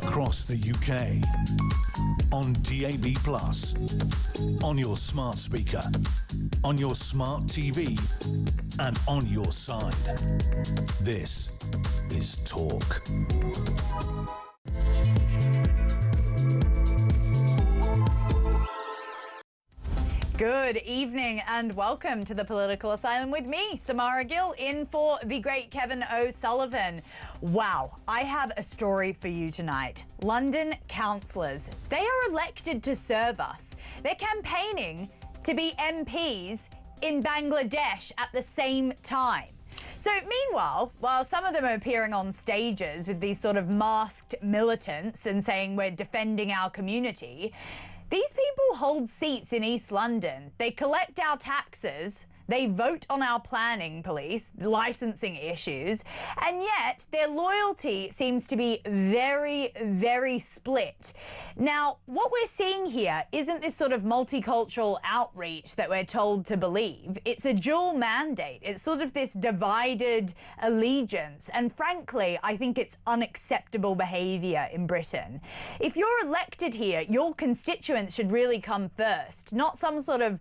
across the UK, on DAB+, on your smart speaker, on your smart TV, and on your side. This is Talk. Good evening and welcome to the Political Asylum with me, Samara Gill, in for the great Kevin O'Sullivan. Wow, I have a story for you tonight. London councillors, they are elected to serve us. They're campaigning to be MPs in Bangladesh at the same time. So meanwhile, while some of them are appearing on stages with these sort of masked militants and saying we're defending our community, these people hold seats in East London. They collect our taxes. They vote on our planning police, licensing issues, and yet their loyalty seems to be very, very split. Now, what we're seeing here isn't this sort of multicultural outreach that we're told to believe. It's a dual mandate. It's sort of this divided allegiance. And frankly, I think it's unacceptable behaviour in Britain. If you're elected here, your constituents should really come first, not some sort of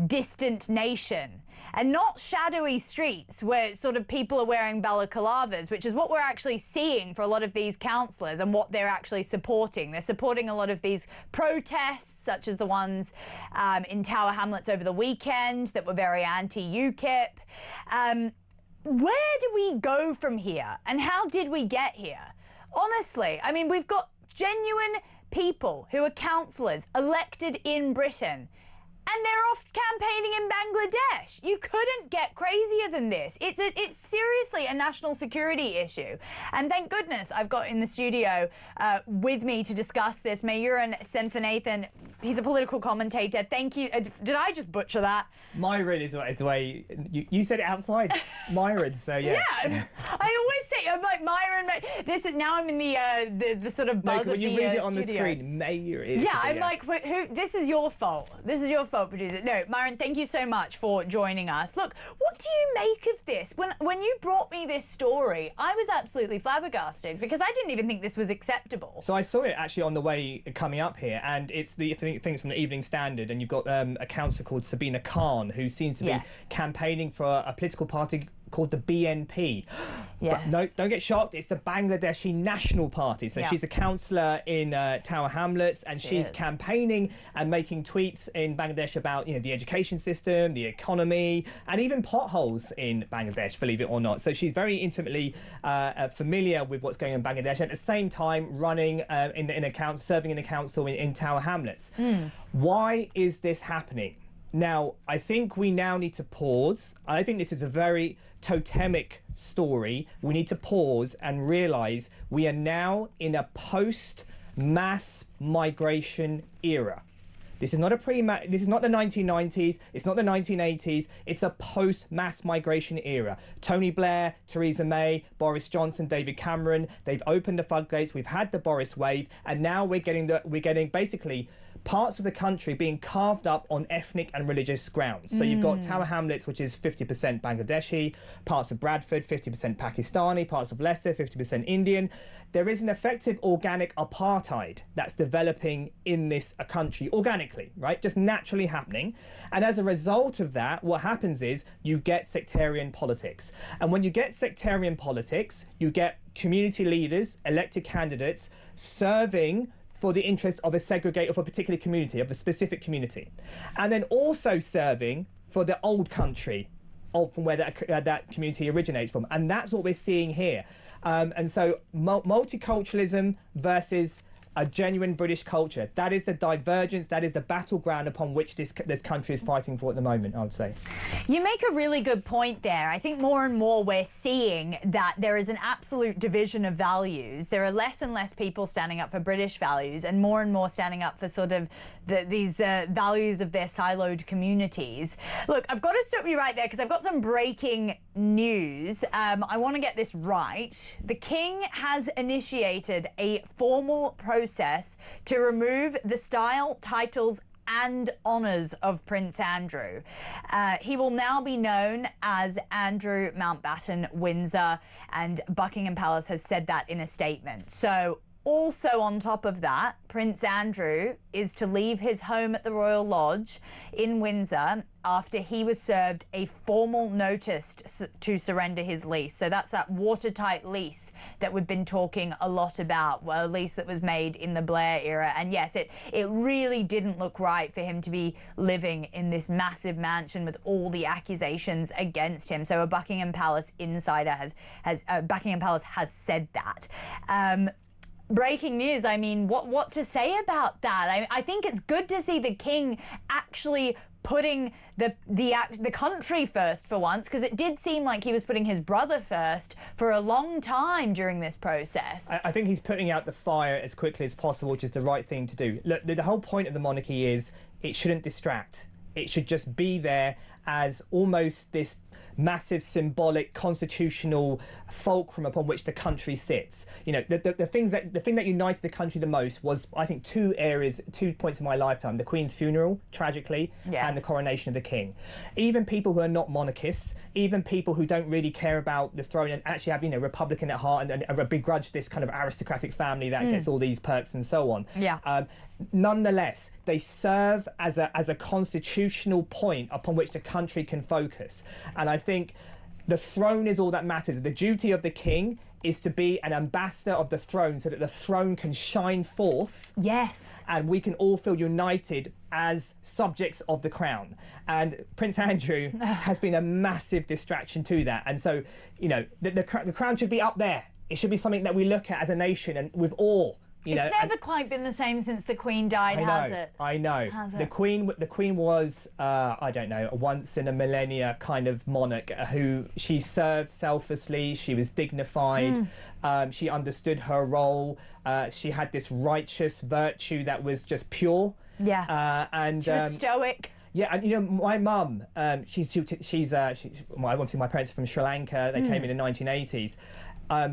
distant nation, and not shadowy streets where sort of people are wearing balaclavas, which is what we're actually seeing for a lot of these councillors and what they're actually supporting. They're supporting a lot of these protests, such as the ones in Tower Hamlets over the weekend that were very anti-UKIP. Where do we go from here, and how did we get here? Honestly, I mean, we've got genuine people who are councillors elected in Britain, and they're off campaigning in Bangladesh. You couldn't get crazier than this. It's seriously a national security issue. And thank goodness I've got in the studio with me to discuss this Mayuran Senthilnathan. He's a political commentator. Thank you. Did I just butcher that? Myron is the way you said it outside. Myron, so yeah. Yeah, I always say I'm like Myron. This is now I'm in the sort of buzz no, of the when you read it on studio. the screen, Mayor is. Yeah, I'm like, who? This is your fault. This is your fault, producer. No, Myron, thank you so much for joining us. Look, what do you make of this? When you brought me this story, I was absolutely flabbergasted because I didn't even think this was acceptable. So I saw it actually on the way coming up here, and it's the things from the Evening Standard, and you've got a councillor called Sabina Khan who seems to be campaigning for a political party called the BNP. Yes. But no, don't get shocked, it's the Bangladeshi National Party. So she's a councillor in Tower Hamlets, and she's campaigning and making tweets in Bangladesh about, you know, the education system, the economy, and even potholes in Bangladesh, believe it or not. So she's very intimately familiar with what's going on in Bangladesh, at the same time running serving in a council in Tower Hamlets. Why is this happening? Now, I think we now need to pause. I think this is a very totemic story. We need to pause and realise we are now in a post-mass migration era. This is not this is not the 1990s, it's not the 1980s, it's a post-mass migration era. Tony Blair, Theresa May, Boris Johnson, David Cameron, they've opened the floodgates, we've had the Boris wave, and now we're getting basically parts of the country being carved up on ethnic and religious grounds. So you've got Tower Hamlets, which is 50% Bangladeshi, parts of Bradford, 50% Pakistani, parts of Leicester, 50% Indian. There is an effective organic apartheid that's developing in this country, organically, right? Just naturally happening. And as a result of that, what happens is you get sectarian politics. And when you get sectarian politics, you get community leaders, elected candidates, serving for the interest of of a particular community, of a specific community. And then also serving for the old country, from where that community originates from. And that's what we're seeing here. And so multiculturalism versus a genuine British culture. That is the divergence, that is the battleground upon which this country is fighting for at the moment, I would say. You make a really good point there. I think more and more we're seeing that there is an absolute division of values. There are less and less people standing up for British values and more standing up for sort of these values of their siloed communities. Look, I've got to stop you right there because I've got some breaking news. I want to get this right. The King has initiated a formal process to remove the style, titles and honours of Prince Andrew. He will now be known as Andrew Mountbatten Windsor, and Buckingham Palace has said that in a statement. So also on top of that, Prince Andrew is to leave his home at the Royal Lodge in Windsor after he was served a formal notice to surrender his lease. So that's that watertight lease that we've been talking a lot about, well, a lease that was made in the Blair era. And yes, it really didn't look right for him to be living in this massive mansion with all the accusations against him. So a Buckingham Palace insider Buckingham Palace has said that. Breaking news, I mean, what to say about that? I think it's good to see the king actually putting the country first for once, because it did seem like he was putting his brother first for a long time during this process. I think he's putting out the fire as quickly as possible, which is the right thing to do. Look, the whole point of the monarchy is it shouldn't distract. It should just be there as almost this massive symbolic constitutional fulcrum upon which the country sits. You know, the thing that united the country the most was, I think, two points in my lifetime: the Queen's funeral, tragically, and the coronation of the King. Even people who are not monarchists, even people who don't really care about the throne and actually have, you know, Republican at heart and begrudge this kind of aristocratic family that gets all these perks and so on. Nonetheless, they serve as a constitutional point upon which the country can focus. And I think the throne is all that matters. The duty of the king is to be an ambassador of the throne so that the throne can shine forth. Yes. And we can all feel united as subjects of the crown. And Prince Andrew has been a massive distraction to that. And so, you know, the crown should be up there. It should be something that we look at as a nation and with awe. You know, it's never quite been the same since the Queen died, has it? I know. Has it? The Queen was, I don't know, a once in a millennia kind of monarch who she served selflessly. She was dignified. She understood her role. She had this righteous virtue that was just pure. Yeah. And she was stoic. Yeah, and you know, my mum, obviously my parents are from Sri Lanka. They came in the 1980s.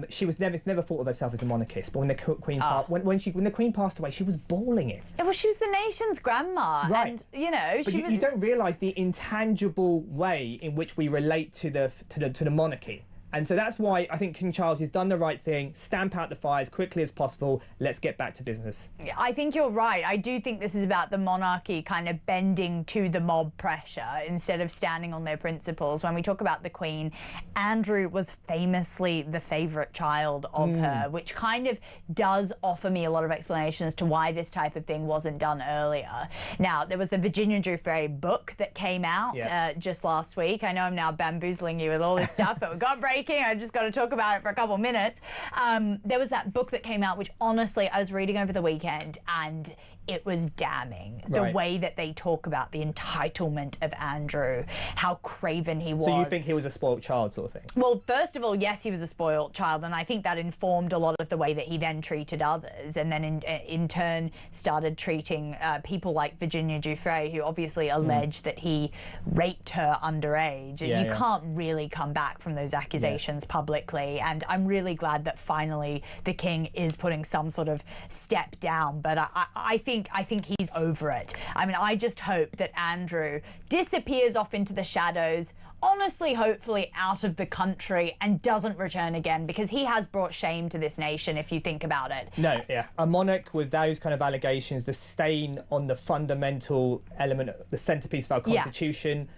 She was never thought of herself as a monarchist, but when the Queen when the Queen passed away, she was bawling it. Well, she was the nation's grandma, right? And you know, but you don't realise the intangible way in which we relate to the monarchy. And so that's why I think King Charles has done the right thing, stamp out the fire as quickly as possible. Let's get back to business. I think you're right. I do think this is about the monarchy kind of bending to the mob pressure instead of standing on their principles. When we talk about the Queen, Andrew was famously the favourite child of her, which kind of does offer me a lot of explanation as to why this type of thing wasn't done earlier. Now, there was the Virginia Giuffre book that came out just last week. I know I'm now bamboozling you with all this stuff, but we've got breaking. I just got to talk about it for a couple of minutes. There was that book that came out, which honestly I was reading over the weekend, and it was damning. The way that they talk about the entitlement of Andrew, how craven he was. So you think he was a spoilt child sort of thing? Well, first of all, yes, he was a spoilt child, and I think that informed a lot of the way that he then treated others, and then in turn started treating people like Virginia Giuffre, who obviously alleged that he raped her underage. And you can't really come back from those accusations publicly, and I'm really glad that finally the king is putting some sort of step down. But I think he's over it. I mean, I just hope that Andrew disappears off into the shadows, honestly, hopefully out of the country, and doesn't return again, because he has brought shame to this nation, if you think about it. No, a monarch with those kind of allegations, the stain on the fundamental element, the centrepiece of our constitution.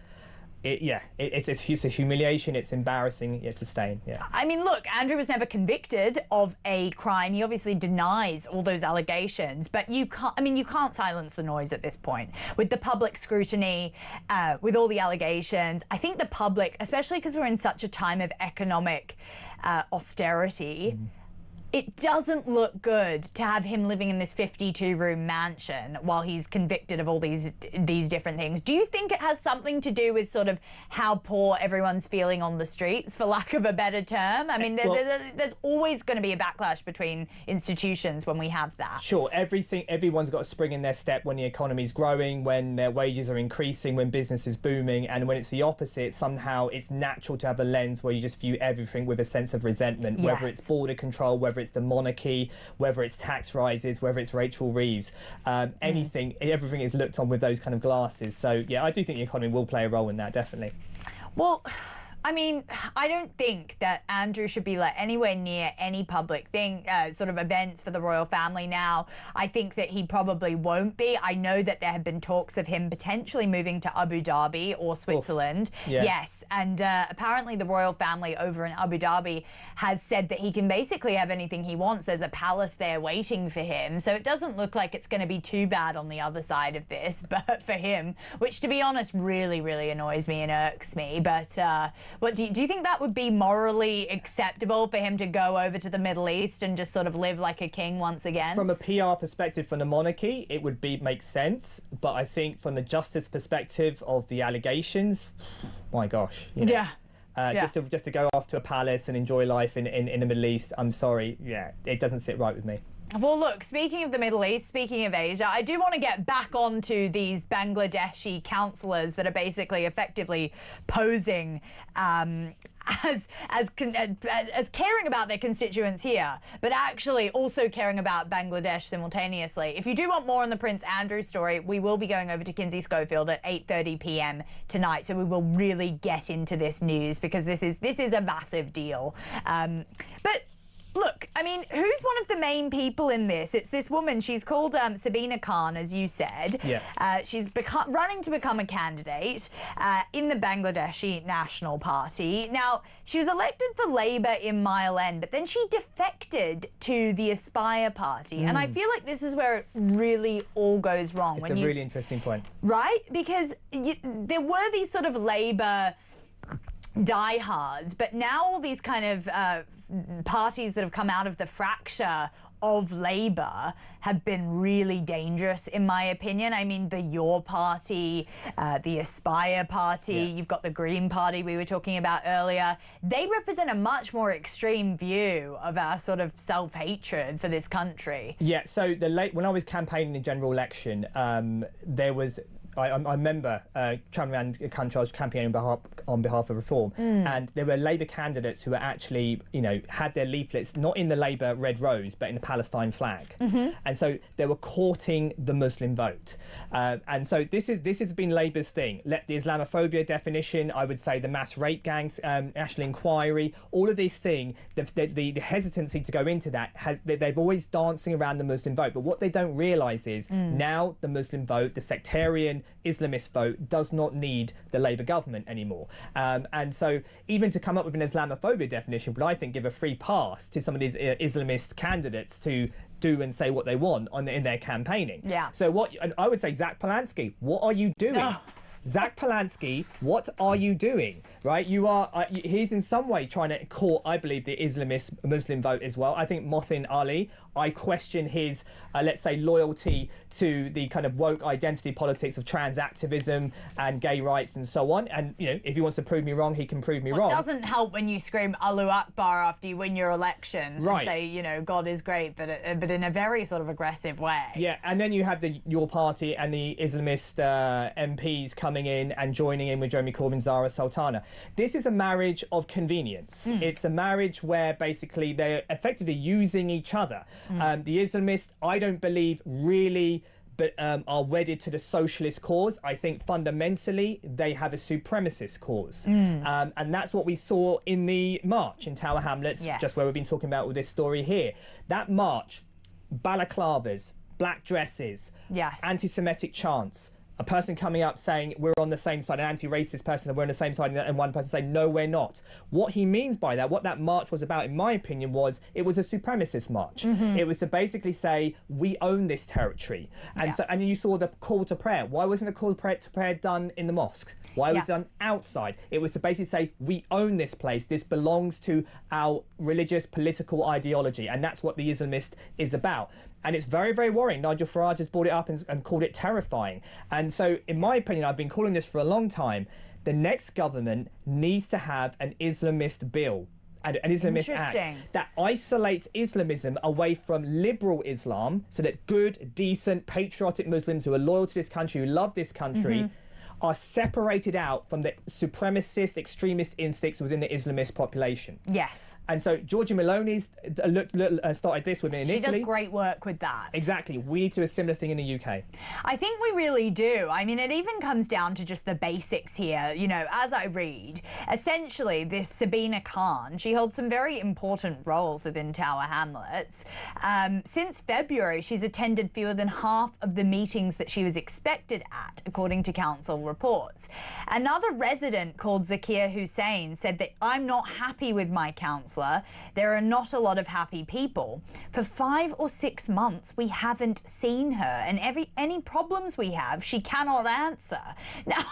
It's a humiliation, it's embarrassing, it's a stain. I mean, look, Andrew was never convicted of a crime. He obviously denies all those allegations, but you can't silence the noise at this point. With the public scrutiny, with all the allegations, I think the public, especially because we're in such a time of economic austerity, it doesn't look good to have him living in this 52-room mansion while he's convicted of all these different things. Do you think it has something to do with sort of how poor everyone's feeling on the streets, for lack of a better term? I mean, there's always going to be a backlash between institutions when we have that. Sure, everyone's got a spring in their step when the economy's growing, when their wages are increasing, when business is booming, and when it's the opposite, somehow it's natural to have a lens where you just view everything with a sense of resentment, whether it's border control, whether it's the monarchy, whether it's tax rises, whether it's Rachel Reeves, everything is looked on with those kind of glasses. So yeah, I do think the economy will play a role in that, definitely. Well, I mean, I don't think that Andrew should be let anywhere near any public thing, sort of events for the royal family now. I think that he probably won't be. I know that there have been talks of him potentially moving to Abu Dhabi or Switzerland. Yeah. Yes, and apparently the royal family over in Abu Dhabi has said that he can basically have anything he wants. There's a palace there waiting for him. So it doesn't look like it's going to be too bad on the other side of this, but for him, which to be honest really, really annoys me and irks me. But what do you think that would be morally acceptable for him to go over to the Middle East and just sort of live like a king once again? From a PR perspective, from the monarchy, it would make sense. But I think from the justice perspective of the allegations, my gosh, you know, yeah. just to go off to a palace and enjoy life in the Middle East, I'm sorry, yeah, it doesn't sit right with me. Well, look, speaking of the Middle East, speaking of Asia, I do want to get back onto these Bangladeshi councillors that are basically effectively posing as caring about their constituents here, but actually also caring about Bangladesh simultaneously. If you do want more on the Prince Andrew story, we will be going over to Kinsey Schofield at 8:30 p.m. tonight, so we will really get into this news because this is a massive deal. But look, I mean, who's one of the main people in this? It's this woman. She's called Sabina Khan, as you said. Yeah. She's running to become a candidate in the Bangladeshi National Party. Now, she was elected for Labour in Mile End, but then she defected to the Aspire Party. And I feel like this is where it really all goes wrong. It's a really interesting point. Right? Because there were these sort of Labour diehards, but now all these kind of parties that have come out of the fracture of Labour have been really dangerous, in my opinion. I mean, the Your Party, the Aspire Party, you've got the Green Party we were talking about earlier. They represent a much more extreme view of our sort of self-hatred for this country. Yeah, so when I was campaigning in the general election, there was... I remember travelling around the country, I was campaigning on behalf of reform, and there were Labour candidates who were actually, you know, had their leaflets not in the Labour red rose, but in the Palestine flag, and so they were courting the Muslim vote, and so this has been Labour's thing. The Islamophobia definition, I would say, the mass rape gangs, national inquiry, all of these things, the hesitancy to go into that they've always dancing around the Muslim vote, but what they don't realise is now the Muslim vote, the sectarian Islamist vote, does not need the Labour government anymore. And so even to come up with an Islamophobia definition would, I think, give a free pass to some of these Islamist candidates to do and say what they want in their campaigning. Yeah. So and I would say, Zach Polanski, what are you doing? Oh. Zach Polanski, what are you doing? Right, he's in some way trying to court, I believe, the Islamist Muslim vote as well. I think Mohsin Ali, I question his, let's say, loyalty to the kind of woke identity politics of trans activism and gay rights and so on. And, you know, if he wants to prove me wrong, he can prove me wrong. It doesn't help when you scream Allahu Akbar after you win your election and say, you know, God is great, but in a very sort of aggressive way. Yeah, and then you have Your Party and the Islamist MPs coming in and joining in with Jeremy Corbyn, Zara Sultana. This is a marriage of convenience. It's a marriage where basically they're effectively using each other. The Islamists, I don't believe, really are wedded to the socialist cause. I think fundamentally they have a supremacist cause. And that's what we saw in the march in Tower Hamlets, just where we've been talking about with this story here. That march, balaclavas, black dresses, anti-Semitic chants, a person coming up saying we're on the same side, an anti-racist person saying we're on the same side, and one person saying no, we're not. What he means by that, what that march was about, in my opinion, was it was a supremacist march. It was to basically say we own this territory. And and you saw the call to prayer. Why wasn't the call to prayer done in the mosque? Why was it done outside? It was to basically say we own this place. This belongs to our religious political ideology, and that's what the Islamist is about. And it's very, very worrying. Nigel Farage has brought it up and called it terrifying. And so, in my opinion, I've been calling this for a long time. The next government needs to have an Islamist bill, an Islamist act that isolates Islamism away from liberal Islam, so that good, decent, patriotic Muslims who are loyal to this country, who love this country, are separated out from the supremacist, extremist instincts within the Islamist population. Yes. And so Giorgia Meloni's started this with in Italy. She does great work with that. Exactly. We need to do a similar thing in the UK. I think we really do. I mean, it even comes down to just the basics here. You know, as I read, essentially this Sabina Khan, she holds some very important roles within Tower Hamlets. Since February, she's attended fewer than half of the meetings that she was expected at, according to council reports. Another resident called Zakir Hussein said that I'm not happy with my councillor. There are not a lot of happy people. For 5 or 6 months, we haven't seen her, and any problems we have, she cannot answer. Now,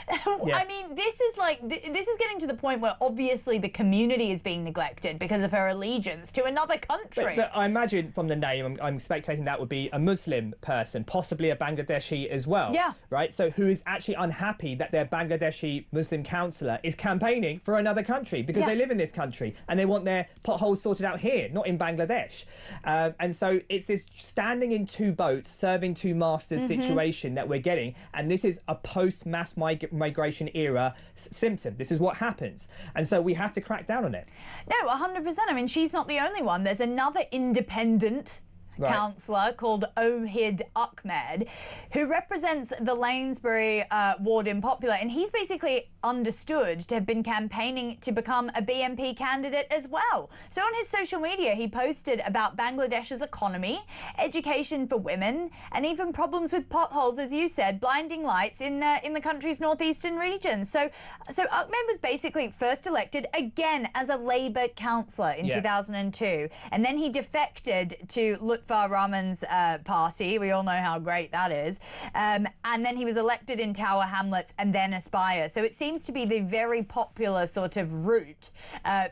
I mean, this is getting to the point where obviously the community is being neglected because of her allegiance to another country. But I imagine from the name, I'm speculating that would be a Muslim person, possibly a Bangladeshi as well. Yeah. Right? So who is actually unhappy that their Bangladeshi Muslim councillor is campaigning for another country because they live in this country and they want their potholes sorted out here, not in Bangladesh. And so it's this standing in two boats, serving two masters situation that we're getting. And this is a post-mass migration era symptom. This is what happens. And so we have to crack down on it. No, 100%. I mean, she's not the only one. There's another independent councillor called Ohid Ahmed, who represents the Lanesbury ward in Popular, and he's basically understood to have been campaigning to become a BNP candidate as well. So on his social media, he posted about Bangladesh's economy, education for women, and even problems with potholes, as you said, blinding lights in the country's northeastern region. So Ahmed was basically first elected again as a Labour councillor in 2002, and then he defected to Lutfar Rahman's party. We all know how great that is. And then he was elected in Tower Hamlets and then Aspire. So it seems to be the very popular sort of route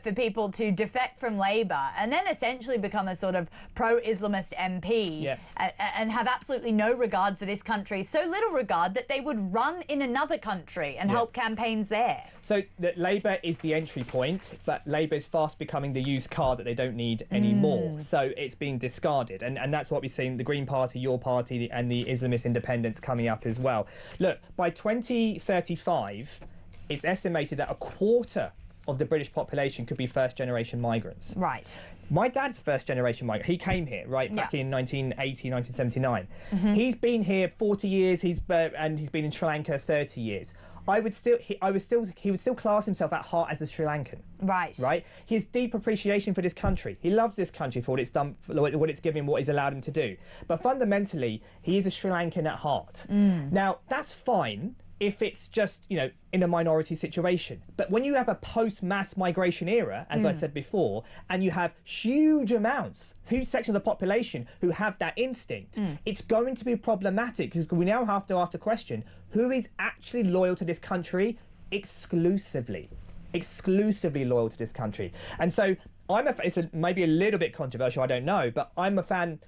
for people to defect from Labour and then essentially become a sort of pro-Islamist MP and have absolutely no regard for this country. So little regard that they would run in another country and help campaigns there. So that Labour is the entry point, but Labour is fast becoming the used car that they don't need anymore. So it's being discarded. And that's what we're seeing, the Green Party, your party, and the Islamist independents coming up as well. Look, by 2035, it's estimated that a quarter of the British population could be first-generation migrants. Right. My dad's first-generation migrant. He came here, back in 1980, 1979. He's been here 40 years, and he's been in Sri Lanka 30 years. He would still class himself at heart as a Sri Lankan. Right. He has deep appreciation for this country. He loves this country for what it's done, for what it's given, what it's allowed him to do. But fundamentally, he is a Sri Lankan at heart. Now, that's fine if it's just, in a minority situation. But when you have a post-mass migration era, as I said before, and you have huge sections of the population who have that instinct, it's going to be problematic because we now have to ask the question, who is actually loyal to this country exclusively loyal to this country? And so it's maybe a little bit controversial, I don't know, but I'm a fan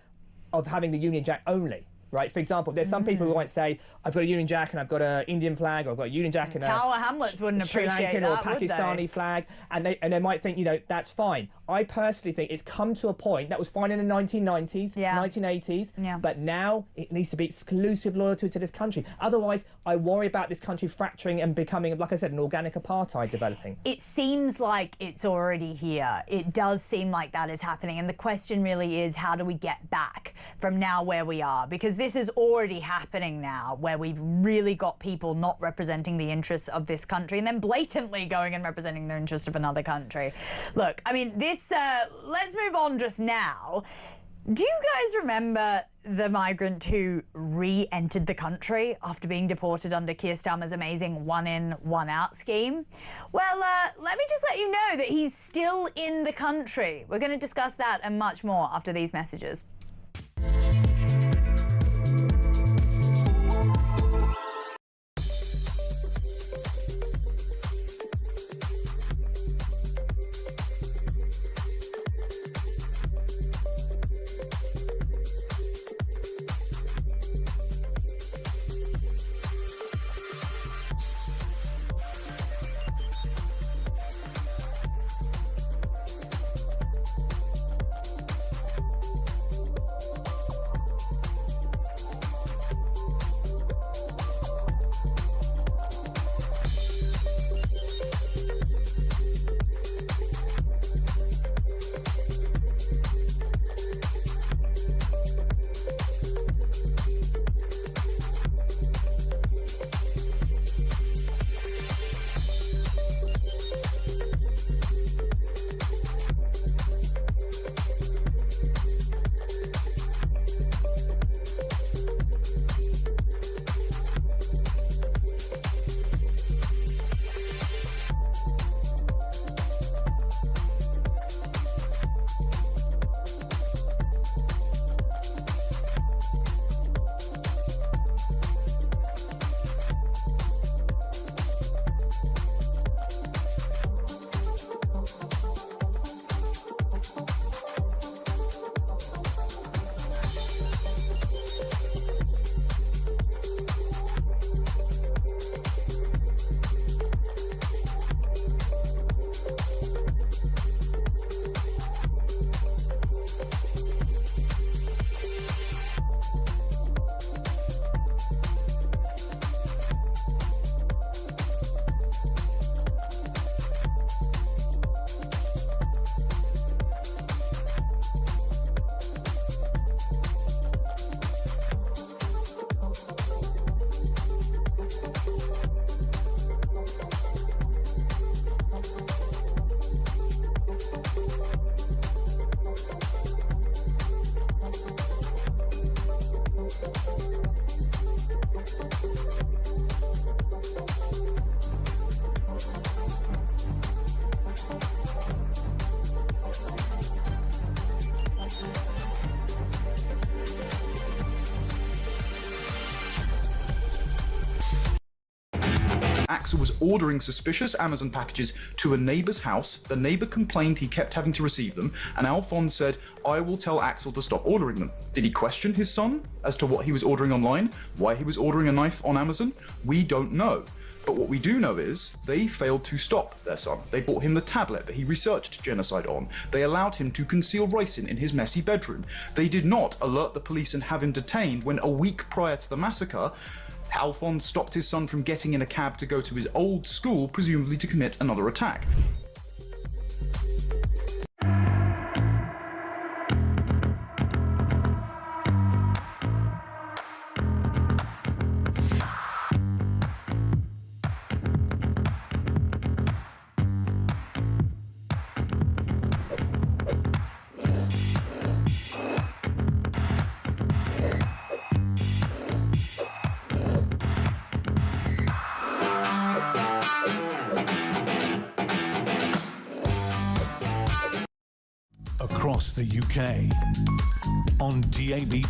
of having the Union Jack only. Right, for example, there's some people who might say, I've got a Union Jack and I've got an Indian flag, or I've got a Union Jack and Tower Hamlets wouldn't Sri appreciate Lankan that, or Pakistani flag, and they might think, that's fine. I personally think it's come to a point that was fine in the 1990s, 1980s, but now it needs to be exclusive loyalty to this country. Otherwise, I worry about this country fracturing and becoming, like I said, an organic apartheid developing. It seems like it's already here. It does seem like that is happening. And the question really is, how do we get back from now where we are? Because this is already happening now, where we've really got people not representing the interests of this country and then blatantly going and representing the interests of another country. Look, I mean, let's move on just now. Do you guys remember the migrant who re-entered the country after being deported under Keir Starmer's amazing one-in, one-out scheme? Well, let me just let you know that he's still in the country. We're going to discuss that and much more after these messages. Axel was ordering suspicious Amazon packages to a neighbour's house. The neighbour complained he kept having to receive them, and Alphonse said, "I will tell Axel to stop ordering them." Did he question his son as to what he was ordering online? Why he was ordering a knife on Amazon? We don't know. But what we do know is they failed to stop their son. They bought him the tablet that he researched genocide on. They allowed him to conceal ricin in his messy bedroom. They did not alert the police and have him detained when, a week prior to the massacre, Alphonse stopped his son from getting in a cab to go to his old school, presumably to commit another attack. Across the UK, on DAB+,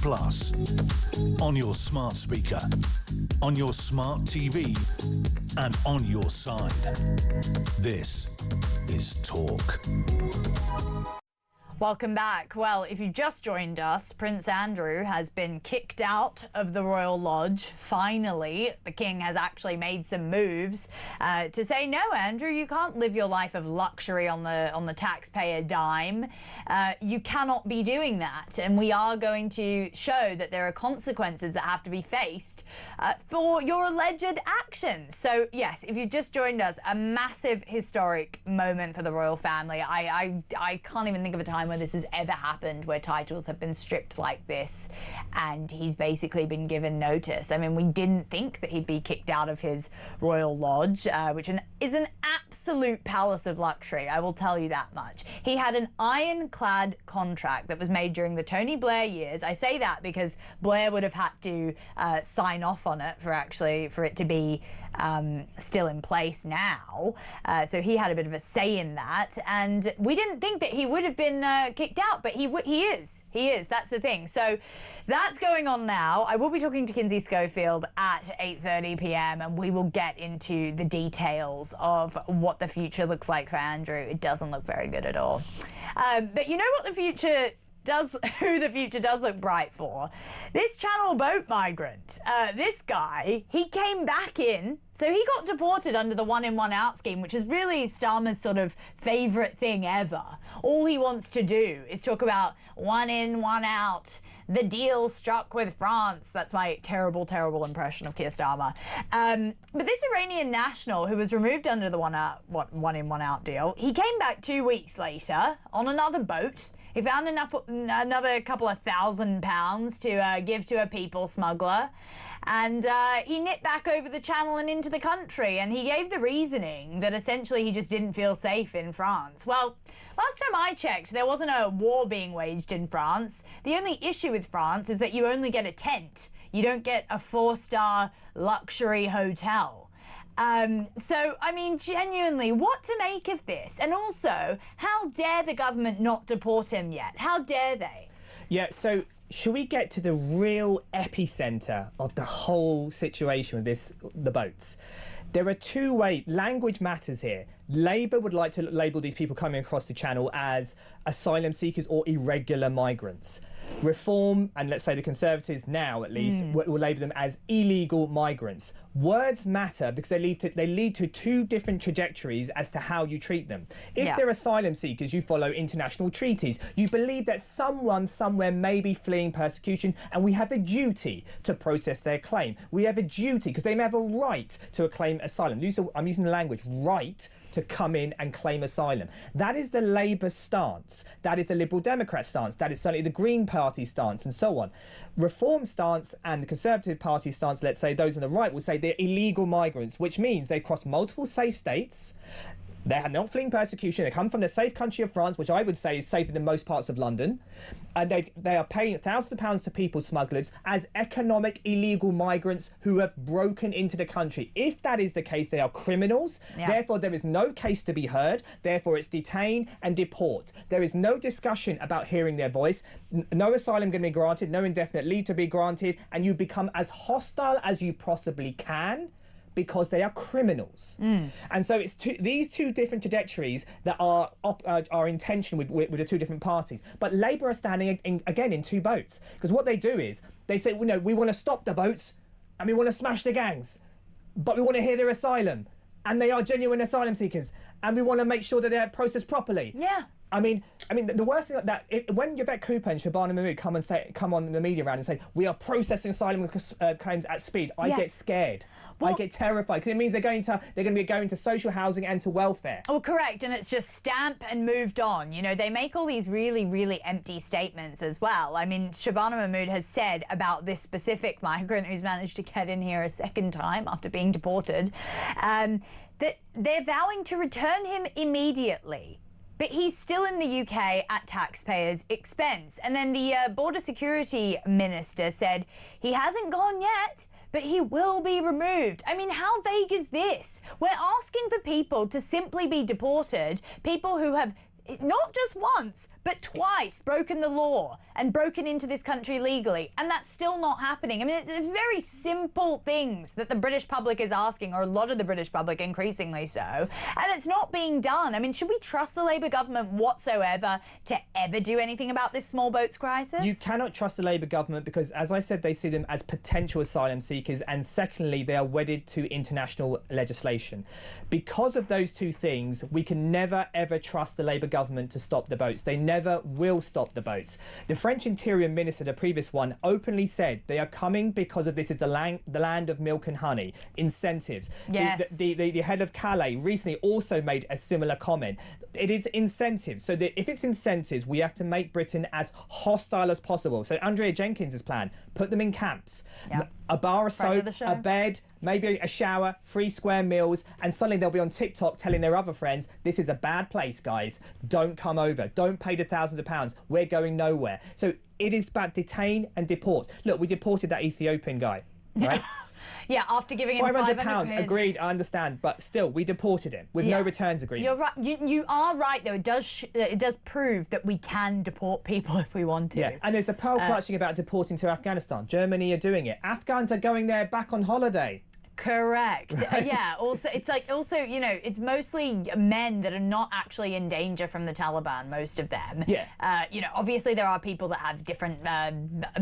on your smart speaker, on your smart TV, and on your side. This is Talk. Welcome back. Well, if you've just joined us, Prince Andrew has been kicked out of the Royal Lodge. Finally, the King has actually made some moves to say, no, Andrew, you can't live your life of luxury on the taxpayer dime. You cannot be doing that. And we are going to show that there are consequences that have to be faced for your alleged actions. So, yes, if you've just joined us, a massive historic moment for the royal family. I can't even think of a time where this has ever happened, where titles have been stripped like this, and he's basically been given notice. I mean, we didn't think that he'd be kicked out of his royal lodge, which is an absolute palace of luxury, I will tell you that much. He had an ironclad contract that was made during the Tony Blair years. I say that because Blair would have had to sign off on it for it to be still in place now. So he had a bit of a say in that, and we didn't think that he would have been kicked out, but he is. That's the thing. So that's going on now. I will be talking to Kinsey Schofield at 8:30 p.m. and we will get into the details of what the future looks like for Andrew. It doesn't look very good at all. But you know what who the future does look bright for? This Channel boat migrant. This guy, he came back in. So he got deported under the one in, one out scheme, which is really Starmer's sort of favourite thing ever. All he wants to do is talk about one in, one out, the deal struck with France. That's my terrible, terrible impression of Keir Starmer. But this Iranian national who was removed under the one in, one out deal, he came back 2 weeks later on another boat. He found another couple of £1,000 to give to a people smuggler. And he nipped back over the channel and into the country, and he gave the reasoning that essentially he just didn't feel safe in France. Well, last time I checked, there wasn't a war being waged in France. The only issue with France is that you only get a tent. You don't get a 4-star luxury hotel. So, I mean, genuinely, what to make of this? And also, how dare the government not deport him yet? How dare they? Yeah, so should we get to the real epicenter of the whole situation with the boats? There are two ways. Language matters here. Labour would like to label these people coming across the channel as asylum seekers or irregular migrants. Reform, and let's say the Conservatives now at least, will label them as illegal migrants. Words matter because they lead to two different trajectories as to how you treat them. If they're asylum seekers, you follow international treaties. You believe that someone somewhere may be fleeing persecution, and we have a duty to process their claim. We have a duty because they may have a right to claim asylum. I'm using the language right to come in and claim asylum. That is the Labour stance. That is the Liberal Democrat stance. That is certainly the Green Party stance, and so on. Reform stance and the Conservative Party stance, let's say those on the right, will say they're illegal migrants, which means they've crossed multiple safe states. They're not fleeing persecution. They come from the safe country of France, which I would say is safer than most parts of London. And they are paying thousands of pounds to people smugglers as economic illegal migrants who have broken into the country. If that is the case, they are criminals. Therefore, there is no case to be heard. Therefore, it's detain and deport. There is no discussion about hearing their voice. No asylum going to be granted, no indefinite leave to be granted, and you become as hostile as you possibly can, because they are criminals. And so it's these two different trajectories that are in tension with the two different parties. But Labour are standing again in two boats, because what they do is they say, we want to stop the boats and we want to smash the gangs, but we want to hear their asylum, and they are genuine asylum seekers, and we want to make sure that they're processed properly. Yeah. I mean, the worst thing when Yvette Cooper and Shabana Mahmood come on the media round and say we are processing asylum claims at speed, I get scared. I get terrified, because it means they're going to be going to social housing and to welfare. Oh, correct, and it's just stamp and moved on. You know, they make all these really, really empty statements as well. I mean, Shabana Mahmood has said about this specific migrant who's managed to get in here a second time after being deported, that they're vowing to return him immediately. But he's still in the UK at taxpayers' expense. And then the Border Security Minister said he hasn't gone yet, but he will be removed. I mean, how vague is this? We're asking for people to simply be deported, people who have not just once, but twice broken the law and broken into this country legally, and that's still not happening. I mean, it's very simple things that the British public is asking, or a lot of the British public increasingly so, and it's not being done. I mean, should we trust the Labour government whatsoever to ever do anything about this small boats crisis? You cannot trust the Labour government because, as I said, they see them as potential asylum seekers, and secondly, they are wedded to international legislation. Because of those two things, we can never ever trust the Labour government to stop the boats. They never will stop the boats. The French Interior Minister, the previous one, openly said they are coming because of this is the land of milk and honey, incentives. Yes. The head of Calais recently also made a similar comment. It is incentives. So if it's incentives, we have to make Britain as hostile as possible. So Andrea Jenkins's plan, put them in camps. Yep. A bar of Friend soap, of the show. a bed, maybe a shower, 3 square meals, and suddenly they'll be on TikTok telling their other friends, this is a bad place, guys. Don't come over. Don't pay the thousands of pounds. We're going nowhere. So it is about detain and deport. Look, we deported that Ethiopian guy, right? Yeah, after giving him £500, agreed, I understand, but still, we deported him with no returns agreements. You're right. You are right, though. It does prove that we can deport people if we want to. Yeah, and there's a pearl clutching about deporting to Afghanistan. Germany are doing it. Afghans are going there back on holiday. Correct. Right. Yeah. Also, it's like you know, it's mostly men that are not actually in danger from the Taliban. Most of them. Yeah. You know, obviously there are people that have different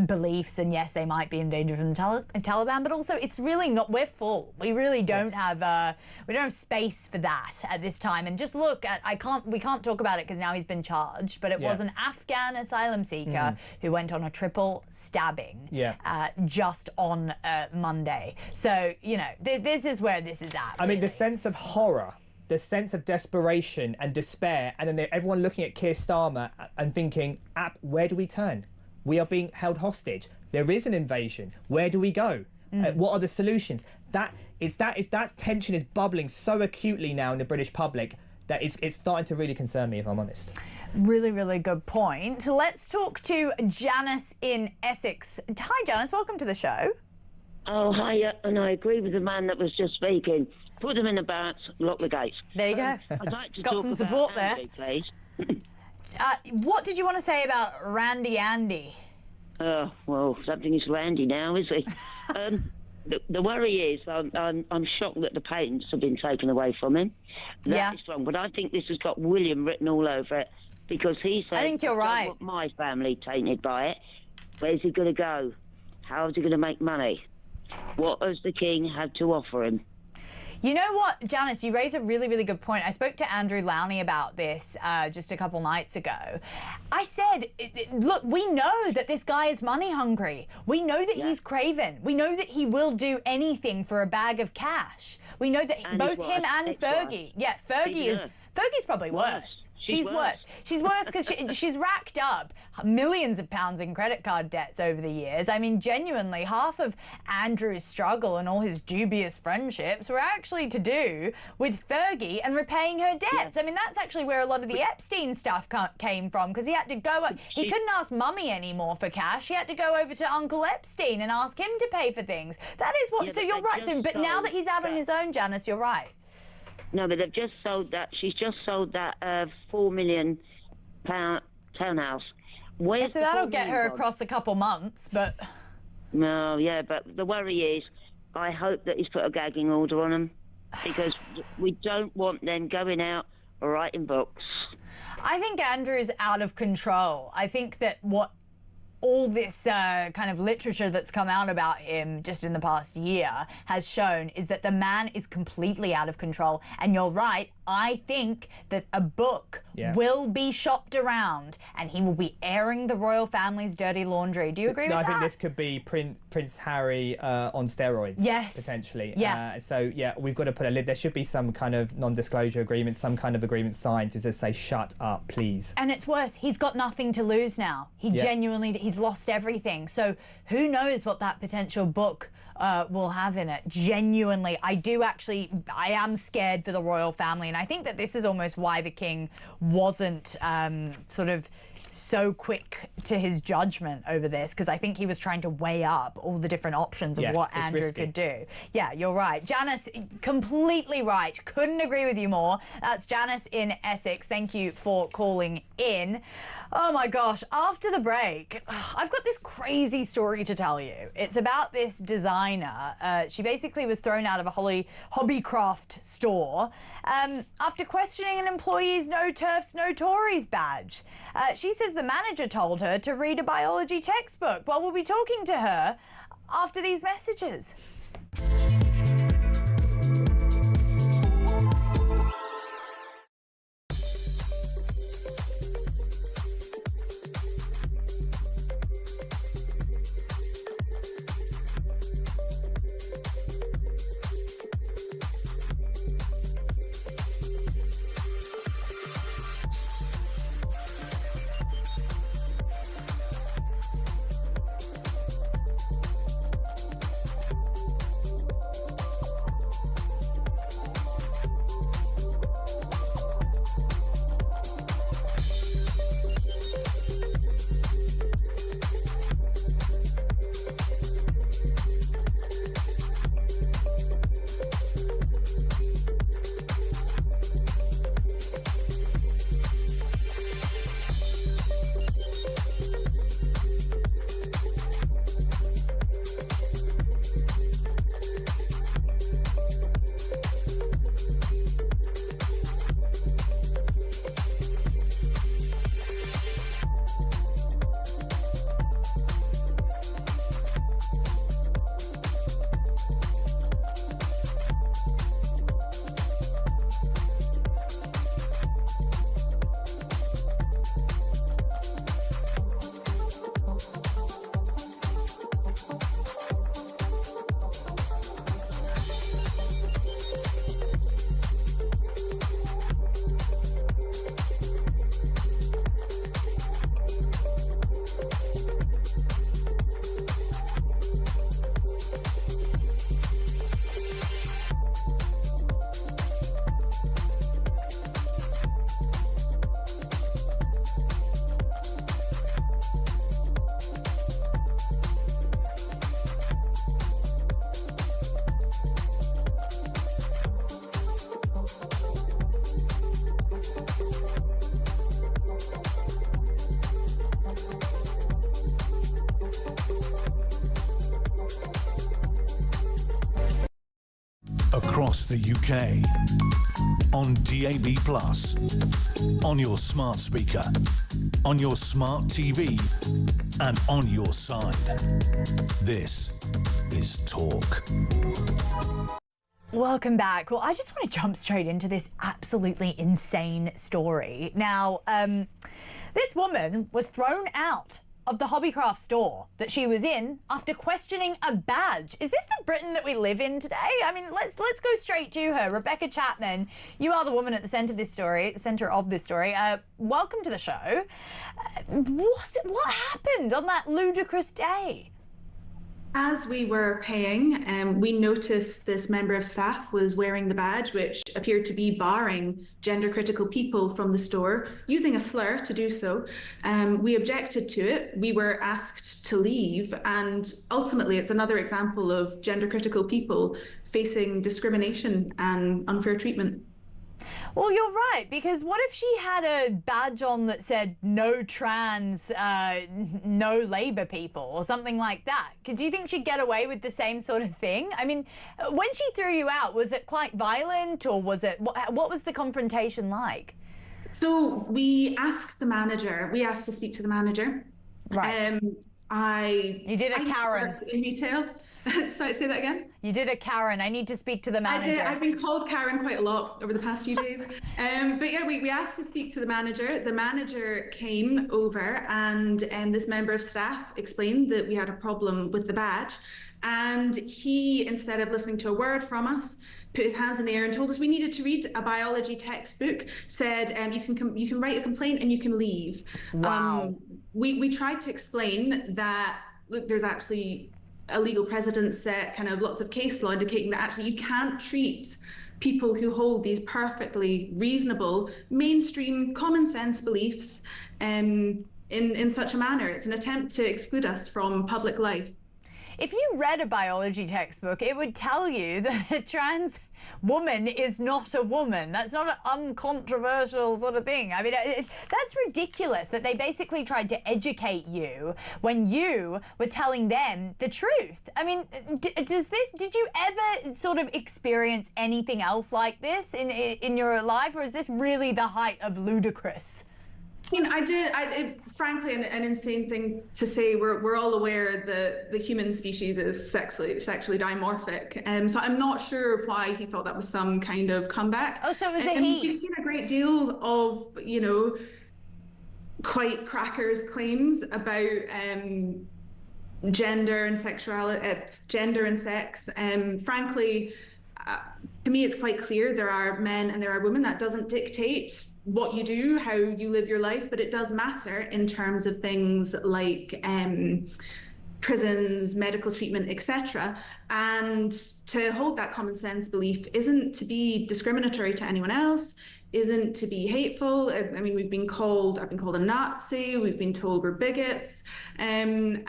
beliefs, and yes, they might be in danger from the Taliban. But also, it's really not. We're full. We really don't have. We don't have space for that at this time. And just look at. We can't talk about it because now he's been charged. But it was an Afghan asylum seeker who went on a triple stabbing. Yeah. Just on Monday. So you know. This is where this is at. I mean, the sense of horror, the sense of desperation and despair, and then everyone looking at Keir Starmer and thinking, where do we turn? We are being held hostage. There is an invasion. Where do we go? What are the solutions? That tension is bubbling so acutely now in the British public that it's starting to really concern me, if I'm honest. Really, really good point. Let's talk to Janice in Essex. Hi, Janice. Welcome to the show. Oh, hi, and I agree with the man that was just speaking. Put them in the barracks, lock the gates. There you go. I'd like to Got talk some about support Andy, there. please. What did you want to say about Randy Andy? Oh, well, something is Randy now, is he? The worry is, I'm shocked that the patents have been taken away from him. That is wrong, but I think this has got William written all over it, because he said, I think you're right. Want my family tainted by it. Where's he going to go? How's he going to make money? What has the king had to offer him? You know what, Janice, you raise a really, really good point. I spoke to Andrew Lowney about this just a couple nights ago. I said, look, we know that this guy is money hungry. We know that he's craven. We know that he will do anything for a bag of cash. We know that both him and Fergie. Yeah, Fergie's probably worse. She's worse. She's worse because she's racked up millions of pounds in credit card debts over the years. I mean, genuinely, half of Andrew's struggle and all his dubious friendships were actually to do with Fergie and repaying her debts. I mean, that's actually where a lot of the Epstein stuff came from, because he had to go. He couldn't ask Mummy anymore for cash. He had to go over to Uncle Epstein and ask him to pay for things. That is what. So you're right. But now that he's out on his own, Janice, you're right. No, but they've just sold that. She's just sold that £4 million townhouse. So that'll get her across a couple months, but... No, yeah, but the worry is I hope that he's put a gagging order on them, because we don't want them going out writing books. I think Andrew's out of control. I think that what all this kind of literature that's come out about him just in the past year has shown is that the man is completely out of control. And you're right, I think that a book will be shopped around and he will be airing the royal family's dirty laundry. Do you agree with that? I think this could be Prince Harry on steroids, yes, potentially. Yeah. So, yeah, we've got to put a lid. There should be some kind of non-disclosure agreement, some kind of agreement signed to just say, shut up, please. And it's worse. He's got nothing to lose now. He genuinely, he's lost everything. So who knows what that potential book will have in it. Genuinely, I am scared for the royal family, and I think that this is almost why the king wasn't sort of so quick to his judgment over this, because I think he was trying to weigh up all the different options of what Andrew could do. Yeah, you're right. Janice, completely right. Couldn't agree with you more. That's Janice in Essex. Thank you for calling in. Oh my gosh, after the break, I've got this crazy story to tell you. It's about this designer. She basically was thrown out of a hobbycraft store after questioning an employee's No Turfs, No Tories badge. She says the manager told her to read a biology textbook. Well, we'll be talking to her after these messages. Across the UK, on DAB+, on your smart speaker, on your smart TV, and on your side. This is Talk. Welcome back. Well, I just want to jump straight into this absolutely insane story. Now, this woman was thrown out of the hobbycraft store that she was in after questioning a badge. Is this the Britain that we live in today? I mean, let's go straight to her. Rebecca Chapman, you are the woman at the centre of this story. Welcome to the show. What happened on that ludicrous day? As we were paying, we noticed this member of staff was wearing the badge, which appeared to be barring gender-critical people from the store, using a slur to do so. We objected to it. We were asked to leave, and ultimately it's another example of gender-critical people facing discrimination and unfair treatment. Well, you're right, because what if she had a badge on that said no trans, no Labour people or something like that? Do you think she'd get away with the same sort of thing? I mean, when she threw you out, was it quite violent, or was it, what was the confrontation like? So we asked to speak to the manager. Right. You did a Karen. In retail. Sorry, say that again? You did a Karen. I need to speak to the manager. I did. I've been called Karen quite a lot over the past few days. But yeah, we asked to speak to the manager. The manager came over, and this member of staff explained that we had a problem with the badge. And he, instead of listening to a word from us, put his hands in the air and told us we needed to read a biology textbook, said you can write a complaint and you can leave. Wow. We tried to explain that, look, there's actually a legal precedent set, kind of lots of case law indicating that actually you can't treat people who hold these perfectly reasonable, mainstream, common sense beliefs in such a manner. It's an attempt to exclude us from public life. If you read a biology textbook, it would tell you that a trans woman is not a woman. That's not an uncontroversial sort of thing. I mean, that's ridiculous that they basically tried to educate you when you were telling them the truth. I mean, did you ever sort of experience anything else like this in your life, or is this really the height of ludicrous? I mean, frankly, an insane thing to say. We're all aware that the human species is sexually dimorphic. So I'm not sure why he thought that was some kind of comeback. Oh, so it was a he. We've seen a great deal of, quite crackers claims about gender and sexuality, gender and sex. Frankly, to me, it's quite clear there are men and there are women. That doesn't dictate what you do, how you live your life, but it does matter in terms of things like prisons, medical treatment, etc. And to hold that common sense belief isn't to be discriminatory to anyone else, isn't to be hateful. I mean, I've been called a Nazi, we've been told we're bigots, and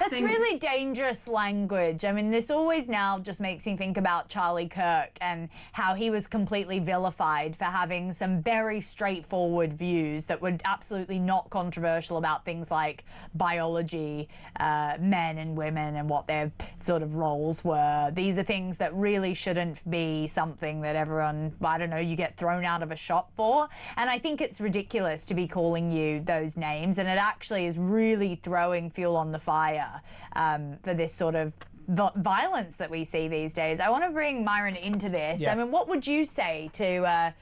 that's really dangerous language. I mean, this always now just makes me think about Charlie Kirk and how he was completely vilified for having some very straightforward views that were absolutely not controversial about things like biology, men and women and what their sort of roles were. These are things that really shouldn't be something that everyone, I don't know, you get thrown out of a shop for. And I think it's ridiculous to be calling you those names, and it actually is really throwing fuel on the fire for this sort of violence that we see these days. I want to bring Myron into this. Yeah. I mean, what would you say to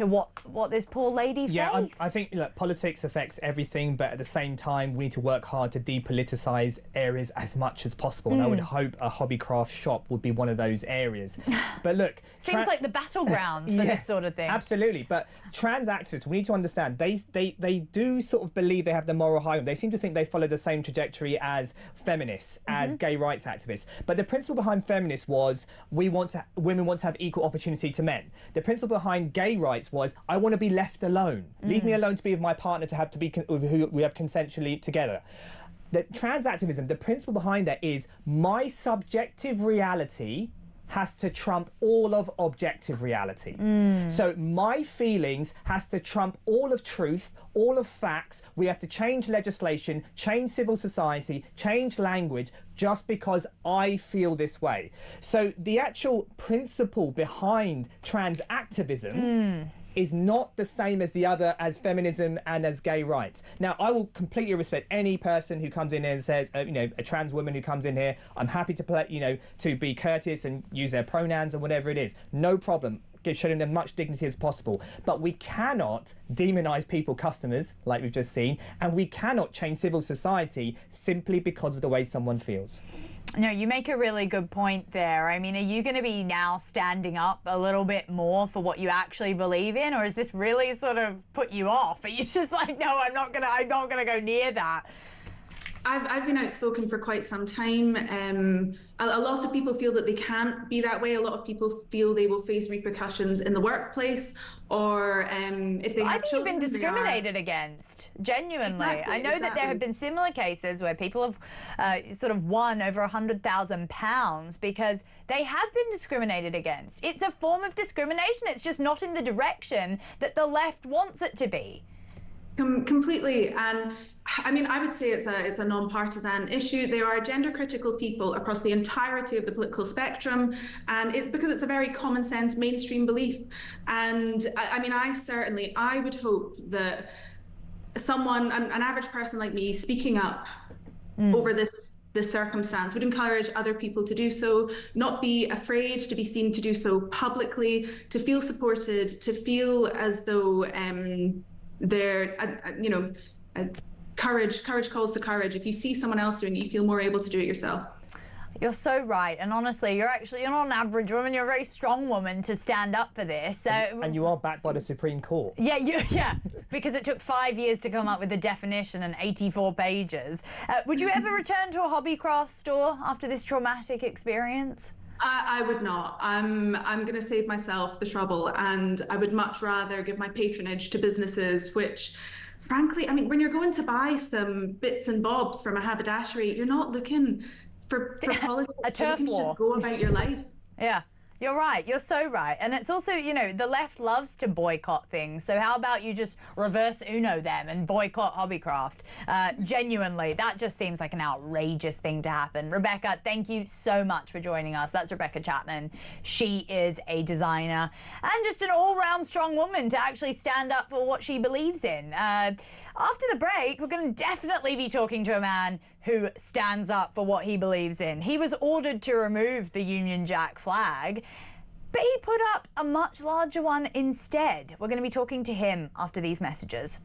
what this poor lady faced? Yeah, I think politics affects everything, but at the same time, we need to work hard to depoliticize areas as much as possible. And I would hope a hobbycraft shop would be one of those areas. But look, seems like the battleground for this sort of thing. Absolutely, but trans activists, we need to understand they do sort of believe they have the moral high ground. They seem to think they follow the same trajectory as feminists, as gay rights activists. But the principle behind feminists was women want to have equal opportunity to men. The principle behind gay rights was I want to be left alone. Leave me alone to be with my partner, who we have consensually together. The trans activism, the principle behind that is my subjective reality has to trump all of objective reality. So my feelings has to trump all of truth, all of facts. We have to change legislation, change civil society, change language just because I feel this way. So the actual principle behind trans activism is not the same as as feminism and as gay rights. Now, I will completely respect any person who comes in here and says, a trans woman who comes in here, I'm happy to play, to be courteous and use their pronouns and whatever it is. No problem. Showing them much dignity as possible. But we cannot demonise people, customers, like we've just seen, and we cannot change civil society simply because of the way someone feels. No, you make a really good point there. I mean, are you going to be now standing up a little bit more for what you actually believe in, or is this really sort of put you off? Are you just like, no, I'm not gonna go near that? I've been outspoken for quite some time. A lot of people feel that they can't be that way. A lot of people feel they will face repercussions in the workplace, or if they have I think children. you've been discriminated against, genuinely. Exactly, I know that there have been similar cases where people have sort of won over £100,000 because they have been discriminated against. It's a form of discrimination. It's just not in the direction that the left wants it to be. Completely. And I mean, I would say it's a non-partisan issue. There are gender-critical people across the entirety of the political spectrum, and because it's a very common sense mainstream belief. And I mean, I would hope that someone, an average person like me, speaking up over this circumstance would encourage other people to do so, not be afraid to be seen to do so publicly, to feel supported, to feel as though courage calls to courage. If you see someone else doing it, you feel more able to do it yourself. You're so right, and honestly, you're not an average woman. You're a very strong woman to stand up for this. And you are backed by the Supreme Court. Yeah, because it took 5 years to come up with the definition and 84 pages. Would you ever return to a hobby craft store after this traumatic experience? I would not. I'm going to save myself the trouble, and I would much rather give my patronage to businesses which, frankly, I mean, when you're going to buy some bits and bobs from a haberdashery, you're not looking for politics. A turf war. Go about your life. Yeah. You're right. You're so right. And it's also, the left loves to boycott things. So how about you just reverse Uno them and boycott Hobbycraft? Genuinely, that just seems like an outrageous thing to happen. Rebecca, thank you so much for joining us. That's Rebecca Chapman. She is a designer and just an all-round strong woman to actually stand up for what she believes in. After the break, we're going to definitely be talking to a man who stands up for what he believes in. He was ordered to remove the Union Jack flag, but he put up a much larger one instead. We're going to be talking to him after these messages.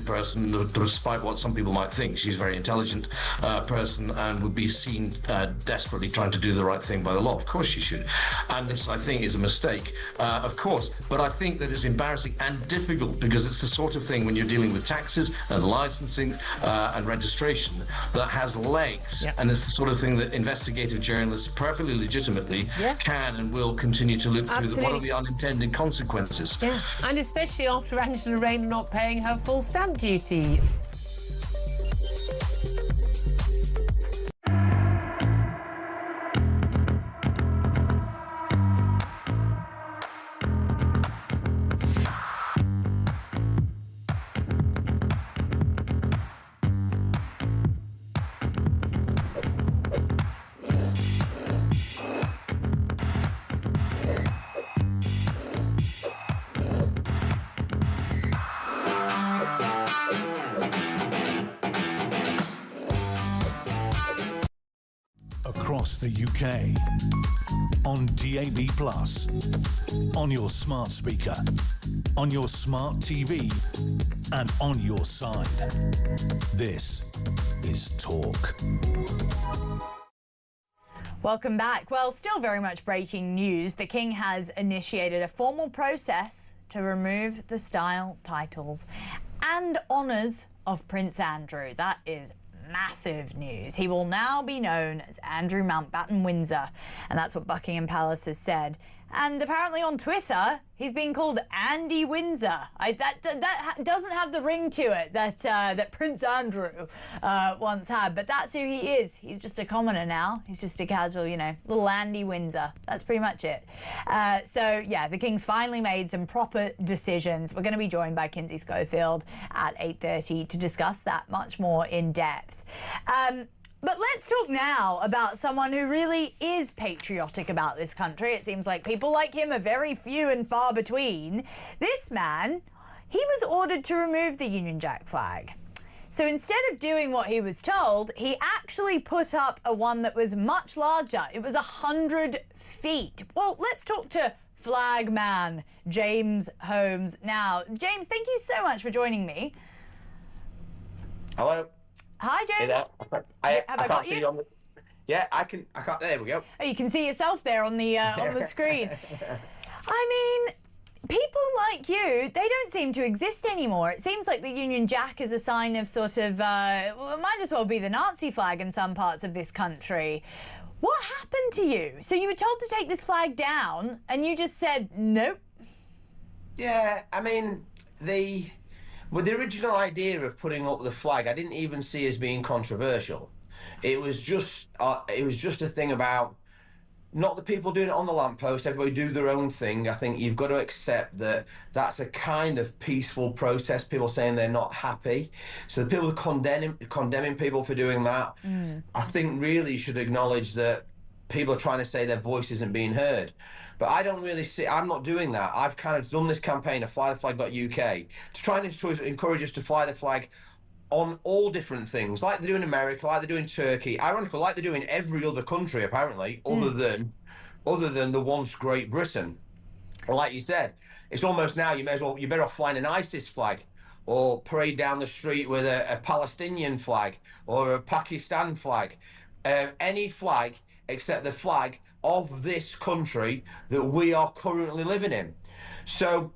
talented person, despite what some people might think. She's a very intelligent person and would be seen desperately trying to do the right thing by the law. Of course she should. And this, I think, is a mistake, of course. But I think that it's embarrassing and difficult because it's the sort of thing when you're dealing with taxes and licensing and registration that has legs. Yep. And it's the sort of thing that investigative journalists perfectly legitimately can and will continue to look through. What are the unintended consequences? Yeah, and especially after Angela Rayner not paying her full stamp duty. Across the UK, on DAB+, on your smart speaker, on your smart TV, and on your side. This is Talk. Welcome back. Well, still very much breaking news. The King has initiated a formal process to remove the style, titles and honours of Prince Andrew. That is massive news. He will now be known as Andrew Mountbatten Windsor, and that's what Buckingham Palace has said. And apparently on Twitter, he's being called Andy Windsor. That doesn't have the ring to it that Prince Andrew once had, but that's who he is. He's just a commoner now. He's just a casual, you know, little Andy Windsor. That's pretty much it. So, yeah, the King's finally made some proper decisions. We're going to be joined by Kinsey Schofield at 8:30 to discuss that much more in depth. But let's talk now about someone who really is patriotic about this country. It seems like people like him are very few and far between. This man, he was ordered to remove the Union Jack flag. So instead of doing what he was told, he actually put up a one that was much larger. It was 100 feet. Well, let's talk to flag man James Holmes now. James, thank you so much for joining me. Hello. Hi, James. I Have I can't got see you? you on the... Yeah, I can't. There we go. Oh, you can see yourself there on the screen. I mean, people like you, they don't seem to exist anymore. It seems like the Union Jack is a sign of sort of, well, it might as well be the Nazi flag in some parts of this country. What happened to you? So you were told to take this flag down, and you just said nope. Yeah, I mean, with the original idea of putting up the flag, I didn't even see as being controversial. It was just a thing about not the people doing it on the lamppost. Everybody do their own thing. I think you've got to accept that that's a kind of peaceful protest. People saying they're not happy. So the people condemning people for doing that, I think really should acknowledge that people are trying to say their voice isn't being heard. But I don't really see, I'm not doing that. I've kind of done this campaign of flytheflag.uk to try and encourage us to fly the flag on all different things, like they do in America, like they do in Turkey, ironically, like they do in every other country, apparently, other than the once Great Britain. Well, like you said, it's almost now you're better off flying an ISIS flag or parade down the street with a Palestinian flag or a Pakistan flag. Any flag except the flag of this country that we are currently living in. So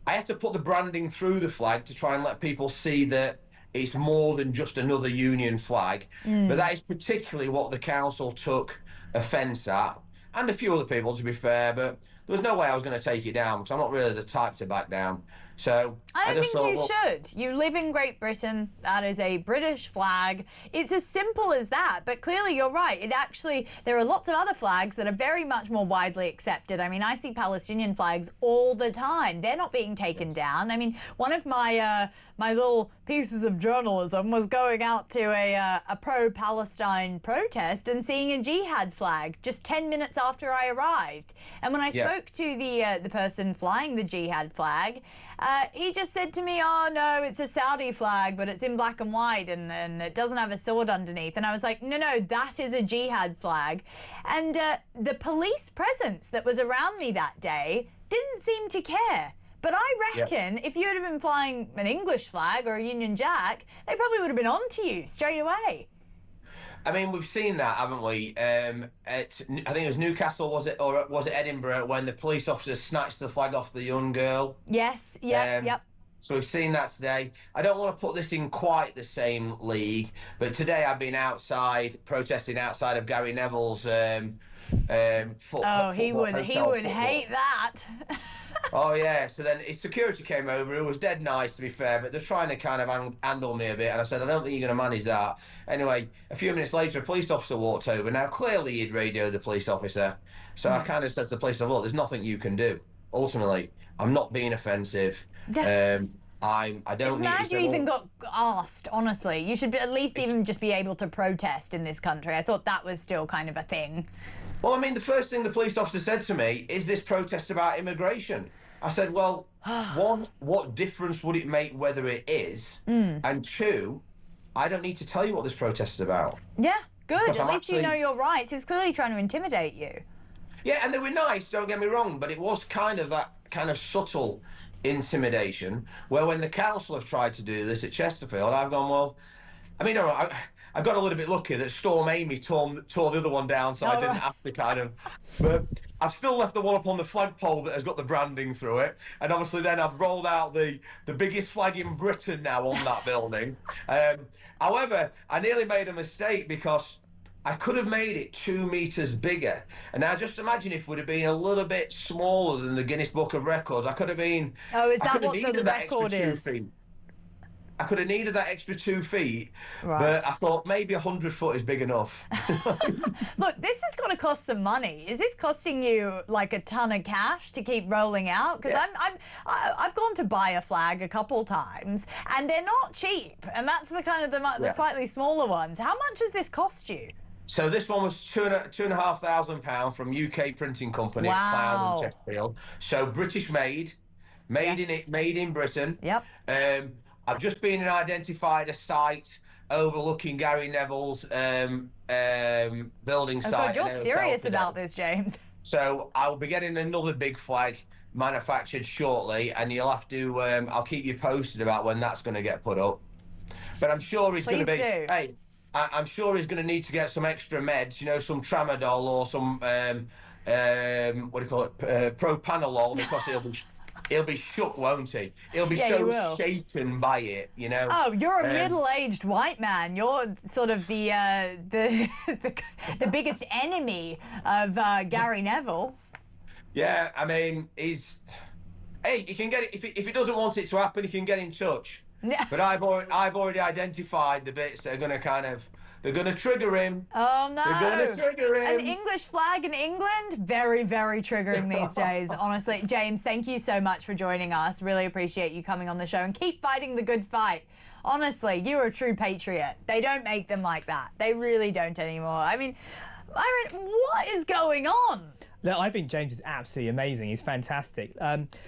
I had to put the branding through the flag to try and let people see that it's more than just another Union flag. But that is particularly what the council took offence at, and a few other people, to be fair, but there was no way I was going to take it down because I'm not really the type to back down. So I don't just think thought, you should. You live in Great Britain. That is a British flag. It's as simple as that. But clearly, you're right. There are lots of other flags that are very much more widely accepted. I mean, I see Palestinian flags all the time. They're not being taken down. I mean, one of my my little pieces of journalism was going out to a pro-Palestine protest and seeing a jihad flag just 10 minutes after I arrived. And when I spoke to the person flying the jihad flag, he just said to me, oh, no, it's a Saudi flag, but it's in black and white and it doesn't have a sword underneath. And I was like, no, that is a jihad flag. And the police presence that was around me that day didn't seem to care. But I reckon if you had been flying an English flag or a Union Jack, they probably would have been on to you straight away. I mean, we've seen that, haven't we? I think it was Newcastle, was it, or was it Edinburgh, when the police officers snatched the flag off the young girl? Yes, yep. So we've seen that today. I don't want to put this in quite the same league, but today I've been protesting outside of Gary Neville's he would hate that. Oh yeah, so then his security came over, who was dead nice to be fair, but they're trying to kind of handle me a bit, and I said, I don't think you're going to manage that. Anyway, a few minutes later, a police officer walked over. Now, clearly he'd radioed the police officer, so I kind of said to the police, look, there's nothing you can do. Ultimately, I'm not being offensive. I don't It's mad you even got asked, honestly. You should at least even just be able to protest in this country. I thought that was still kind of a thing. Well, I mean, the first thing the police officer said to me, is this protest about immigration? I said, well, one, what difference would it make whether it is? And two, I don't need to tell you what this protest is about. Yeah, good. At least you know your rights. He was clearly trying to intimidate you. Yeah, and they were nice, don't get me wrong, but it was kind of that kind of subtle intimidation where when the council have tried to do this at Chesterfield, I've gone, well, I mean, I got a little bit lucky that Storm Amy tore the other one down, so I didn't have to kind of... But I've still left the one up on the flagpole that has got the branding through it, and obviously then I've rolled out the biggest flag in Britain now on that building. However, I nearly made a mistake because I could have made it 2 meters bigger. And now just imagine if we'd have been a little bit smaller than the Guinness Book of Records. I could have been... Oh, is that what the record is? I could have needed that extra 2 feet, but I thought maybe 100 foot is big enough. Look, this has got to cost some money. Is this costing you like a ton of cash to keep rolling out? Because I've gone to buy a flag a couple times, and they're not cheap. And that's for kind of the slightly smaller ones. How much does this cost you? So this one was £2,500 from UK printing company at Cloud and Chesterfield. So British made in Britain. Yep. I've just been and identified a site overlooking Gary Neville's building site. God, you're serious about this, James. So I'll be getting another big flag manufactured shortly, and you'll have to. I'll keep you posted about when that's going to get put up. But I'm sure he's going to be. Hey, I'm sure he's going to need to get some extra meds. You know, some tramadol or some what do you call it, propanolol, because he'll be shook, won't he? He'll be so shaken by it, you know. Oh, you're a middle-aged white man. You're sort of the biggest enemy of Gary Neville. Yeah, I mean, he can get it if he doesn't want it to happen. He can get in touch. But I've already identified the bits that are going to they're going to trigger him. Oh, no. They're going to trigger him. An English flag in England? Very, very triggering these days, honestly. James, thank you so much for joining us. Really appreciate you coming on the show, and keep fighting the good fight. Honestly, you're a true patriot. They don't make them like that. They really don't anymore. I mean, Byron, what is going on? Look, I think James is absolutely amazing. He's fantastic.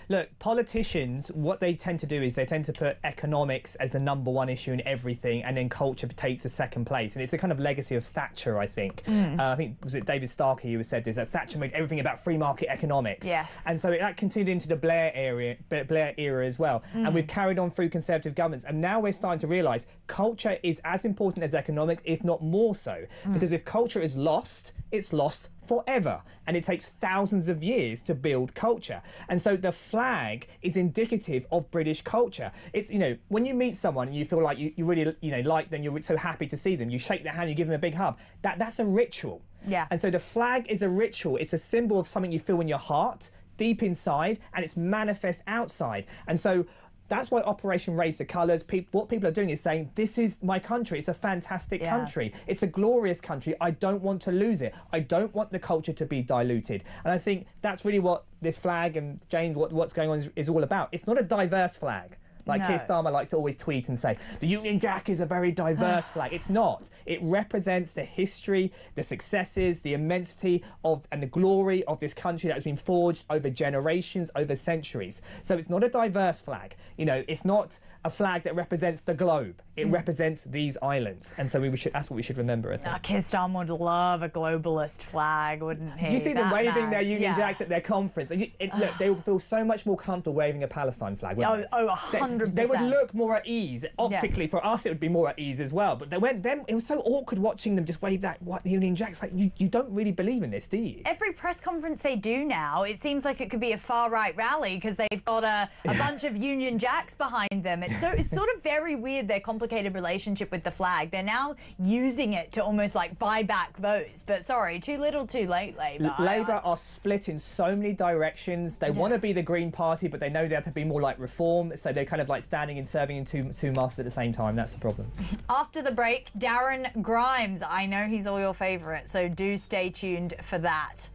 Look, politicians, what they tend to do is they tend to put economics as the #1 issue in everything, and then culture takes the second place. And it's a kind of legacy of Thatcher, I think. I think, was it David Starkey who said this, that Thatcher made everything about free market economics. Yes. And so that continued into the Blair era as well. And we've carried on through Conservative governments. And now we're starting to realise culture is as important as economics, if not more so. Because if culture is lost, it's lost forever, and it takes thousands of years to build culture. And so the flag is indicative of British culture. It's, you know, when you meet someone and you feel like you really, you know, like them, you're so happy to see them, you shake their hand, you give them a big hug. That's a ritual. Yeah. And so the flag is a ritual. It's a symbol of something you feel in your heart, deep inside, and it's manifest outside. And so that's why Operation Raise the Colours, what people are doing is saying, this is my country. It's a fantastic country. It's a glorious country. I don't want to lose it. I don't want the culture to be diluted. And I think that's really what this flag and, James, what's going on is all about. It's not a diverse flag. Like Keir Starmer likes to always tweet and say, the Union Jack is a very diverse flag. It's not. It represents the history, the successes, the immensity of and the glory of this country that has been forged over generations, over centuries. So it's not a diverse flag. You know, it's not a flag that represents the globe. it represents these islands, and so that's what we should remember, I think. Keir Starmer would love a globalist flag, wouldn't he? Did you see them waving their Union Yeah. Jacks at their conference? Look, they would feel so much more comfortable waving a Palestine flag, wouldn't they? 100%. They would look more at ease. Optically, Yes. for us, it would be more at ease as well. But it was so awkward watching them just wave that Union Jacks. Like, you don't really believe in this, do you? Every press conference they do now, it seems like it could be a far-right rally because they've got a bunch of Union Jacks behind them. It's sort of very weird, their complicated relationship with the flag. They're now using it to almost like buy back votes. But sorry, too little too late, Labour. Labour are split in so many directions. They want to be the Green Party, but they know they have to be more like Reform. So they're kind of like standing and serving in two masters at the same time. That's the problem. After the break, Darren Grimes. I know he's all your favourite, so do stay tuned for that.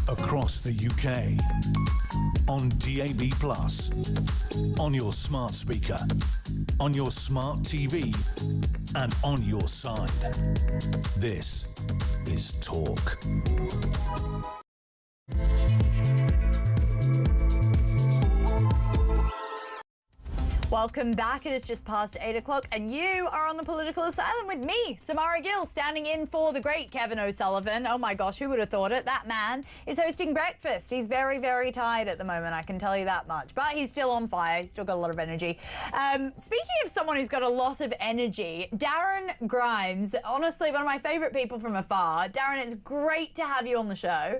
Across the UK, on DAB+, on your smart speaker, on your smart TV, and on your side. This is Talk. Welcome back. It is just past 8 o'clock and you are on the Political Asylum with me, Samara Gill, standing in for the great Kevin O'Sullivan. Oh my gosh, who would have thought it? That man is hosting breakfast. He's very, very tired at the moment, I can tell you that much. But he's still on fire. He's still got a lot of energy. Speaking of someone who's got a lot of energy, Darren Grimes, honestly, one of my favourite people from afar. Darren, it's great to have you on the show.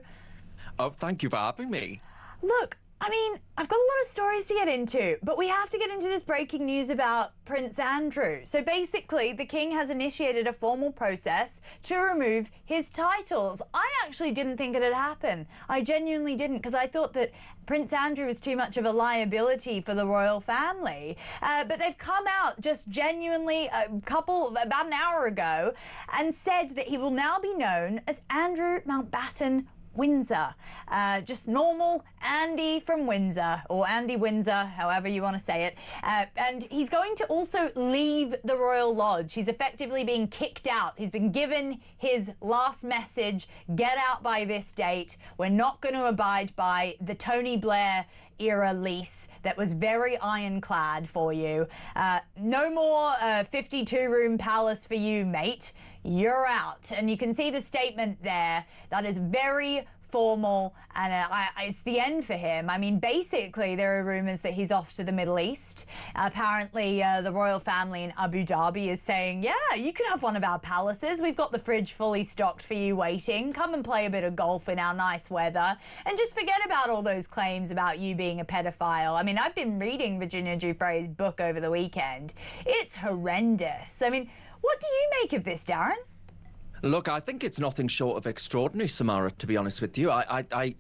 Oh, thank you for having me. Look, I mean, I've got a lot of stories to get into, but we have to get into this breaking news about Prince Andrew. So basically, the King has initiated a formal process to remove his titles. I actually didn't think it'd happen. I genuinely didn't, because I thought that Prince Andrew was too much of a liability for the royal family. But they've come out just genuinely about an hour ago and said that he will now be known as Andrew Mountbatten Windsor. Just normal Andy from Windsor, or Andy Windsor, however you want to say it. And he's going to also leave the Royal Lodge. He's effectively being kicked out. He's been given his last message, get out by this date. We're not going to abide by the Tony Blair era lease that was very ironclad for you. No more 52-room palace for you, mate. You're out. And you can see the statement there. That is very formal, and it's the end for him. I mean, basically, there are rumours that he's off to the Middle East. Apparently, the royal family in Abu Dhabi is saying, yeah, you can have one of our palaces. We've got the fridge fully stocked for you waiting. Come and play a bit of golf in our nice weather. And just forget about all those claims about you being a pedophile. I mean, I've been reading Virginia Giuffre's book over the weekend. It's horrendous. I mean, what do you make of this, Darren? Look, I think it's nothing short of extraordinary, Samara, to be honest with you. I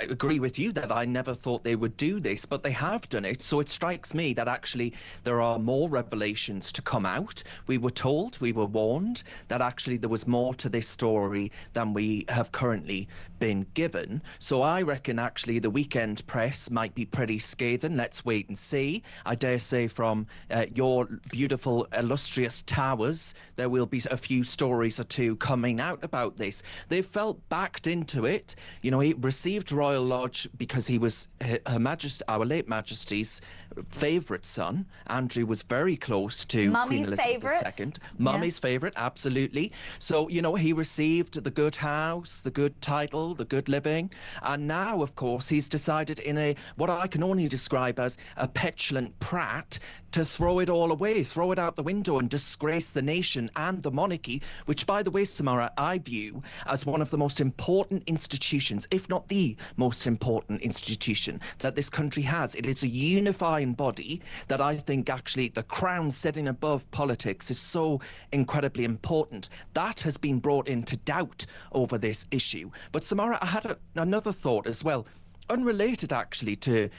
agree with you that I never thought they would do this, but they have done it. So it strikes me that actually there are more revelations to come out. We were told, we were warned that actually there was more to this story than we have currently been given. So I reckon actually the weekend press might be pretty scathing. Let's wait and see. I dare say from your beautiful, illustrious towers, there will be a few stories or two coming out about this. They felt backed into it. You know, he received Royal Lodge because he was Her Majesty, our late Majesty's favourite son. Andrew was very close to Queen Elizabeth II. Mummy's favourite, absolutely. So, you know, he received the good house, the good title, the good living. And now, of course, he's decided in a, what I can only describe as a petulant prat, to throw it all away, throw it out the window and disgrace the nation and the monarchy, which, by the way, Samara, I view as one of the most important institutions, if not the most important institution that this country has. It is a unifying body that I think actually the crown sitting above politics is so incredibly important. That has been brought into doubt over this issue. But Samara, I had another thought as well. Unrelated actually to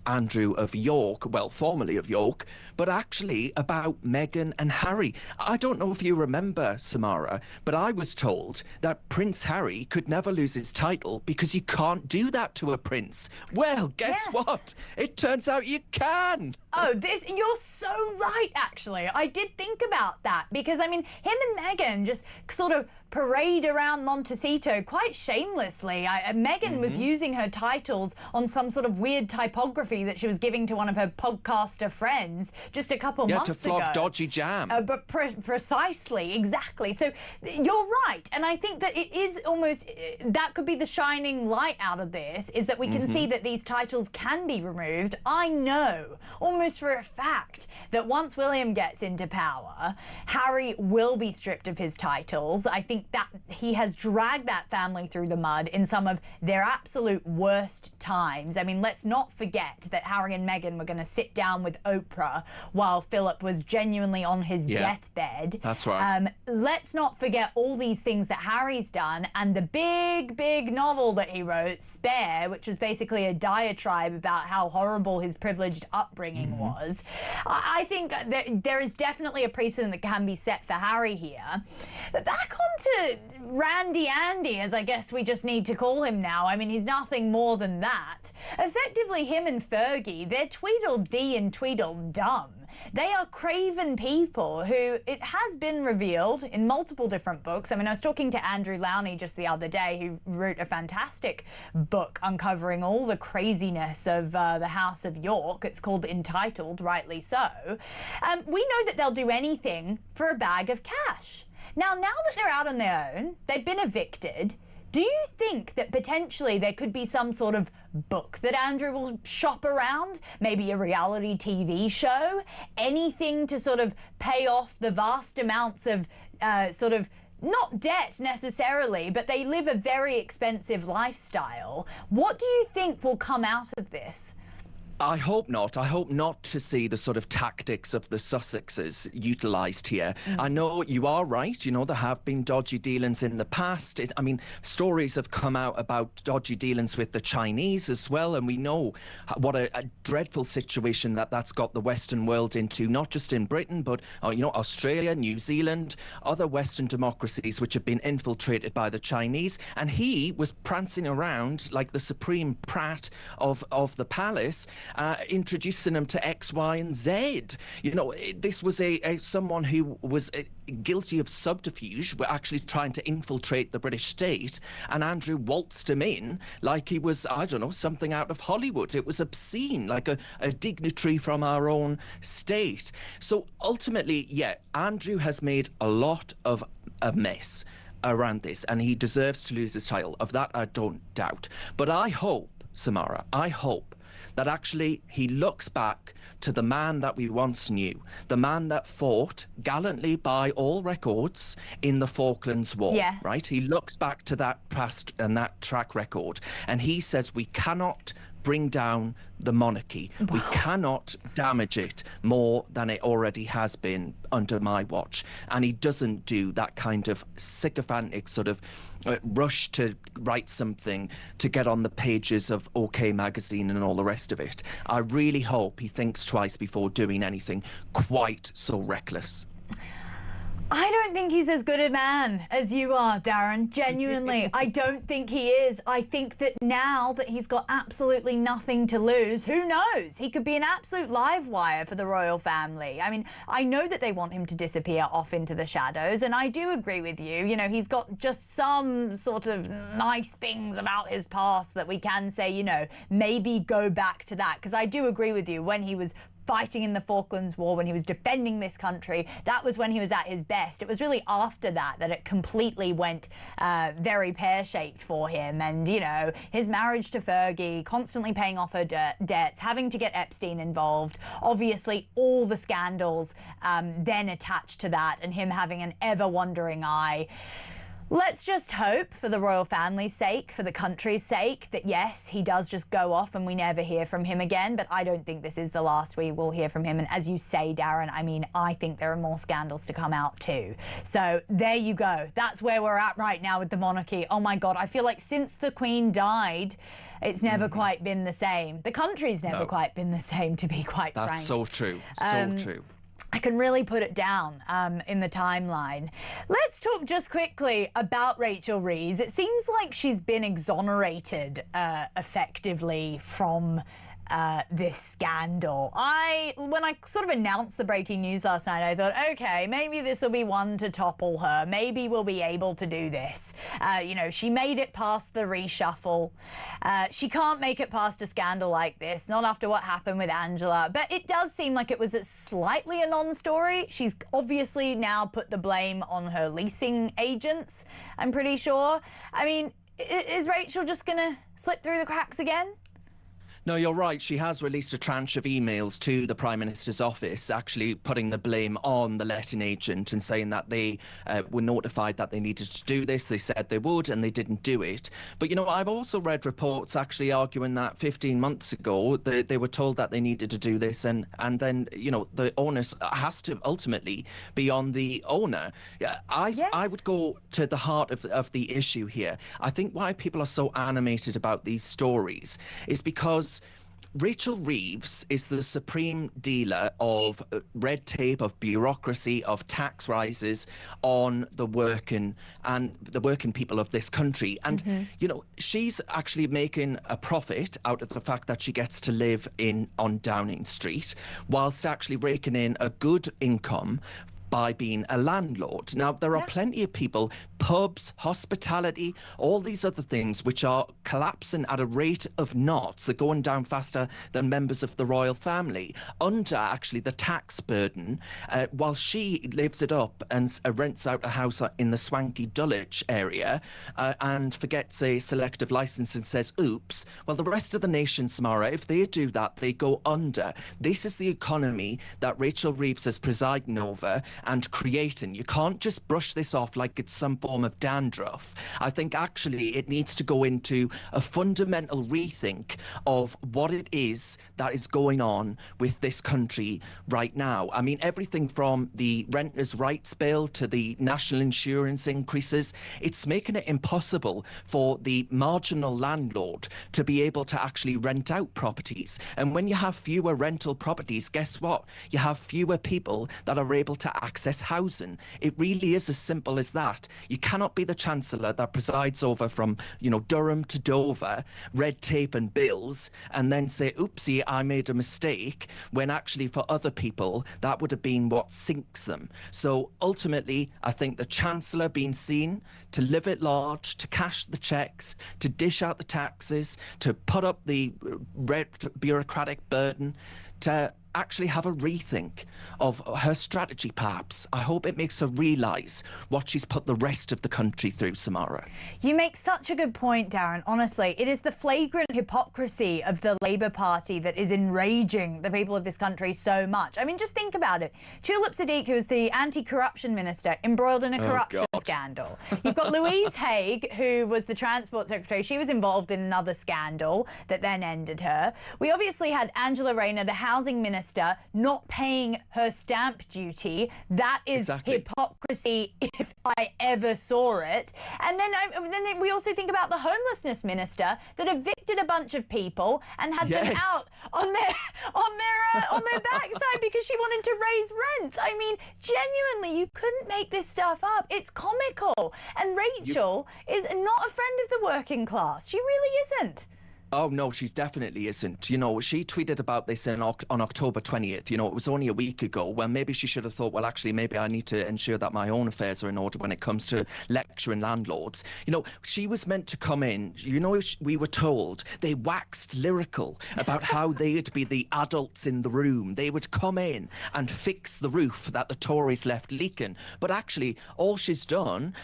Andrew of York, well, formerly of York, but actually about Meghan and Harry. I don't know if you remember, Samara, but I was told that Prince Harry could never lose his title because you can't do that to a prince. Well, guess what? It turns out you can. Oh, you're so right, actually. I did think about that because, I mean, him and Meghan just sort of parade around Montecito quite shamelessly. Meghan was using her titles on some sort of weird typography that she was giving to one of her podcaster friends just a couple months ago. Yeah, to flog dodgy jam. But precisely, exactly. So you're right. And I think that it is almost, that could be the shining light out of this, is that we can see that these titles can be removed. I know, almost for a fact, that once William gets into power, Harry will be stripped of his titles. I think that he has dragged that family through the mud in some of their absolute worst times. I mean, let's not forget that Harry and Meghan were going to sit down with Oprah while Philip was genuinely on his deathbed. That's right. Let's not forget all these things that Harry's done, and the big novel that he wrote, Spare, which was basically a diatribe about how horrible his privileged upbringing was. I think that there is definitely a precedent that can be set for Harry here. But back on to Randy Andy, as I guess we just need to call him now. I mean, he's nothing more than that. Effectively, him and Fergie, they're Tweedledee and Tweedledum. They are craven people who, it has been revealed in multiple different books. I mean, I was talking to Andrew Lowney just the other day, who wrote a fantastic book uncovering all the craziness of the House of York. It's called Entitled, rightly so. We know that they'll do anything for a bag of cash. Now that they're out on their own, they've been evicted, do you think that potentially there could be some sort of book that Andrew will shop around? Maybe a reality TV show? Anything to sort of pay off the vast amounts of sort of, not debt necessarily, but they live a very expensive lifestyle. What do you think will come out of this? I hope not. I hope not to see the sort of tactics of the Sussexes utilised here. I know you are right. You know, there have been dodgy dealings in the past. I mean, stories have come out about dodgy dealings with the Chinese as well, and we know what a dreadful situation that's got the Western world into, not just in Britain, but, you know, Australia, New Zealand, other Western democracies which have been infiltrated by the Chinese. And he was prancing around like the supreme prat of the palace, introducing them to X, Y, and Z. You know, this was someone who was guilty of subterfuge. We're actually trying to infiltrate the British state, and Andrew waltzed him in like he was, I don't know, something out of Hollywood. It was obscene, like a dignitary from our own state. So ultimately, yeah, Andrew has made a lot of a mess. around this, and he deserves to lose his title. Of that, I don't doubt. But I hope, Samara, I hope that actually he looks back to the man that we once knew, the man that fought gallantly by all records in the Falklands War, yes. right? He looks back to that past and that track record, and he says we cannot bring down the monarchy. We cannot damage it more than it already has been under my watch. And he doesn't do that kind of sycophantic sort of rush to write something to get on the pages of OK magazine and all the rest of it. I really hope he thinks twice before doing anything quite so reckless. I don't think he's as good a man as you are, Darren. Genuinely, I don't think he is. I think that now that he's got absolutely nothing to lose, who knows? He could be an absolute live wire for the royal family. I mean, I know that they want him to disappear off into the shadows, and I do agree with you. You know, he's got just some sort of nice things about his past that we can say, you know, maybe go back to that. Because I do agree with you, when he was fighting in the Falklands War, when he was defending this country, that was when he was at his best. It was really after that that it completely went very pear-shaped for him. And, you know, his marriage to Fergie, constantly paying off her debts, having to get Epstein involved, obviously all the scandals then attached to that, and him having an ever-wondering eye. Let's just hope, for the royal family's sake, for the country's sake, that yes, he does just go off and we never hear from him again. But I don't think this is the last we will hear from him. And as you say, Darren, I mean, I think there are more scandals to come out too. So there you go. That's where we're at right now with the monarchy. Oh my God, I feel like since the Queen died, it's never quite been the same. The country's never quite been the same, to be quite frank. That's so true. So true. I can really put it down in the timeline. Let's talk just quickly about Rachel Reeves. It seems like she's been exonerated effectively from this scandal. When I sort of announced the breaking news last night, I thought, okay, maybe this will be one to topple her. Maybe we'll be able to do this. You know, she made it past the reshuffle. She can't make it past a scandal like this, not after what happened with Angela. But it does seem like it was slightly a non-story. She's obviously now put the blame on her leasing agents, I'm pretty sure. I mean, is Rachel just going to slip through the cracks again? No, you're right. She has released a tranche of emails to the Prime Minister's office, actually putting the blame on the letting agent and saying that they were notified that they needed to do this. They said they would, and they didn't do it. But, you know, I've also read reports actually arguing that 15 months ago, they were told that they needed to do this, and then, you know, the onus has to ultimately be on the owner. I would go to the heart of the issue here. I think why people are so animated about these stories is because Rachel Reeves is the supreme dealer of red tape, of bureaucracy, of tax rises on the working people of this country. And, you know, she's actually making a profit out of the fact that she gets to live on Downing Street, whilst actually raking in a good income by being a landlord. Now, there are plenty of people, pubs, hospitality, all these other things which are collapsing at a rate of knots. They're going down faster than members of the royal family under actually the tax burden, while she lives it up and rents out a house in the swanky Dulwich area and forgets a selective license and says, oops. Well, the rest of the nation, Samara, if they do that, they go under. This is the economy that Rachel Reeves is presiding over and creating. You can't just brush this off like it's some form of dandruff. I think actually it needs to go into a fundamental rethink of what it is that is going on with this country right now. I mean, everything from the renters' rights bill to the national insurance increases, it's making it impossible for the marginal landlord to be able to actually rent out properties. And when you have fewer rental properties, guess what? You have fewer people that are able to access housing. It really is as simple as that. You cannot be the Chancellor that presides over from, you know, Durham to Dover, red tape and bills, and then say, oopsie, I made a mistake, when actually for other people, that would have been what sinks them. So ultimately, I think the Chancellor being seen to live at large, to cash the cheques, to dish out the taxes, to put up the red bureaucratic burden, to actually have a rethink of her strategy, perhaps. I hope it makes her realise what she's put the rest of the country through, Samara. You make such a good point, Darren. Honestly, it is the flagrant hypocrisy of the Labour Party that is enraging the people of this country so much. I mean, just think about it. Tulip Sadiq, who is the anti-corruption minister, embroiled in a corruption scandal. You've got Louise Haigh, who was the transport secretary. She was involved in another scandal that then ended her. We obviously had Angela Rayner, the housing minister, not paying her stamp duty. That is hypocrisy if I ever saw it. And then we also think about the homelessness minister that evicted a bunch of people and had them out on their backside because she wanted to raise rents. I mean, genuinely, you couldn't make this stuff up. It's comical. And Rachel is not a friend of the working class. She really isn't. Oh, no, she definitely isn't. You know, she tweeted about this on October 20th. You know, it was only a week ago. Well, maybe she should have thought, well, actually, maybe I need to ensure that my own affairs are in order when it comes to lecturing landlords. You know, she was meant to come in. You know, we were told they waxed lyrical about how they'd be the adults in the room. They would come in and fix the roof that the Tories left leaking. But actually, all she's done,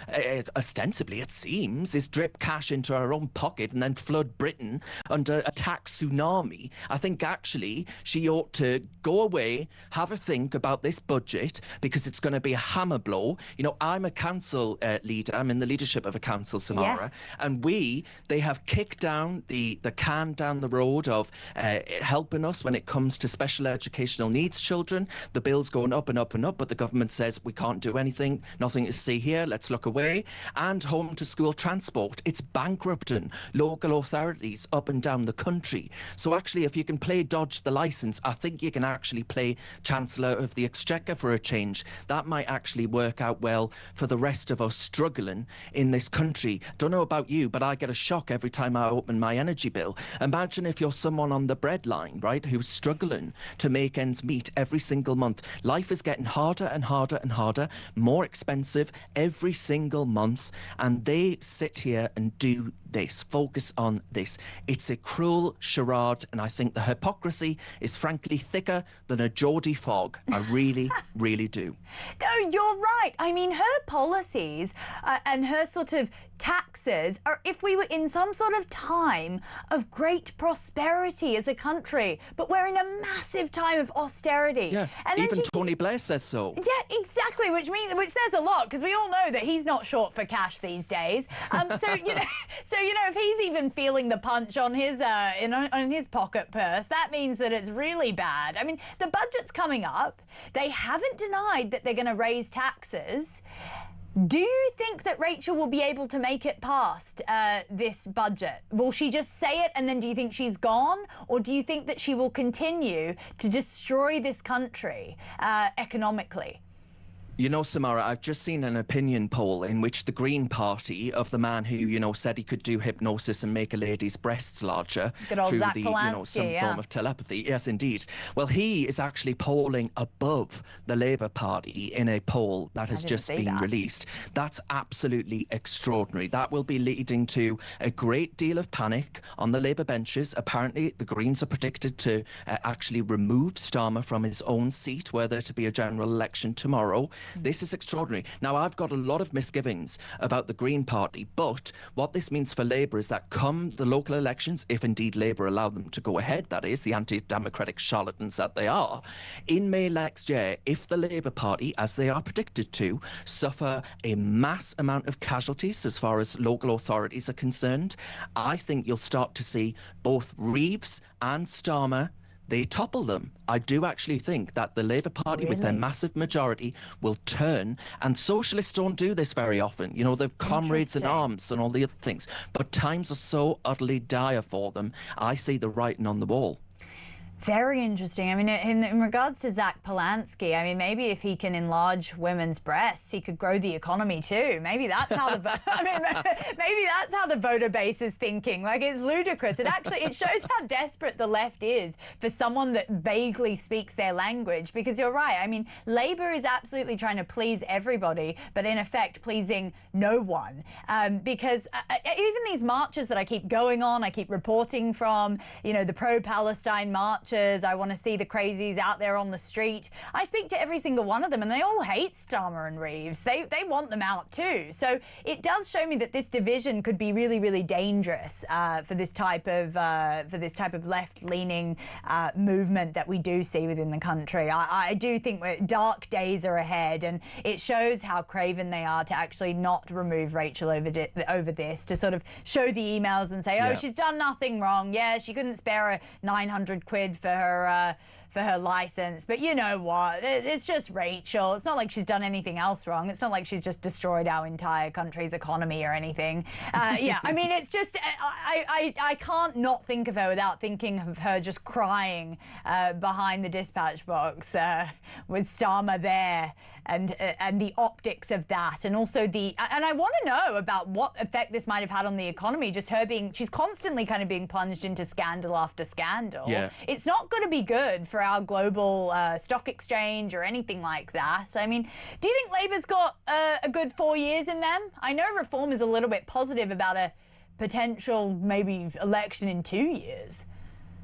ostensibly it seems, is drip cash into her own pocket and then flood Britain under a tax tsunami. I think actually she ought to go away, have a think about this budget, because it's going to be a hammer blow. You know, I'm a council leader. I'm in the leadership of a council, Samara, and they have kicked down the can down the road of helping us when it comes to special educational needs children. The bill's going up and up and up, but the government says we can't do anything, nothing to see here, let's look away. And home to school transport, it's bankrupting local authorities up and down the country. So actually, if you can play dodge the licence, I think you can actually play Chancellor of the Exchequer for a change. That might actually work out well for the rest of us struggling in this country. Don't know about you, but I get a shock every time I open my energy bill. Imagine if you're someone on the breadline, right, who's struggling to make ends meet every single month. Life is getting harder and harder and harder, more expensive every single month, and they sit here and do this, focus on this. It's a cruel charade, and I think the hypocrisy is frankly thicker than a Geordie fog. I really, really do. No, you're right. I mean, her policies and her sort of taxes are if we were in some sort of time of great prosperity as a country, but we're in a massive time of austerity. Yeah, and even Tony Blair says so. Yeah, exactly, which says a lot, because we all know that he's not short for cash these days. So if he's even feeling the punch on his on his pocket purse, that means that it's really bad. I mean, the budget's coming up. They haven't denied that they're going to raise taxes. Do you think that Rachel will be able to make it past this budget? Will she just say it and then do you think she's gone? Or do you think that she will continue to destroy this country economically? You know, Samara, I've just seen an opinion poll in which the Green Party of the man who, you know, said he could do hypnosis and make a lady's breasts larger through Zach the, Polanski, you know, some form of telepathy. Yes, indeed. Well, he is actually polling above the Labour Party in a poll that has just been released. That's absolutely extraordinary. That will be leading to a great deal of panic on the Labour benches. Apparently, the Greens are predicted to actually remove Starmer from his own seat were there to be a general election tomorrow. This is extraordinary. Now, I've got a lot of misgivings about the Green Party, but what this means for Labour is that come the local elections, if indeed Labour allow them to go ahead, that is, the anti-democratic charlatans that they are, in May next year, if the Labour Party, as they are predicted to, suffer a mass amount of casualties as far as local authorities are concerned, I think you'll start to see both Reeves and Starmer, they topple them. I do actually think that the Labour Party, with their massive majority, will turn. And socialists don't do this very often. You know, they're comrades in arms and all the other things. But times are so utterly dire for them. I see the writing on the wall. Very interesting. I mean, in regards to Zach Polanski, I mean, maybe if he can enlarge women's breasts, he could grow the economy too. Maybe that's how maybe that's how the voter base is thinking. Like, it's ludicrous. It shows how desperate the left is for someone that vaguely speaks their language. Because you're right. I mean, Labour is absolutely trying to please everybody, but in effect pleasing no one. Because even these marches that I keep going on, I keep reporting from, you know, the pro-Palestine marches, marches. I want to see the crazies out there on the street. I speak to every single one of them, and they all hate Starmer and Reeves. They want them out too. So it does show me that this division could be really, really dangerous for this type of left-leaning movement that we do see within the country. I do think dark days are ahead, and it shows how craven they are to actually not remove Rachel over this, to sort of show the emails and say, oh, she's done nothing wrong. Yeah, she couldn't spare a 900 quid for her license, but you know what? It's just Rachel. It's not like she's done anything else wrong. It's not like she's just destroyed our entire country's economy or anything. Yeah, I mean, it's just, I can't not think of her without thinking of her just crying behind the dispatch box with Starmer there, and the optics of that, and also and I want to know about what effect this might have had on the economy. Just her she's constantly kind of being plunged into scandal after scandal. Yeah. It's not going to be good for our global stock exchange or anything like that. I mean, do you think Labour's got a good 4 years in them? I know Reform is a little bit positive about a potential maybe election in 2 years.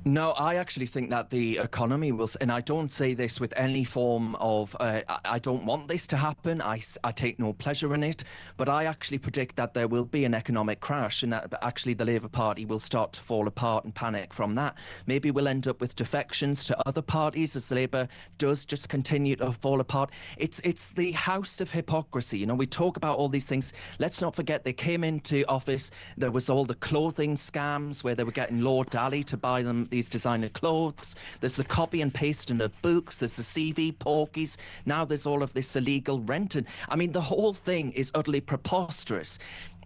No, I actually think that the economy will, and I don't say this with any form of, I don't want this to happen, I take no pleasure in it, but I actually predict that there will be an economic crash, and that actually the Labour Party will start to fall apart and panic from that. Maybe we'll end up with defections to other parties as Labour does just continue to fall apart. It's the house of hypocrisy. You know, we talk about all these things. Let's not forget they came into office, there was all the clothing scams where they were getting Lord Dally to buy them these designer clothes. There's the copy and pasting of books. There's the CV porkies. Now there's all of this illegal renting. I mean, the whole thing is utterly preposterous.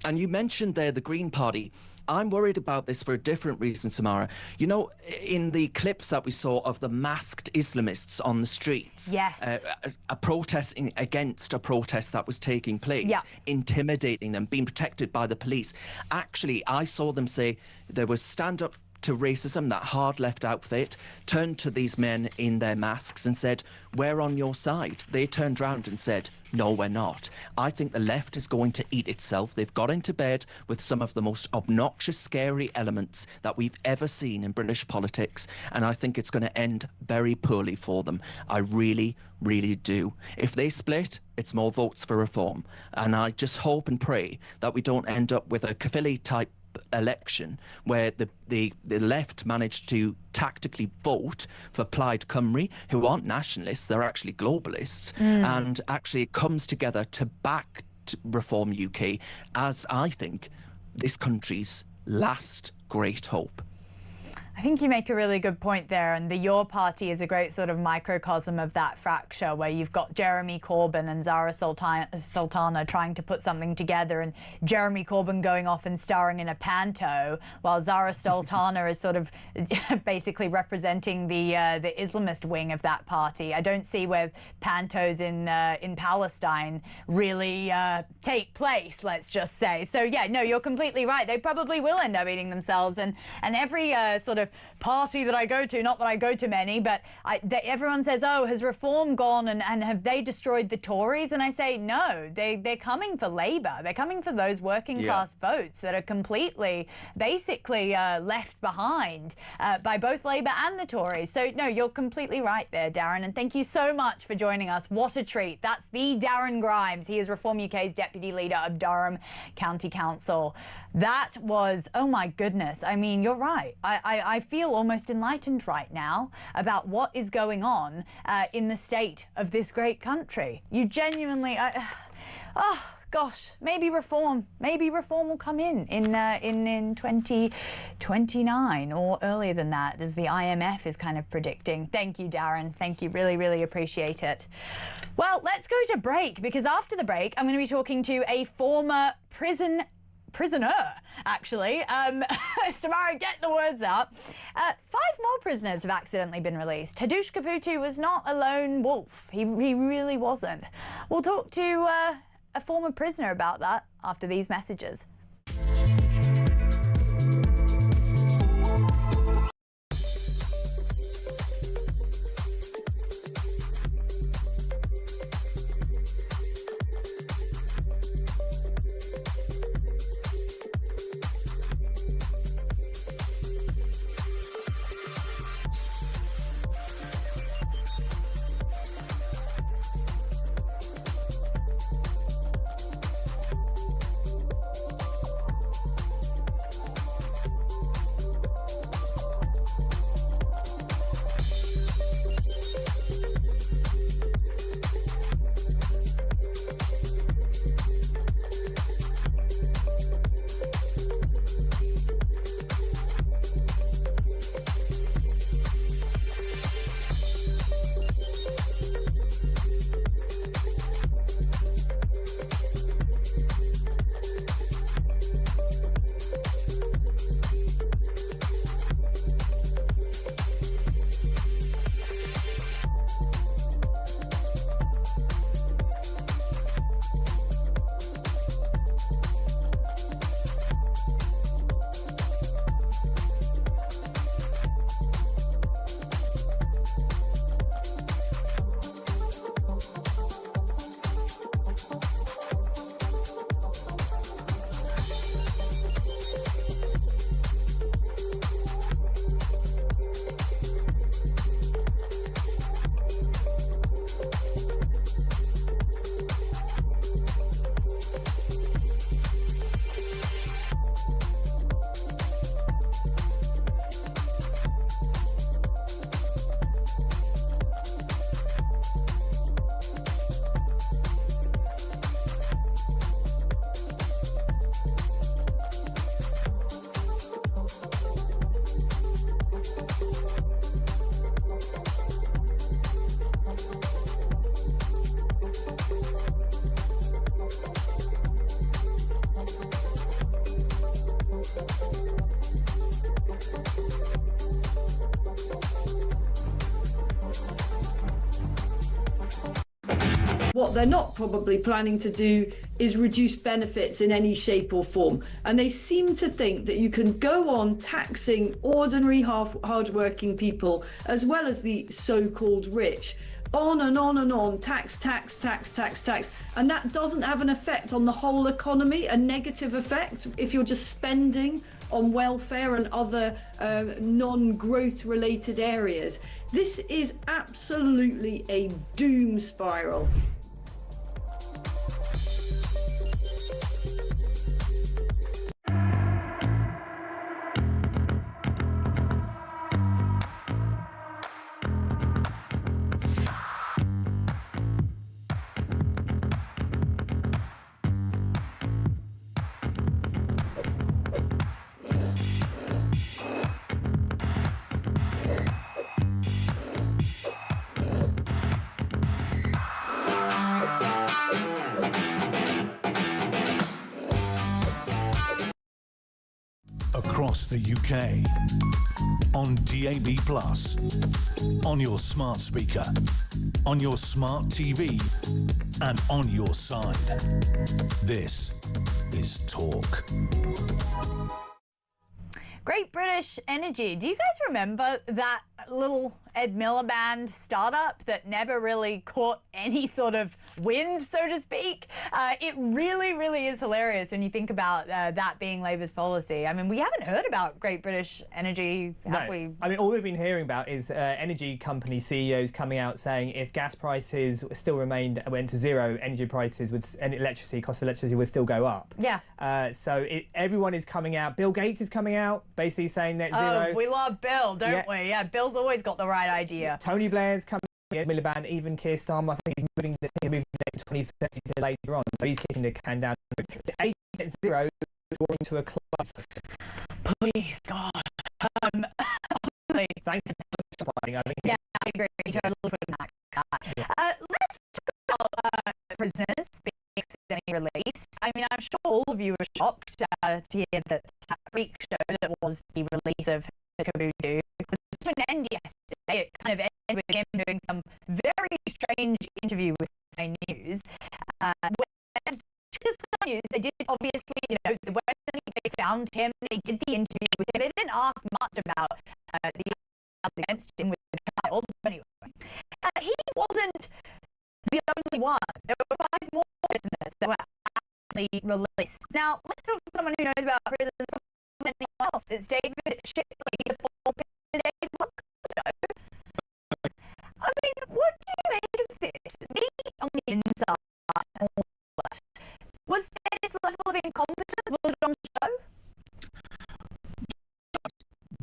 And you mentioned there the Green Party. I'm worried about this for a different reason, Samara. You know, in the clips that we saw of the masked Islamists on the streets, yes, a protest against a protest that was taking place, intimidating them, being protected by the police. Actually, I saw them say there was stand-up to racism, that hard left outfit, turned to these men in their masks and said, we're on your side. They turned round and said, no, we're not. I think the left is going to eat itself. They've got into bed with some of the most obnoxious, scary elements that we've ever seen in British politics, and I think it's going to end very poorly for them. I really, really do. If they split, it's more votes for Reform, and I just hope and pray that we don't end up with a Caerphilly-type election where the left managed to tactically vote for Plaid Cymru, who aren't nationalists, they're actually globalists, and actually it comes together to back Reform UK as, I think, this country's last great hope. I think you make a really good point there, and the Your Party is a great sort of microcosm of that fracture, where you've got Jeremy Corbyn and Zara Sultana trying to put something together, and Jeremy Corbyn going off and starring in a panto, while Zara Sultana is sort of basically representing the Islamist wing of that party. I don't see where pantos in Palestine really take place, let's just say. So yeah, no, you're completely right. They probably will end up eating themselves, and every sort of party that I go to, not that I go to many, but everyone says, oh, has Reform gone and have they destroyed the Tories? And I say, no, they're coming for Labour. They're coming for those working class votes that are completely, basically left behind by both Labour and the Tories. So no, you're completely right there, Darren, and thank you so much for joining us. What a treat. That's the Darren Grimes. He is Reform UK's Deputy Leader of Durham County Council. That was, oh my goodness. I mean, you're right. I feel almost enlightened right now about what is going on in the state of this great country. You genuinely, oh gosh, maybe Reform will come in 2029 or earlier than that, as the IMF is kind of predicting. Thank you, Darren. Thank you. Really, really appreciate it. Well, let's go to break, because after the break, I'm going to be talking to a former prisoner, actually. Samara, get the words out. 5 more prisoners have accidentally been released. Hadush Kaputu was not a lone wolf. He really wasn't. We'll talk to a former prisoner about that after these messages. what they're not probably planning to do is reduce benefits in any shape or form. And they seem to think that you can go on taxing ordinary hardworking people as well as the so-called rich. On and on and on, tax, tax, tax, tax, tax. And that doesn't have an effect on the whole economy, a negative effect if you're just spending on welfare and other non-growth related areas. This is absolutely a doom spiral. Across the UK, on DAB+, on your smart speaker, on your smart TV, and on your side. This is Talk. Great British Energy. Do you guys remember that little Ed Miliband startup that never really caught any sort of wind, so to speak? It really, really is hilarious when you think about that being Labour's policy. I mean, we haven't heard about Great British Energy, have we? I mean, all we've been hearing about is energy company CEOs coming out saying if gas prices still went to zero, energy prices and cost of electricity would still go up. Yeah. Everyone is coming out. Bill Gates is coming out, basically saying net zero. Oh, we love Bill, don't we? Yeah, Bill's always got the right idea. Tony Blair's coming. Miliband, even Keir Starmer, I think he's moving the date to 2030 to later on, so he's kicking the can down. Net zero drawing to a close. Please, God. Thank you for supporting. Yeah, I agree. Totally put an axe to that. Let's talk about prisoners being accidentally released. I mean, I'm sure all of you were shocked to hear that freak show that was the release of Kabuto was to an end yesterday. It kind of ended with him doing some very strange interview with Sky News. When Sky News, they did obviously, when they found him, they did the interview with him. They didn't ask much about the arguments against him with the trial. But anyway, he wasn't the only one. There were 5 more prisoners that were actually released. Now, let's talk to someone who knows about prisons from anyone else. It's David Shipley. He's a former prisoner. David, welcome. I mean, what do you make of this? Me on the inside, was there this level of incompetence? Was it on show?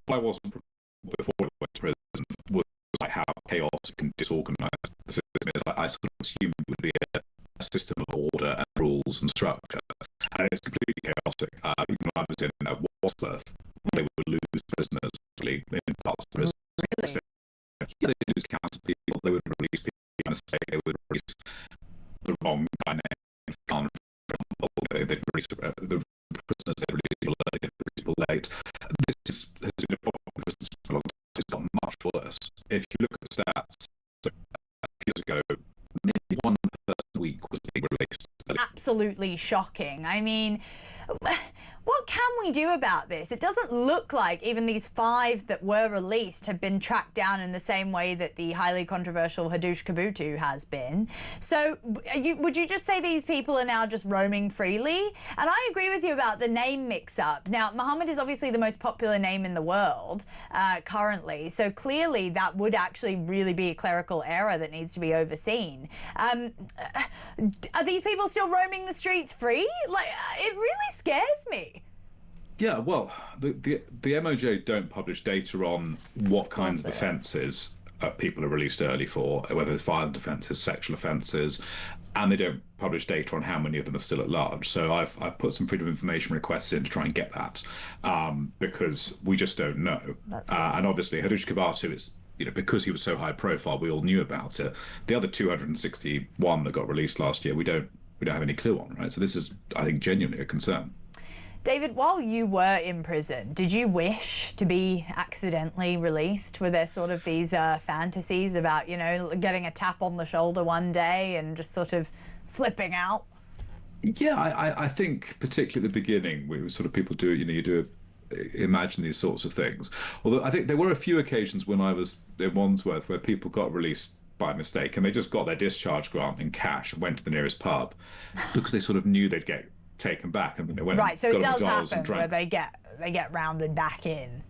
What I wasn't before I went to prison was like how chaotic and disorganised the system is. I sort of assumed it would be a system of order and rules and structure, and it's completely chaotic. Even when I was in Wadsworth, they would lose prisoners in parts of the prison. Really? Yeah, they would lose counts of people. They would release people by mistake. They would release the wrong guy named Khan. They'd release the prisoners. They release people early. They release people late. This has been a problem with prisons for a long time. It's gotten much worse. If you look at the stats, so years ago, maybe 1 person a week was being released. Absolutely shocking. I mean, what can we do about this? It doesn't look like even these 5 that were released have been tracked down in the same way that the highly controversial Hadush Kabutu has been. So would you just say these people are now just roaming freely? And I agree with you about the name mix-up. Now, Mohammed is obviously the most popular name in the world currently, so clearly that would actually really be a clerical error that needs to be overseen. Are these people still roaming the streets free? Like, it really scares me. Yeah, well, the MOJ don't publish data on what kinds of offences people are released early for, whether it's violent offences, sexual offences, and they don't publish data on how many of them are still at large. So I've put some freedom of information requests in to try and get that, because we just don't know. And obviously, Hadush Kabutu is, because he was so high profile, we all knew about it. The other 261 that got released last year, we don't have any clue on, right? So this is, I think, genuinely a concern. David, while you were in prison, did you wish to be accidentally released? Were there sort of these fantasies about, you know, getting a tap on the shoulder one day and just sort of slipping out? Yeah, I think particularly at the beginning, we sort of people do, you know, you do imagine these sorts of things. Although I think there were a few occasions when I was in Wandsworth where people got released by mistake and they just got their discharge grant in cash and went to the nearest pub because they sort of knew they'd get taken back, and they went right. So it does happen where they get rounded back in.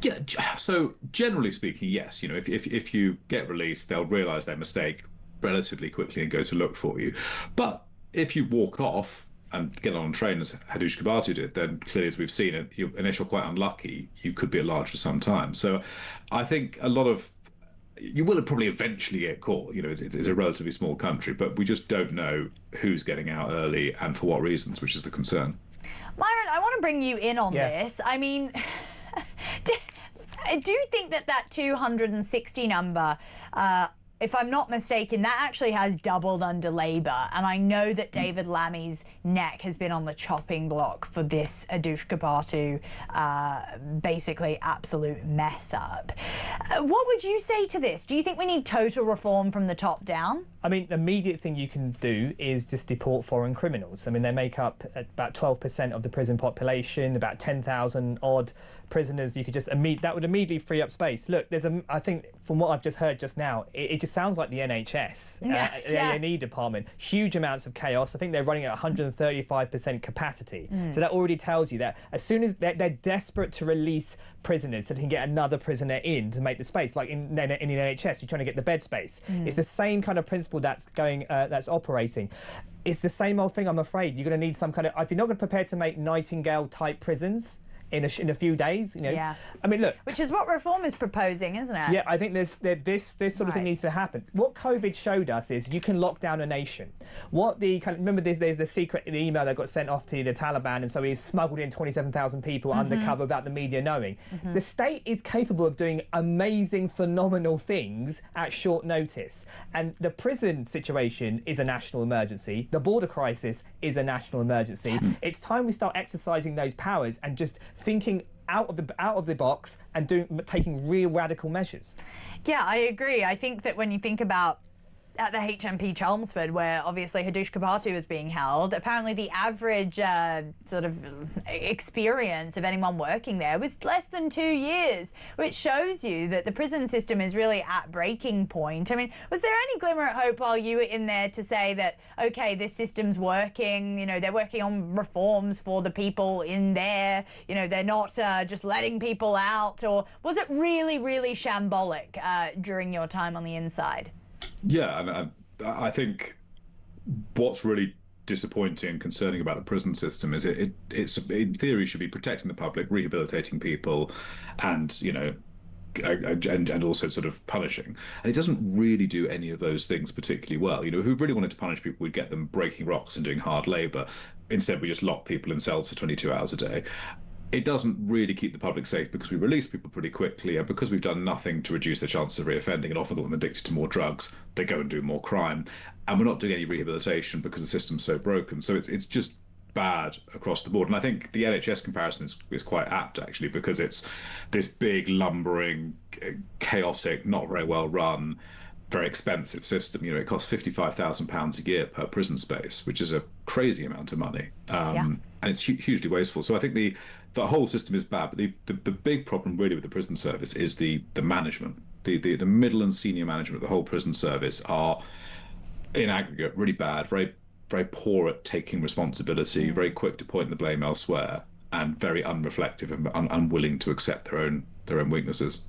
Yeah. So generally speaking, yes. You know, if you get released, they'll realise their mistake relatively quickly and go to look for you. But if you walk off and get on a train, as Hadush Kabatu did, then clearly, as we've seen, and if you're quite unlucky, you could be at large for some time. So I think a lot of you will probably eventually get caught. You know, it's a relatively small country, but we just don't know who's getting out early and for what reasons, which is the concern. Myron, I want to bring you in on this. I mean, do you think that 260 number, if I'm not mistaken, that actually has doubled under Labour, and I know that David Lammy's neck has been on the chopping block for this Hadush Kabatu basically absolute mess up. What would you say to this? Do you think we need total reform from the top down? I mean, the immediate thing you can do is just deport foreign criminals. I mean, they make up about 12% of the prison population, about 10,000 odd prisoners. You could just that would immediately free up space. Look, I think from what I've just heard just now, it just sounds like the NHS, the A&E department. Huge amounts of chaos. I think they're running at 135% capacity. So that already tells you that as soon as they're desperate to release prisoners so they can get another prisoner in to make the space, like in the NHS, you're trying to get the bed space. It's the same kind of principle that's operating. It's the same old thing, I'm afraid. You're going to need some kind of, if you're not going to prepare to make Nightingale-type prisons in a few days, you know. Yeah. I mean, look. Which is what Reform is proposing, isn't it? Yeah, I think this sort of thing needs to happen. What COVID showed us is you can lock down a nation. Remember there's the secret email that got sent off to the Taliban, and so he smuggled in 27,000 people undercover without the media knowing. The state is capable of doing amazing, phenomenal things at short notice. And the prison situation is a national emergency. The border crisis is a national emergency. It's time we start exercising those powers and just thinking out of the box and taking real radical measures. Yeah, I agree. I think that when you think about at the HMP Chelmsford, where obviously Hadush Kabatu is being held, apparently the average sort of experience of anyone working there was less than 2 years, which shows you that the prison system is really at breaking point. I mean, was there any glimmer of hope while you were in there to say that, okay, this system's working, you know, they're working on reforms for the people in there, you know, they're not just letting people out, or was it really, really shambolic during your time on the inside? Yeah, and I think what's really disappointing and concerning about the prison system is it's in theory should be protecting the public, rehabilitating people, and you know, and also sort of punishing. And it doesn't really do any of those things particularly well. You know, if we really wanted to punish people, we'd get them breaking rocks and doing hard labour. Instead, we just lock people in cells for 22 hours a day. It doesn't really keep the public safe because we release people pretty quickly, and because we've done nothing to reduce their chances of reoffending and often got them addicted to more drugs, they go and do more crime. And we're not doing any rehabilitation because the system's so broken. So it's just bad across the board. And I think the NHS comparison is quite apt, actually, because it's this big, lumbering, chaotic, not very well run, very expensive system. You know, it costs £55,000 a year per prison space, which is a crazy amount of money. And it's hugely wasteful. So I think the whole system is bad, but the big problem really with the prison service is the management. The middle and senior management of the whole prison service are, in aggregate, really bad, very, very poor at taking responsibility, very quick to point the blame elsewhere, and very unreflective and unwilling to accept their own weaknesses.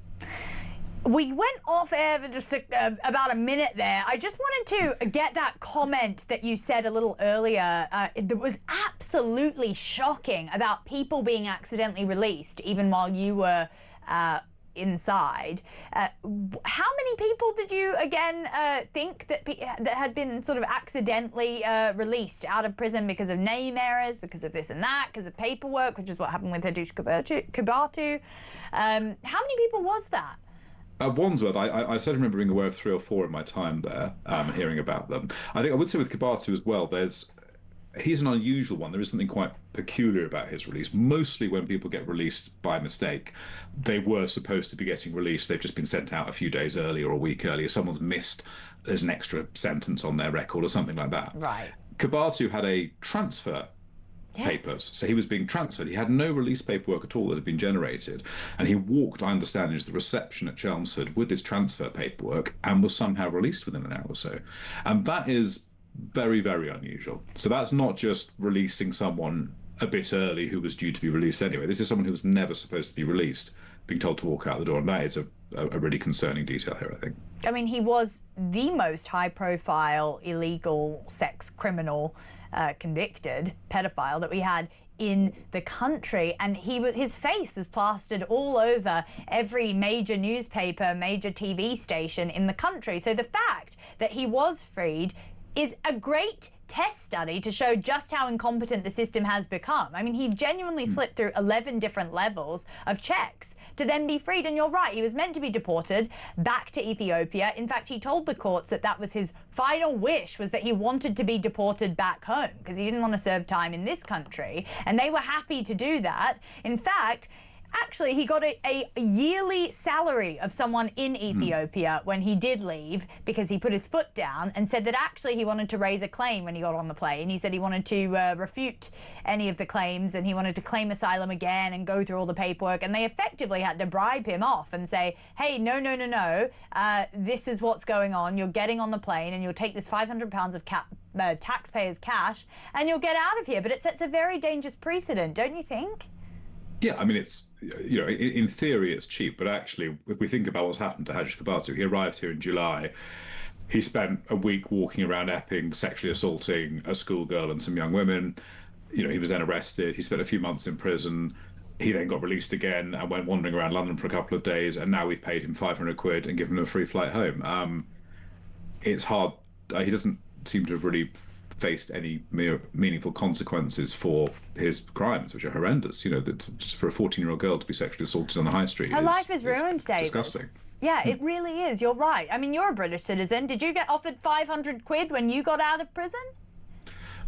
We went off air for just about a minute there. I just wanted to get that comment that you said a little earlier that was absolutely shocking about people being accidentally released, even while you were inside. How many people did you, again, think that had been sort of accidentally released out of prison because of name errors, because of this and that, because of paperwork, which is what happened with Hadush Kabatu? How many people was that? At Wandsworth, I certainly remember being aware of 3 or 4 in my time there, hearing about them. I think I would say with Kabatu as well, he's an unusual one. There is something quite peculiar about his release. Mostly when people get released by mistake, they were supposed to be getting released. They've just been sent out a few days earlier or a week earlier. Someone's missed. There's an extra sentence on their record or something like that. Right. Kabatu had a transfer papers. So he was being transferred. He had no release paperwork at all that had been generated. And he walked, I understand, into the reception at Chelmsford with his transfer paperwork and was somehow released within an hour or so. And that is very, very unusual. So that's not just releasing someone a bit early who was due to be released anyway. This is someone who was never supposed to be released, being told to walk out the door. And that is a really concerning detail here, I think. I mean, he was the most high-profile illegal sex criminal convicted pedophile that we had in the country, and his face was plastered all over every major newspaper, major TV station in the country. So the fact that he was freed is a great test study to show just how incompetent the system has become. I mean, he genuinely slipped through 11 different levels of checks to then be freed. And you're right, he was meant to be deported back to Ethiopia. In fact, he told the courts that that was his final wish, was that he wanted to be deported back home because he didn't want to serve time in this country. And they were happy to do that. In fact, actually, he got a yearly salary of someone in Ethiopia when he did leave, because he put his foot down and said that actually he wanted to raise a claim when he got on the plane. He said he wanted to refute any of the claims, and he wanted to claim asylum again and go through all the paperwork. And they effectively had to bribe him off and say, hey, no, this is what's going on. You're getting on the plane and you'll take this £500 of taxpayers' cash and you'll get out of here. But it sets a very dangerous precedent, don't you think? Yeah, I mean, it's, you know, in theory it's cheap, but actually, if we think about what's happened to Hajj Kabatu, he arrived here in July. He spent a week walking around Epping, sexually assaulting a schoolgirl and some young women. You know, he was then arrested. He spent a few months in prison. He then got released again and went wandering around London for a couple of days. And now we've paid him £500 and given him a free flight home. It's hard. He doesn't seem to have really faced any meaningful consequences for his crimes, which are horrendous. You know, that just for a 14-year-old girl to be sexually assaulted on the high street. Her life is ruined, David. Disgusting. Yeah, it really is. You're right. I mean, you're a British citizen. Did you get offered £500 when you got out of prison?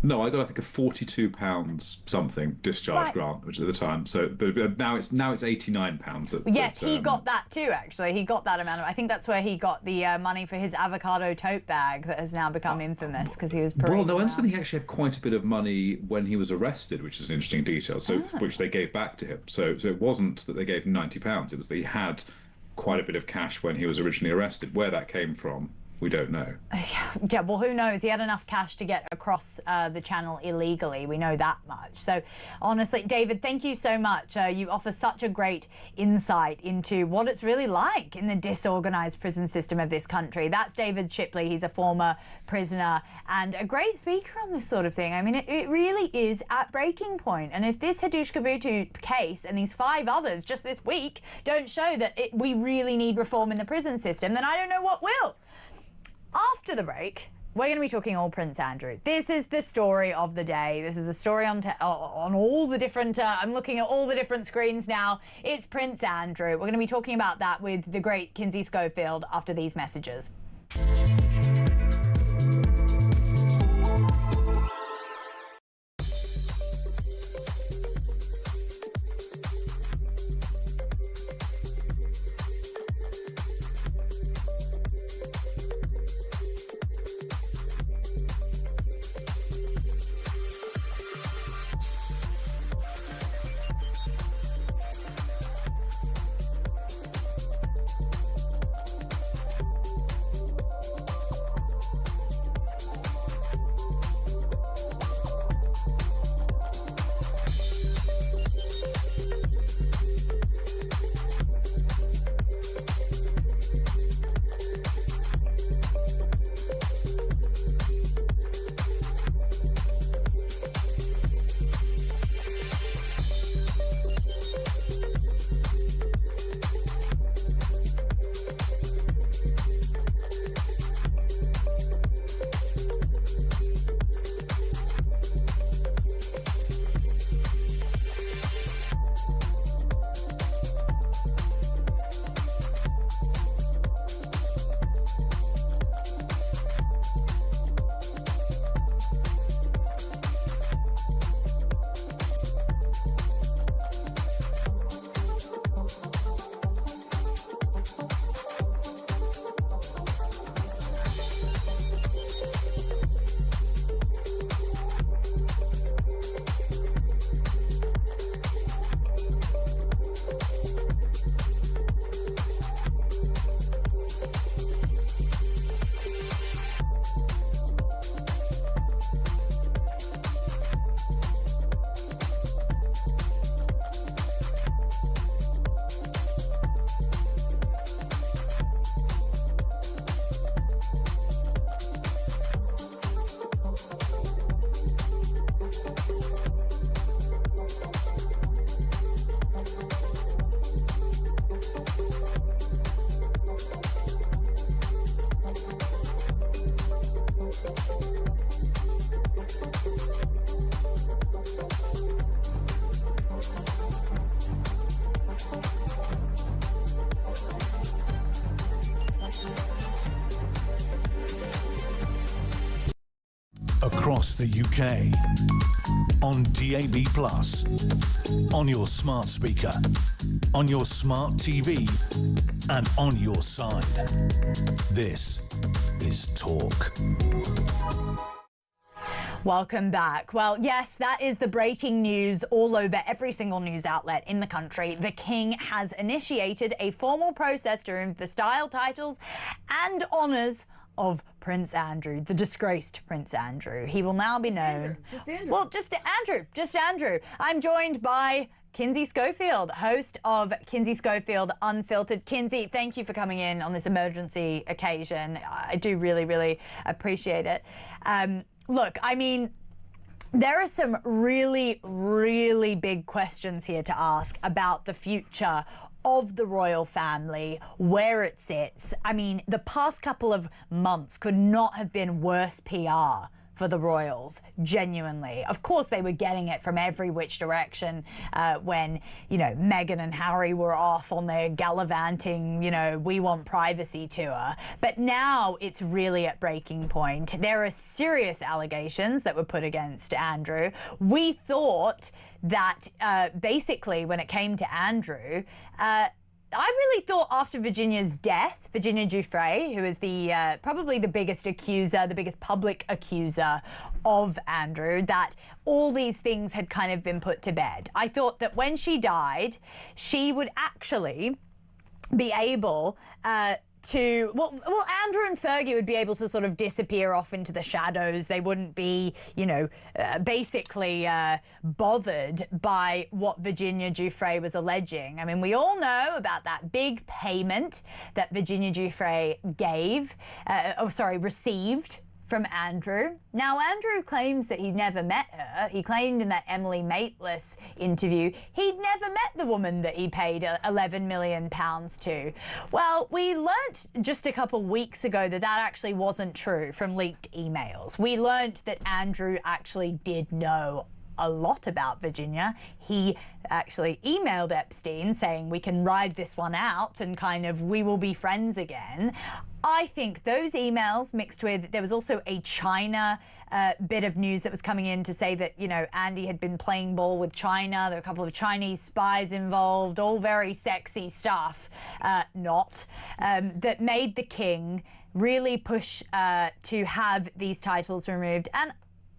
No, I got, I think, a £42 something discharge grant, which at the time. So, but now it's £89. Yes, he got that too. Actually, he got that amount. I think that's where he got the money for his avocado tote bag that has now become infamous because he was. Well, no, I understand he actually had quite a bit of money when he was arrested, which is an interesting detail. So, which they gave back to him. So it wasn't that they gave him £90. It was that he had quite a bit of cash when he was originally arrested. Where that came from, we don't know. Yeah, well, who knows? He had enough cash to get across the channel illegally. We know that much. So, honestly, David, thank you so much. You offer such a great insight into what it's really like in the disorganised prison system of this country. That's David Shipley. He's a former prisoner and a great speaker on this sort of thing. I mean, it really is at breaking point. And if this Hajj Kabatu case and these 5 others just this week don't show that we really need reform in the prison system, then I don't know what will. After the break, we're going to be talking all Prince Andrew. This is the story of the day. This is the story on all the different... I'm looking at all the different screens now. It's Prince Andrew. We're going to be talking about that with the great Kinsey Schofield after these messages. across the UK, on DAB+, on your smart speaker, on your smart TV, and on your side. This is Talk. Welcome back. Well, yes, that is the breaking news all over every single news outlet in the country. The King has initiated a formal process to remove the style, titles and honours of Prince Andrew, the disgraced Prince Andrew. He will now be known... Just Andrew. I'm joined by Kinsey Schofield, host of Kinsey Schofield Unfiltered. Kinsey, thank you for coming in on this emergency occasion. I do really, really appreciate it. Look, I mean, there are some really, really big questions here to ask about the future of the royal family, where it sits. I mean, the past couple of months could not have been worse PR for the royals, genuinely. Of course, they were getting it from every which direction when, you know, Meghan and Harry were off on their gallivanting, you know, we want privacy tour. But now it's really at breaking point. There are serious allegations that were put against Andrew. We thought that basically when it came to Andrew, I really thought after Virginia's death, Virginia Giuffre, who is the probably the biggest accuser, the biggest public accuser of Andrew, that all these things had kind of been put to bed. I thought that when she died, she would actually be able to, well, Andrew and Fergie would be able to sort of disappear off into the shadows. They wouldn't be, you know, basically bothered by what Virginia Giuffre was alleging. I mean, we all know about that big payment that Virginia Giuffre received from Andrew. Now, Andrew claims that he never met her. He claimed in that Emily Maitlis interview he'd never met the woman that he paid £11 million to. Well, we learnt just a couple weeks ago that that actually wasn't true from leaked emails. We learnt that Andrew actually did know a lot about Virginia. He actually emailed Epstein saying we can ride this one out and kind of we will be friends again. I think those emails mixed with, there was also a China bit of news that was coming in to say that, you know, Andy had been playing ball with China. There were a couple of Chinese spies involved, all very sexy stuff, that made the King really push to have these titles removed. And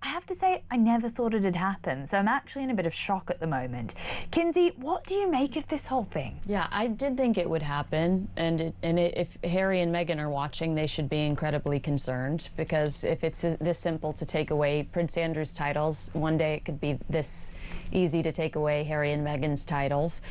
I have to say, I never thought it had happened, so I'm actually in a bit of shock at the moment. Kinsey, what do you make of this whole thing? Yeah, I did think it would happen, and if Harry and Meghan are watching, they should be incredibly concerned, because if it's this simple to take away Prince Andrew's titles, one day it could be this easy to take away Harry and Meghan's titles.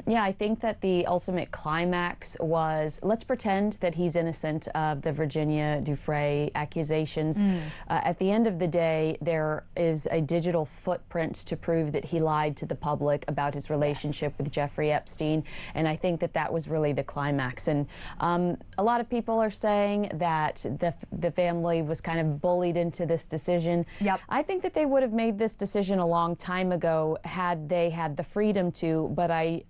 Yeah, I think that the ultimate climax was, let's pretend that he's innocent of the Virginia Giuffre accusations. At the end of the day, there is a digital footprint to prove that he lied to the public about his relationship with Jeffrey Epstein, and I think that that was really the climax. And a lot of people are saying that the family was kind of bullied into this decision. Yep. I think that they would have made this decision a long time ago had they had the freedom to, but I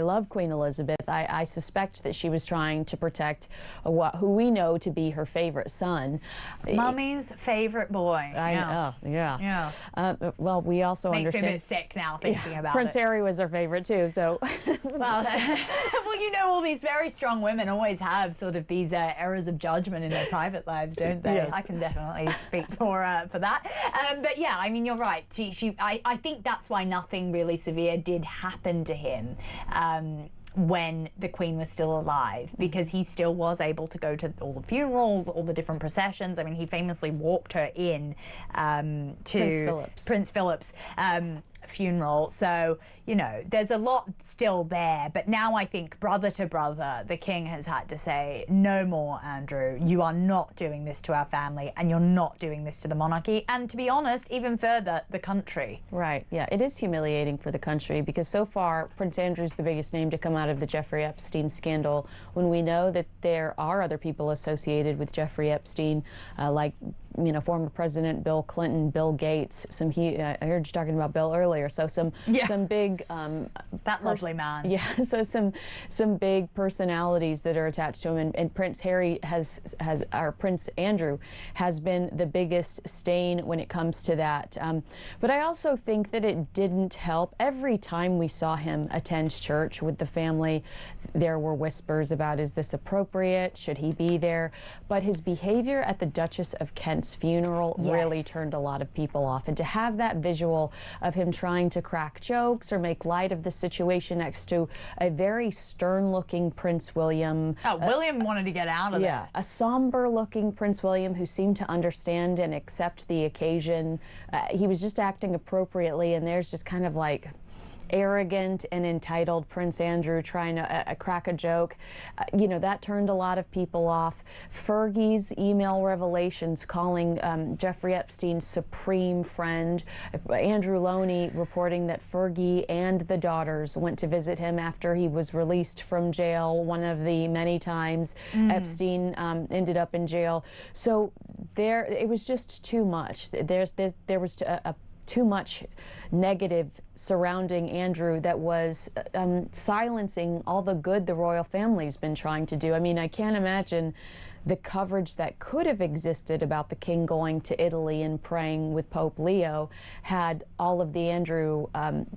love Queen Elizabeth. I suspect that she was trying to protect who we know to be her favorite son. Mummy's favorite boy. Yeah. Well, we also Makes understand... me a bit sick now thinking about Prince it. Harry was her favorite too, so... Well, you know, all these very strong women always have sort of these errors of judgment in their private lives, don't they? Yeah. I can definitely speak for that. But yeah, I mean, you're right. I think that's why nothing really severe did happen to him when the Queen was still alive, because he still was able to go to all the funerals, all the different processions. I mean, he famously walked her in to Prince Philip's funeral. So, you know, there's a lot still there. But now I think brother to brother, the King has had to say, no more, Andrew. You are not doing this to our family, and you're not doing this to the monarchy. And to be honest, even further, the country. Right, yeah, it is humiliating for the country, because so far Prince Andrew's the biggest name to come out of the Jeffrey Epstein scandal, when we know that there are other people associated with Jeffrey Epstein, like, you know, former President Bill Clinton, Bill Gates. I heard you talking about Bill earlier. earlier. So some big that lovely man. Yeah, so some big personalities that are attached to him, and Prince Harry or Prince Andrew has been the biggest stain when it comes to that. But I also think that it didn't help. Every time we saw him attend church with the family, there were whispers about, is this appropriate? Should he be there? But his behavior at the Duchess of Kent's funeral really turned a lot of people off. And to have that visual of him trying to crack jokes or make light of the situation next to a very stern-looking Prince William. Oh, William wanted to get out of there. Yeah, a somber-looking Prince William who seemed to understand and accept the occasion. He was just acting appropriately, and there's just kind of like arrogant and entitled Prince Andrew trying to crack a joke. You know, that turned a lot of people off. Fergie's email revelations calling Jeffrey Epstein supreme friend. Andrew Loney reporting that Fergie and the daughters went to visit him after he was released from jail, one of the many times Epstein ended up in jail. So it was just too much. There was too much negative surrounding Andrew that was silencing all the good the royal family's been trying to do. I mean, I can't imagine the coverage that could have existed about the king going to Italy and praying with Pope Leo had all of the Andrew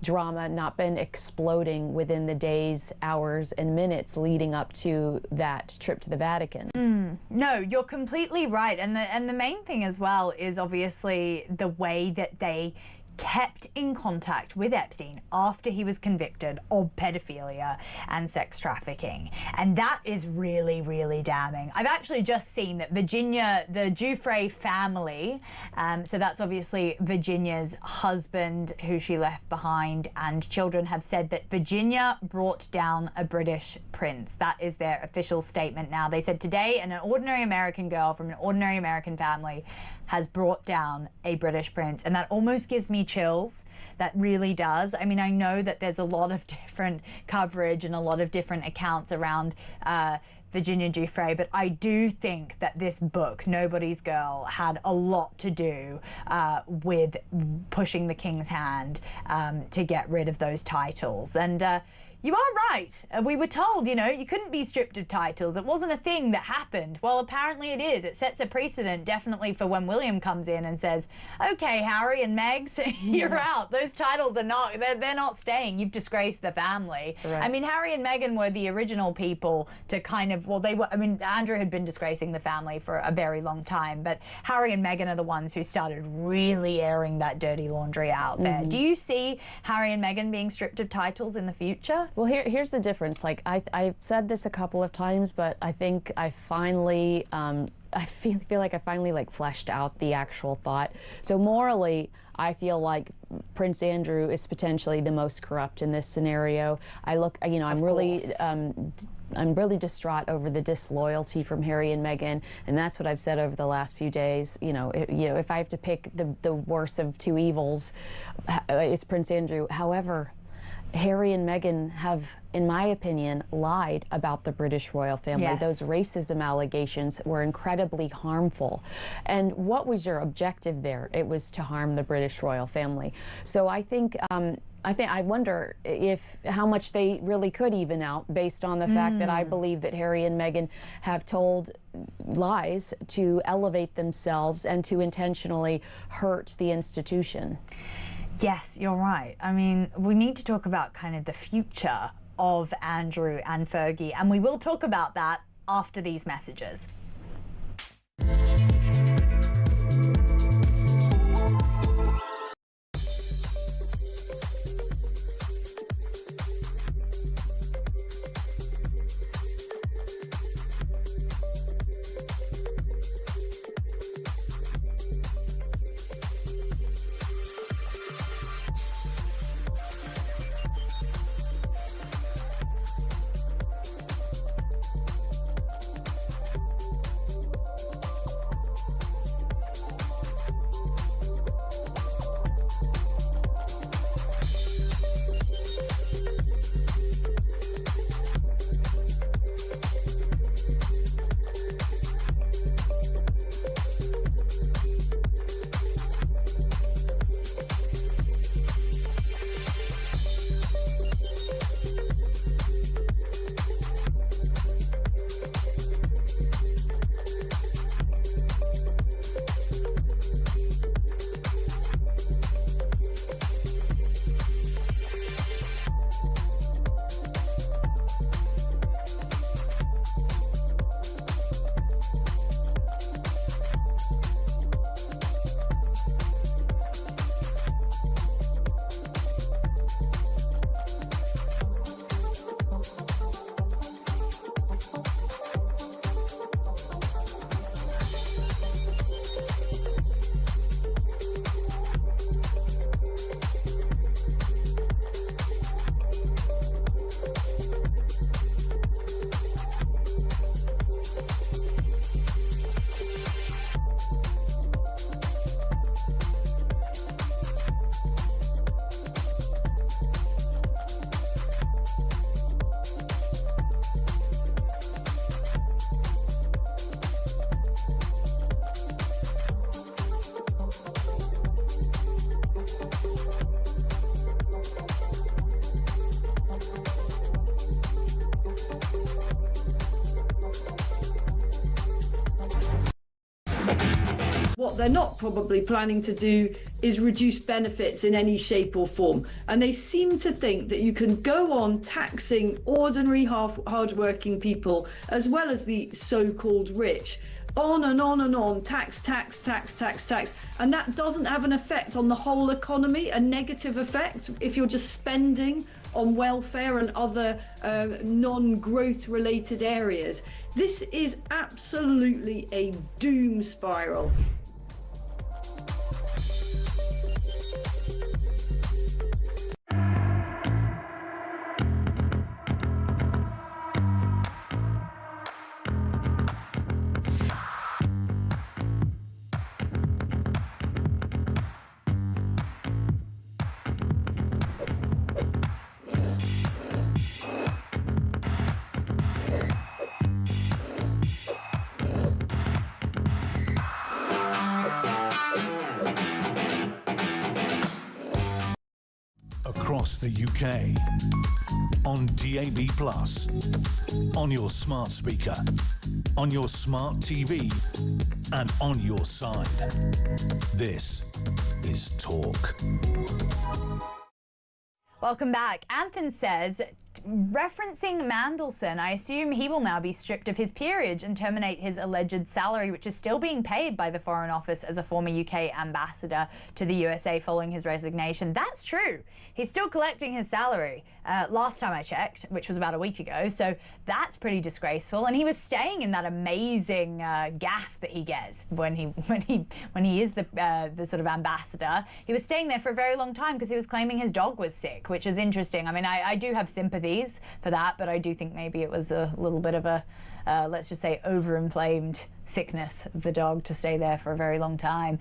drama not been exploding within the days, hours, and minutes leading up to that trip to the Vatican. No, you're completely right. And the main thing as well is obviously the way that they kept in contact with Epstein after he was convicted of pedophilia and sex trafficking. And that is really, really damning. I've actually just seen that Virginia, the Giuffre family, so that's obviously Virginia's husband who she left behind, and children, have said that Virginia brought down a British prince. That is their official statement now. They said today an ordinary American girl from an ordinary American family has brought down a British prince, and that almost gives me chills. That really does. I mean, I know that there's a lot of different coverage and a lot of different accounts around Virginia Giuffre, but I do think that this book, Nobody's Girl, had a lot to do with pushing the king's hand to get rid of those titles. And you are right. We were told, you know, you couldn't be stripped of titles. It wasn't a thing that happened. Well, apparently it is. It sets a precedent, definitely, for when William comes in and says, okay, Harry and Megs, you're out. Those titles are not, they're not staying. You've disgraced the family. Right. I mean, Harry and Meghan were the original people to kind of, well, they were, I mean, Andrew had been disgracing the family for a very long time, but Harry and Meghan are the ones who started really airing that dirty laundry out there. Do you see Harry and Meghan being stripped of titles in the future? Well, here's the difference. Like, I've said this a couple of times, but I think I finally, I feel like I finally fleshed out the actual thought. So morally, I feel like Prince Andrew is potentially the most corrupt in this scenario. I'm really distraught over the disloyalty from Harry and Meghan, and that's what I've said over the last few days. If I have to pick the worst of two evils, it's Prince Andrew. However, Harry and Meghan have, in my opinion, lied about the British royal family. Yes. Those racism allegations were incredibly harmful. And what was your objective there? It was to harm the British royal family. So I wonder how much they really could even out based on the fact that I believe that Harry and Meghan have told lies to elevate themselves and to intentionally hurt the institution. Yes, you're right. I mean, we need to talk about kind of the future of Andrew and Fergie, and we will talk about that after these messages. What they're not probably planning to do is reduce benefits in any shape or form. And they seem to think that you can go on taxing ordinary hard-working people as well as the so-called rich. On and on and on, tax, tax, tax, tax, tax. And that doesn't have an effect on the whole economy, a negative effect if you're just spending on welfare and other non-growth related areas. This is absolutely a doom spiral. Across the UK, on DAB+, on your smart speaker, on your smart TV, and on your side. This is Talk. Welcome back. Anthony says, referencing Mandelson, I assume he will now be stripped of his peerage and terminate his alleged salary, which is still being paid by the Foreign Office as a former UK ambassador to the USA following his resignation. That's true. He's still collecting his salary. Last time I checked, which was about a week ago, so that's pretty disgraceful. And he was staying in that amazing gaff that he gets when he is the sort of ambassador. He was staying there for a very long time because he was claiming his dog was sick, which is interesting. I mean, I do have sympathies for that, but I do think maybe it was a little bit of a let's just say overinflamed sickness of the dog to stay there for a very long time.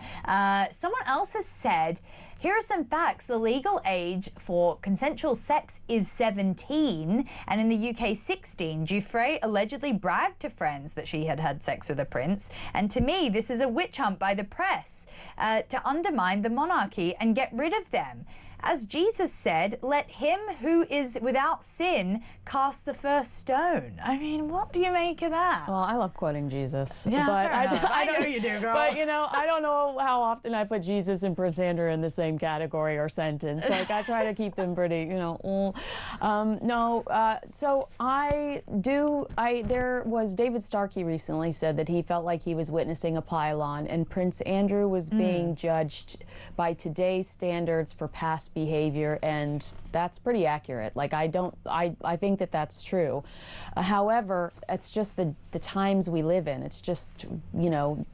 Someone else has said, here are some facts. The legal age for consensual sex is 17, and in the UK 16. Giuffre allegedly bragged to friends that she had had sex with a prince, and to me this is a witch hunt by the press to undermine the monarchy and get rid of them. As Jesus said, let him who is without sin cast the first stone. I mean, what do you make of that? Well, I love quoting Jesus. Yeah, but I know you do, girl. But, you know, I don't know how often I put Jesus and Prince Andrew in the same category or sentence. Like, I try to keep them pretty, you know. So there was David Starkey recently said that he felt like he was witnessing a pylon, and Prince Andrew was being judged by today's standards for past behavior, and that's pretty accurate. Like, I think that that's true. However, it's just the times we live in. It's just, you know,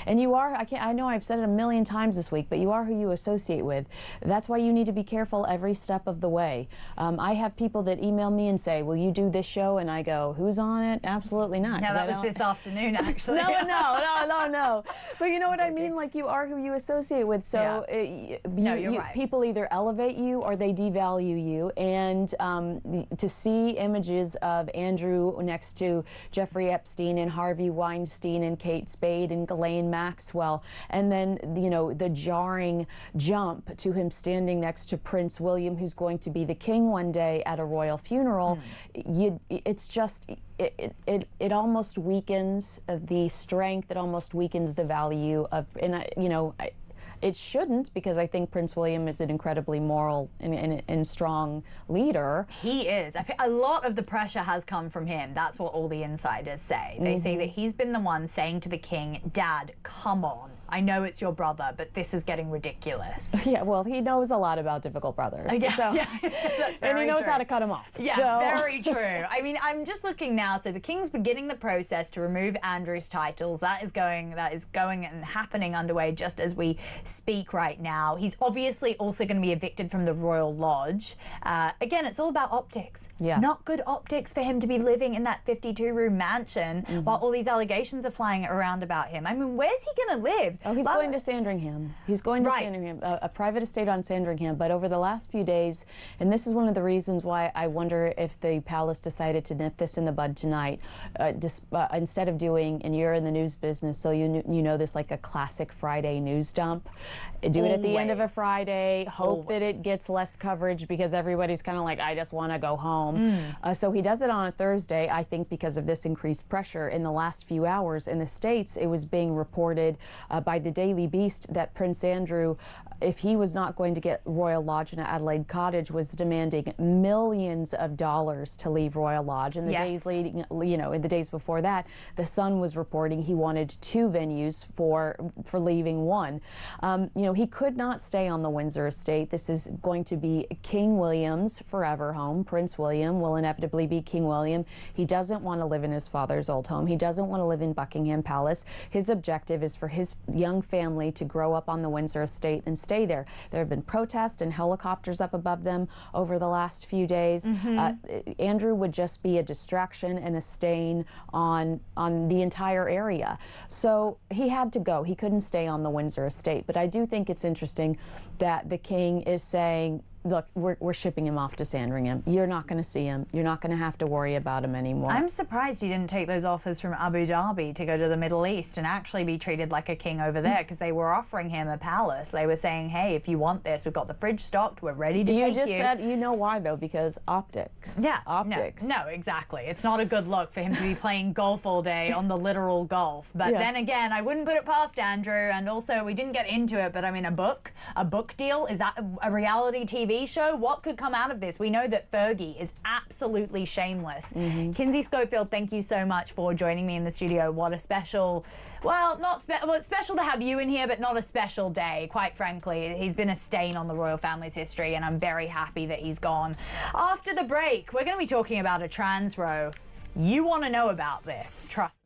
and you are, I know I've said it a million times this week, but you are who you associate with. That's why you need to be careful every step of the way. I have people that email me and say, will you do this show? And I go, who's on it? Absolutely not. No, that was this afternoon, actually. No. But you know what I mean? Like, you are who you associate with. So you're right. People either elevate you or they devalue you. And to see images of Andrew next to Jeffrey Epstein and Harvey Weinstein and Kate Spade and Ghislaine Maxwell, and then, you know, the jarring jump to him standing next to Prince William, who's going to be the king one day at a royal funeral, it's just, it almost weakens the strength, it almost weakens the value of, and you know, it shouldn't, because I think Prince William is an incredibly moral and strong leader. He is. A lot of the pressure has come from him. That's what all the insiders say. They say that he's been the one saying to the king, Dad, come on. I know it's your brother, but this is getting ridiculous. Yeah, well, he knows a lot about difficult brothers. That's and he knows true. how to cut them off. Yeah, very true. I mean, I'm just looking now. So the king's beginning the process to remove Andrew's titles. That is going and happening underway just as we speak right now. He's obviously also going to be evicted from the Royal Lodge. Again, it's all about optics. Yeah. Not good optics for him to be living in that 52-room mansion while all these allegations are flying around about him. I mean, where's he going to live? Oh, he's going to Sandringham. He's going to Sandringham, a private estate on Sandringham. But over the last few days, and this is one of the reasons why I wonder if the palace decided to nip this in the bud tonight, instead of doing, and you're in the news business, so you know this, like a classic Friday news dump. Do it at the end of a Friday, hope that it gets less coverage because everybody's kind of like, I just want to go home. So he does it on a Thursday, I think because of this increased pressure. In the last few hours in the States, it was being reported by the Daily Beast that Prince Andrew, if he was not going to get Royal Lodge in Adelaide Cottage, was demanding millions of dollars to leave Royal Lodge. In the days leading, in the days before that, the Sun was reporting he wanted 2 venues for leaving 1. He could not stay on the Windsor estate. This is going to be King William's forever home. Prince William will inevitably be King William. He doesn't want to live in his father's old home. He doesn't want to live in Buckingham Palace. His objective is for his young family to grow up on the Windsor estate and stay there. There have been protests and helicopters up above them over the last few days. Andrew would just be a distraction and a stain on the entire area. So he had to go. He couldn't stay on the Windsor estate. But I do think it's interesting that the king is saying, look, we're shipping him off to Sandringham. You're not going to see him. You're not going to have to worry about him anymore. I'm surprised he didn't take those offers from Abu Dhabi to go to the Middle East and actually be treated like a king over there, because they were offering him a palace. They were saying, hey, if you want this, we've got the fridge stocked, we're ready to take you. You just said, you know why, though, because optics. Yeah. Optics. No, exactly. It's not a good look for him to be playing golf all day on the literal golf. But then again, I wouldn't put it past Andrew. And also, we didn't get into it, but I mean, a book deal, is that a reality TV show? What could come out of this? We know that Fergie is absolutely shameless. Kinsey Schofield, thank you so much for joining me in the studio. What a special, it's special to have you in here, but not a special day, quite frankly. He's been a stain on the royal family's history, and I'm very happy that he's gone. After the break, we're going to be talking about a trans row. You want to know about this, trust me.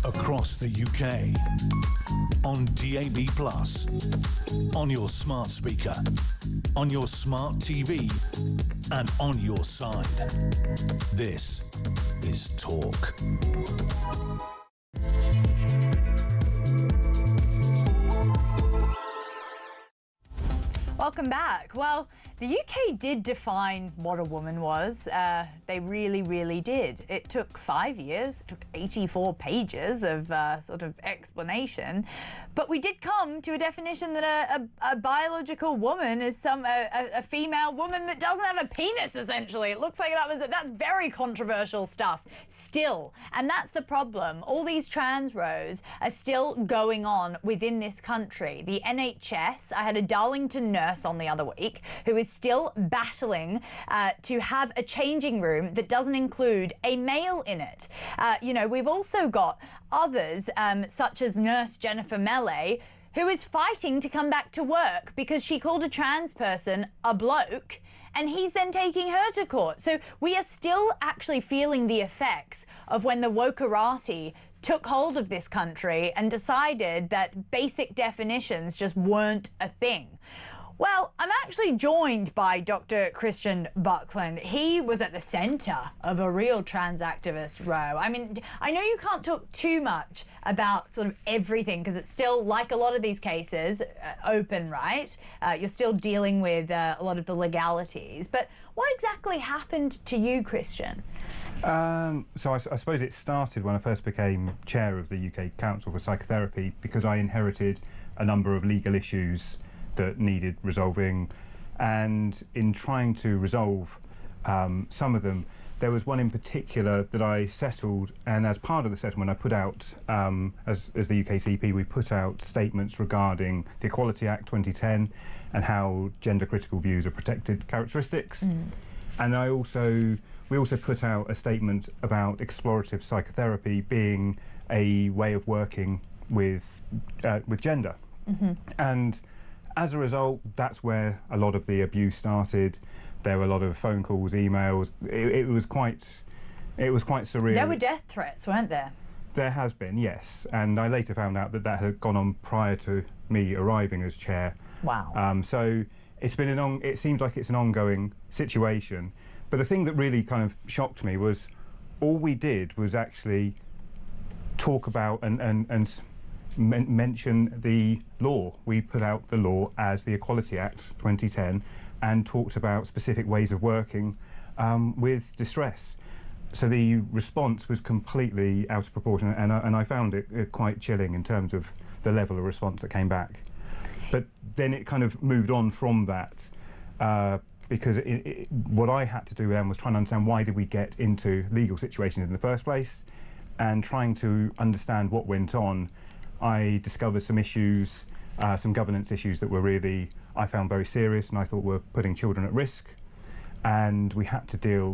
across the UK, on DAB+, on your smart speaker, on your smart TV, and on your side. This is Talk. Welcome back. Well, the UK did define what a woman was. They really, really did. It took 5 years. It took 84 pages of sort of explanation. But we did come to a definition that a biological woman is a female woman that doesn't have a penis, essentially. It looks like that's very controversial stuff still. And that's the problem. All these trans rows are still going on within this country. The NHS, I had a Darlington nurse on the other week who is still battling to have a changing room that doesn't include a male in it. You know, we've also got others, such as nurse Jennifer Melee, who is fighting to come back to work because she called a trans person a bloke, and he's then taking her to court. So we are still actually feeling the effects of when the wokerati took hold of this country and decided that basic definitions just weren't a thing. Well, I'm actually joined by Dr. Christian Buckland. He was at the centre of a real trans activist row. I mean, I know you can't talk too much about sort of everything because it's still, like a lot of these cases, open, right? You're still dealing with a lot of the legalities. But what exactly happened to you, Christian? So I suppose it started when I first became chair of the UK Council for Psychotherapy because I inherited a number of legal issues that needed resolving, and in trying to resolve some of them, there was one in particular that I settled, and as part of the settlement I put out, as the UKCP, we put out statements regarding the Equality Act 2010 and how gender critical views are protected characteristics. And we also put out a statement about explorative psychotherapy being a way of working with gender. And as a result, that's where a lot of the abuse started. There were a lot of phone calls, emails. It was quite surreal. There were death threats, weren't there? There has been, yes. And I later found out that had gone on prior to me arriving as chair. Wow. So it's been it seems like it's an ongoing situation. But the thing that really kind of shocked me was all we did was actually talk about and mention the law. We put out the law as the Equality Act 2010 and talked about specific ways of working with distress. So the response was completely out of proportion, and I found it quite chilling in terms of the level of response that came back. But then it kind of moved on from that because what I had to do then was try and understand why did we get into legal situations in the first place, and trying to understand what went on. I discovered some issues, some governance issues that were really, I found very serious and I thought were putting children at risk. And we had to deal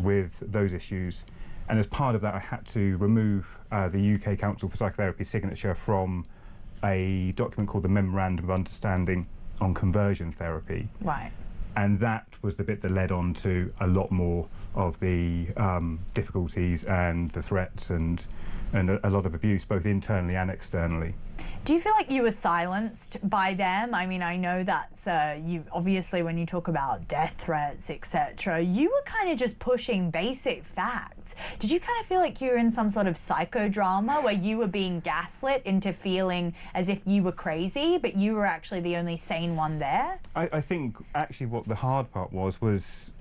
with those issues. And as part of that, I had to remove the UK Council for Psychotherapy's signature from a document called the Memorandum of Understanding on Conversion Therapy. Right. And that was the bit that led on to a lot more of the difficulties and the threats and a lot of abuse, both internally and externally. Do you feel like you were silenced by them? I mean, I know that you obviously, when you talk about death threats, etc., you were kind of just pushing basic facts. Did you kind of feel like you were in some sort of psychodrama where you were being gaslit into feeling as if you were crazy, but you were actually the only sane one there? I think actually what the hard part was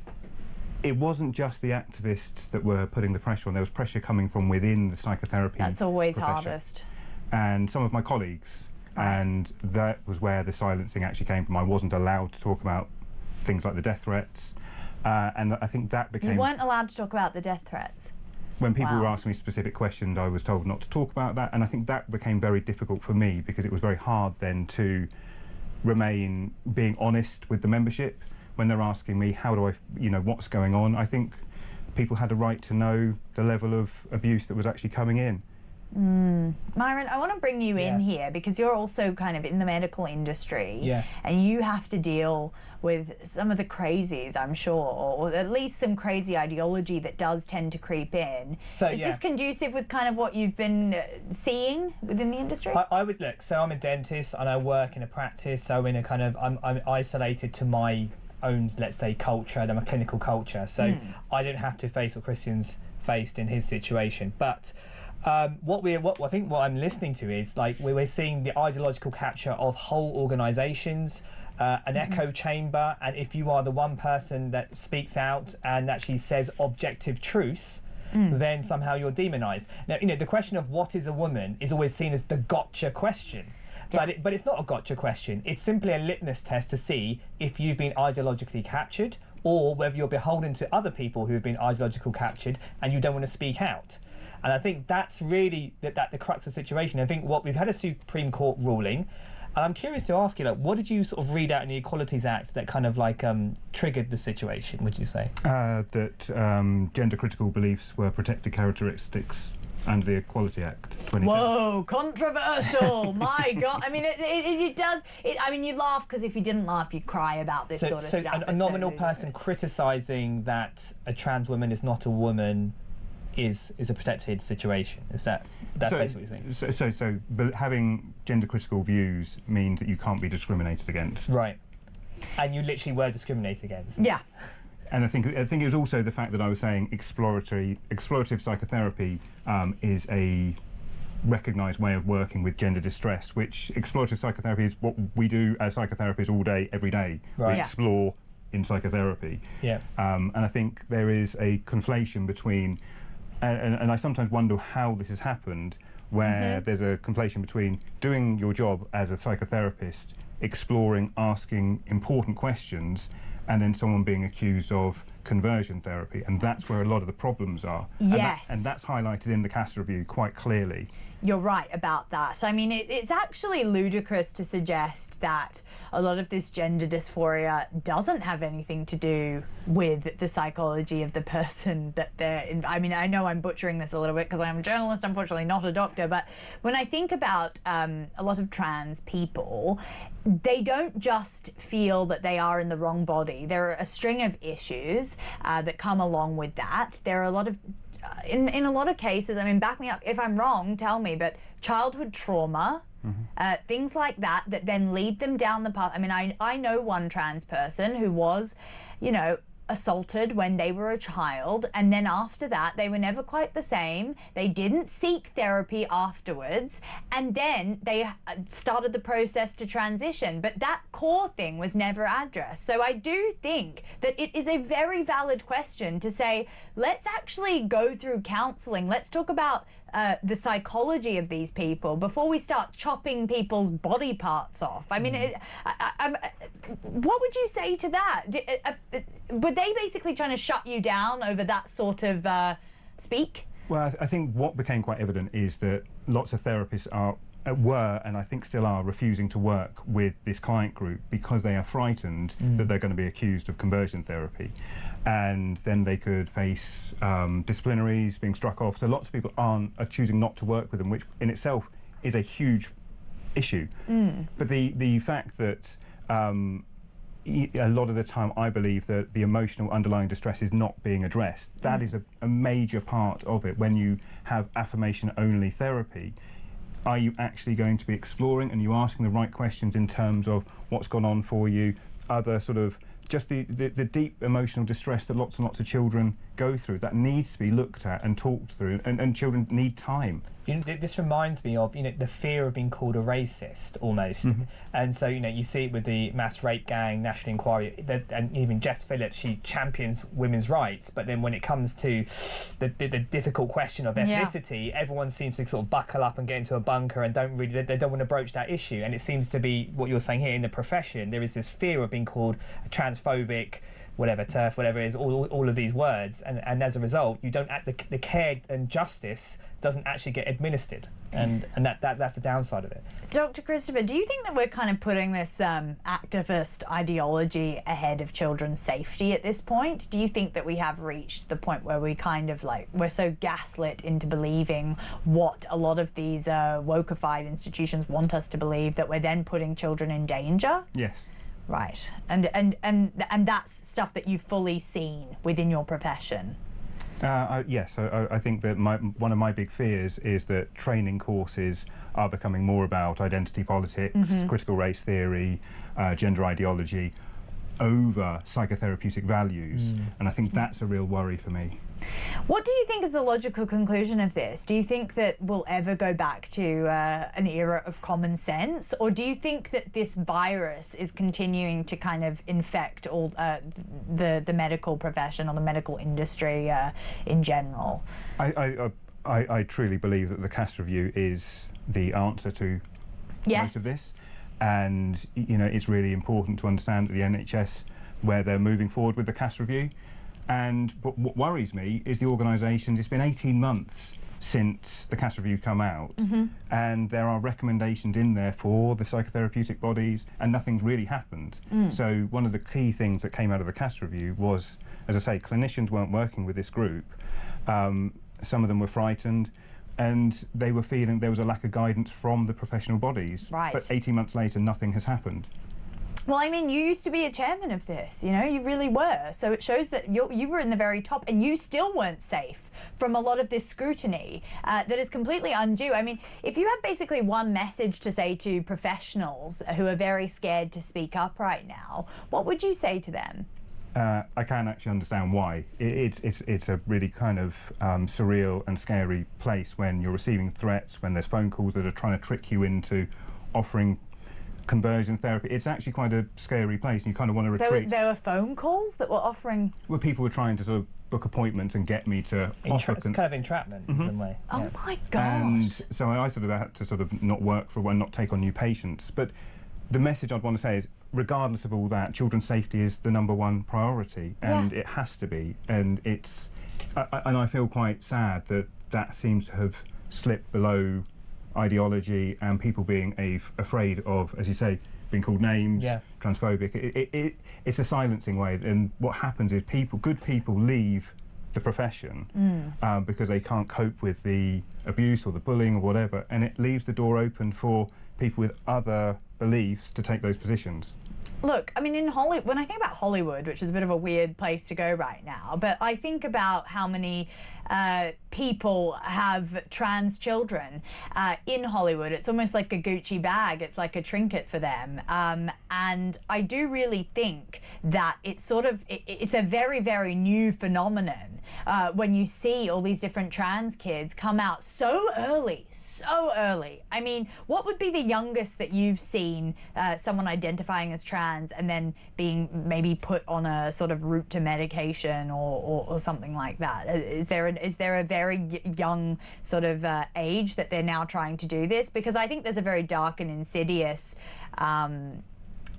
it wasn't just the activists that were putting the pressure on. There was pressure coming from within the psychotherapy That's always profession. hardest. And some of my colleagues, and that was where the silencing actually came from. I wasn't allowed to talk about things like the death threats, and I think that became... You weren't allowed to talk about the death threats? When people were asking me specific questions, I was told not to talk about that, and I think that became very difficult for me because it was very hard then to remain being honest with the membership when they're asking me, how do I, what's going on? I think people had a right to know the level of abuse that was actually coming in. Myron, I want to bring you in here because you're also kind of in the medical industry, and you have to deal with some of the crazies, I'm sure, or at least some crazy ideology that does tend to creep in. So, is this conducive with kind of what you've been seeing within the industry? I would look. So I'm a dentist and I work in a practice. So in a kind of, I'm isolated to my own, let's say, culture, and I'm a clinical culture. So I don't have to face what Christian's faced in his situation, but. What I'm listening to is like we're seeing the ideological capture of whole organisations, an echo chamber, and if you are the one person that speaks out and actually says objective truth, then somehow you're demonised. Now, you know, the question of what is a woman is always seen as the gotcha question. But it's not a gotcha question. It's simply a litmus test to see if you've been ideologically captured or whether you're beholden to other people who have been ideologically captured and you don't want to speak out. And I think that's really the crux of the situation. I think we've had a Supreme Court ruling, and I'm curious to ask you, like, what did you sort of read out in the Equalities Act that kind of like triggered the situation, would you say? That gender-critical beliefs were protected characteristics under the Equality Act 2010. Whoa, controversial! My God, I mean, it does. I mean, you laugh because if you didn't laugh, you'd cry about this sort of stuff. So a nominal person criticising that a trans woman is not a woman is a protected situation. That's basically what you're saying. But having gender critical views means that you can't be discriminated against. Right. And you literally were discriminated against. Yeah. And I think it was also the fact that I was saying explorative psychotherapy is a recognised way of working with gender distress, which explorative psychotherapy is what we do as psychotherapists all day, every day. Right. We explore in psychotherapy. Yeah. And I think there is a conflation between and I sometimes wonder how this has happened, where there's a conflation between doing your job as a psychotherapist, exploring, asking important questions, and then someone being accused of conversion therapy. And that's where a lot of the problems are. Yes. And that's highlighted in the Cass review quite clearly. You're right about that. So, I mean, it's actually ludicrous to suggest that a lot of this gender dysphoria doesn't have anything to do with the psychology of the person that they're in. I mean, I know I'm butchering this a little bit because I'm a journalist, unfortunately not a doctor, but when I think about a lot of trans people, they don't just feel that they are in the wrong body. There are a string of issues that come along with that. There are a lot of in a lot of cases, I mean, back me up if I'm wrong, tell me, but childhood trauma, things like that then lead them down the path. I mean, I know one trans person who was, you know, assaulted when they were a child, and then after that they were never quite the same. They didn't seek therapy afterwards, and then they started the process to transition, but that core thing was never addressed. So I do think that it is a very valid question to say, let's actually go through counselling, let's talk about the psychology of these people before we start chopping people's body parts off. I mean, what would you say to that? Were they basically trying to shut you down over that sort of speak? Well, I think what became quite evident is that lots of therapists were, and I think still are, refusing to work with this client group because they are frightened that they're going to be accused of conversion therapy. And then they could face disciplinaries, being struck off. So lots of people are choosing not to work with them, which in itself is a huge issue. But the fact that a lot of the time I believe that the emotional underlying distress is not being addressed, that is a major part of it. When you have affirmation-only therapy, are you actually going to be exploring and you asking the right questions in terms of what's gone on for you, other sort of just the deep emotional distress that lots and lots of children go through, that needs to be looked at and talked through, and children need time. You know, this reminds me of, you know, the fear of being called a racist, almost. And so, you know, you see it with the mass rape gang, National Inquiry, and even Jess Phillips, she champions women's rights, but then when it comes to the difficult question of ethnicity, everyone seems to sort of buckle up and get into a bunker and they don't want to broach that issue. And it seems to be what you're saying here in the profession. There is this fear of being called transphobic, whatever, turf, whatever it is, all of these words, and as a result, you don't the care and justice doesn't actually get administered, and that's the downside of it. Dr. Christopher, do you think that we're kind of putting this activist ideology ahead of children's safety at this point? Do you think that we have reached the point where we kind of we're so gaslit into believing what a lot of these wokeified institutions want us to believe, that we're then putting children in danger? Yes. Right, and that's stuff that you've fully seen within your profession. Yes, I think that one of my big fears is that training courses are becoming more about identity politics, critical race theory, gender ideology, over psychotherapeutic values, and I think that's a real worry for me. What do you think is the logical conclusion of this? Do you think that we'll ever go back to an era of common sense, or do you think that this virus is continuing to kind of infect all the medical profession or the medical industry in general? I truly believe that the Cass Review is the answer to most of this, and it's really important to understand that the NHS, where they're moving forward with the Cass Review. And what worries me is the organisation. It's been 18 months since the Cass Review come out, and there are recommendations in there for the psychotherapeutic bodies, and nothing's really happened. So one of the key things that came out of the Cass Review was, as I say, clinicians weren't working with this group. Some of them were frightened, and they were feeling there was a lack of guidance from the professional bodies. Right. But 18 months later, nothing has happened. Well, I mean, you used to be a chairman of this, you really were. So it shows that you were in the very top, and you still weren't safe from a lot of this scrutiny that is completely undue. I mean, if you had basically one message to say to professionals who are very scared to speak up right now, what would you say to them? I can actually understand why. It's a really kind of surreal and scary place when you're receiving threats, when there's phone calls that are trying to trick you into offering conversion therapy. It's actually quite a scary place, and you kind of want to retreat. There were phone calls that were offering... Where people were trying to sort of book appointments and get me to offer... It's kind of entrapment in some way. Oh my gosh. And so I sort of had to sort of not work for a while, not take on new patients. But the message I'd want to say is, regardless of all that, children's safety is the #1 priority, and it has to be. And it's... and I feel quite sad that that seems to have slipped below ideology and people being afraid of, as you say, being called names, transphobic. It's a silencing way, and what happens is good people leave the profession because they can't cope with the abuse or the bullying or whatever, and it leaves the door open for people with other beliefs to take those positions. Look, I mean, in Hollywood, when I think about Hollywood, which is a bit of a weird place to go right now, but I think about how many people have trans children in Hollywood. It's almost like a Gucci bag. It's like a trinket for them. And I do really think that it's a very, very new phenomenon when you see all these different trans kids come out so early. I mean, what would be the youngest that you've seen someone identifying as trans and then being maybe put on a sort of route to medication or something like that? Is there a very young sort of age that they're now trying to do this? Because I think there's a very dark and insidious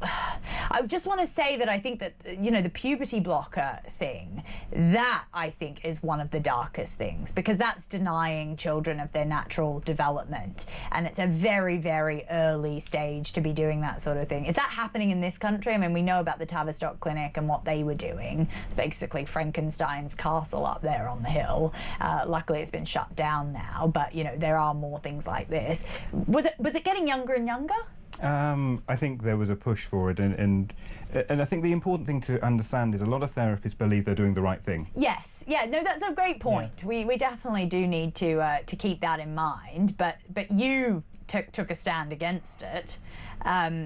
I just want to say that I think that, the puberty blocker thing, that I think is one of the darkest things, because that's denying children of their natural development. And it's a very, very early stage to be doing that sort of thing. Is that happening in this country? I mean, we know about the Tavistock Clinic and what they were doing. It's basically Frankenstein's castle up there on the hill. Luckily, it's been shut down now, but, there are more things like this. Was it getting younger and younger? I think there was a push for it, and I think the important thing to understand is a lot of therapists believe they're doing the right thing. Yes, no, that's a great point. Yeah. We definitely do need to keep that in mind. But you took a stand against it.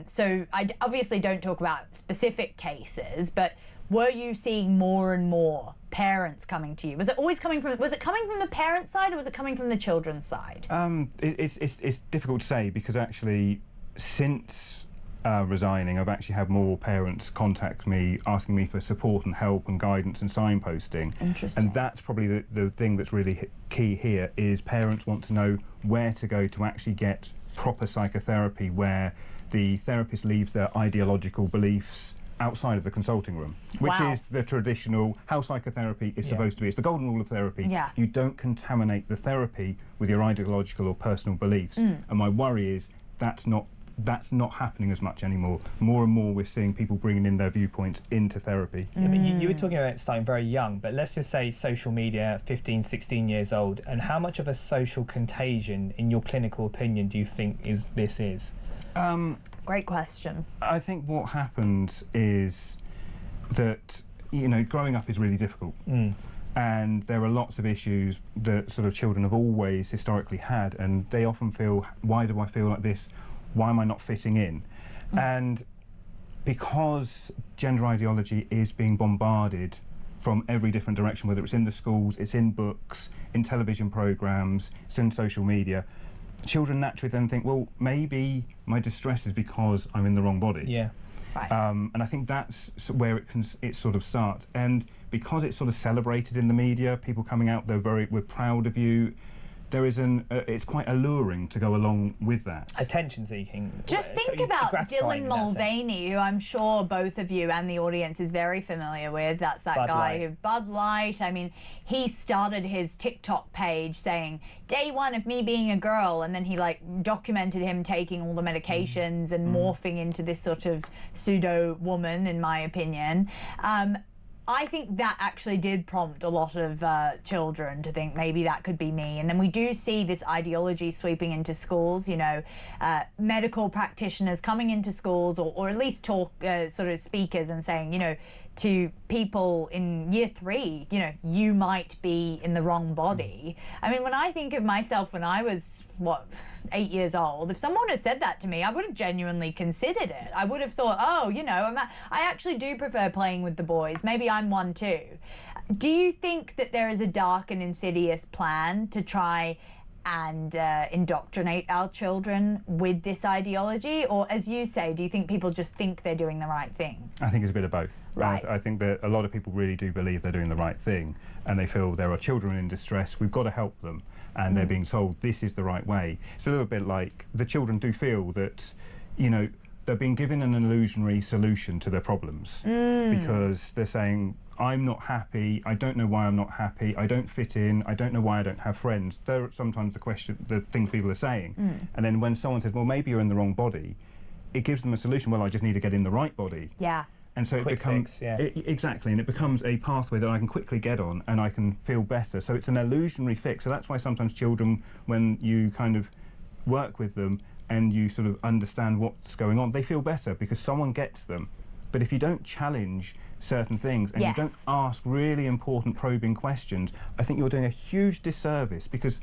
So I obviously don't talk about specific cases, but were you seeing more and more parents coming to you? Was it coming from the parents' side, or was it coming from the children's side? It's difficult to say, because actually, since resigning, I've actually had more parents contact me asking me for support and help and guidance and signposting. Interesting. And that's probably the thing that's really key here, is parents want to know where to go to actually get proper psychotherapy, where the therapist leaves their ideological beliefs outside of the consulting room, which is the traditional how psychotherapy is supposed to be. It's the golden rule of therapy. You don't contaminate the therapy with your ideological or personal beliefs. And my worry is that's not happening as much anymore. More and more we're seeing people bringing in their viewpoints into therapy. Yeah, but you were talking about starting very young, but let's just say social media, 15, 16 years old, and how much of a social contagion, in your clinical opinion, do you think this is? Great question. I think what happens is that, you know, growing up is really difficult. And there are lots of issues that sort of children have always historically had, and they often feel, why do I feel like this? Why am I not fitting in? And because gender ideology is being bombarded from every different direction, whether it's in the schools, it's in books, in television programmes, it's in social media, children naturally then think, well, maybe my distress is because I'm in the wrong body. Yeah. Right. And I think that's where it sort of starts. And because it's sort of celebrated in the media, people coming out, we're proud of you. There is it's quite alluring to go along with that. Attention seeking. Just think about Dylan Mulvaney, who I'm sure both of you and the audience is very familiar with. That's that guy who Bud Light. I mean, he started his TikTok page saying, day one of me being a girl, and then he like documented him taking all the medications and morphing into this sort of pseudo woman, in my opinion. I think that actually did prompt a lot of children to think maybe that could be me. And then we do see this ideology sweeping into schools, you know, medical practitioners coming into schools, or at least talk sort of speakers and saying, you know, to people in year 3, you know, you might be in the wrong body. I mean, when I think of myself when I was, 8 years old, if someone had said that to me, I would have genuinely considered it. I would have thought, oh, you know, I actually do prefer playing with the boys. Maybe I'm one too. Do you think that there is a dark and insidious plan to try and indoctrinate our children with this ideology? Or, as you say, do you think people just think they're doing the right thing? I think it's a bit of both. Right. I think that a lot of people really do believe they're doing the right thing, and they feel there are children in distress, we've got to help them, and they're being told this is the right way. It's a little bit like the children do feel that, you know, they're being given an illusionary solution to their problems, because they're saying, I'm not happy, I don't know why I'm not happy, I don't fit in, I don't know why I don't have friends. They're sometimes the things people are saying. And then when someone says, well, maybe you're in the wrong body, it gives them a solution. Well, I just need to get in the right body. Yeah. And so it becomes exactly, and it becomes a pathway that I can quickly get on and I can feel better. So it's an illusionary fix. So that's why sometimes children, when you kind of work with them and you sort of understand what's going on, they feel better because someone gets them. But if you don't challenge certain things and you don't ask really important probing questions, I think you're doing a huge disservice, because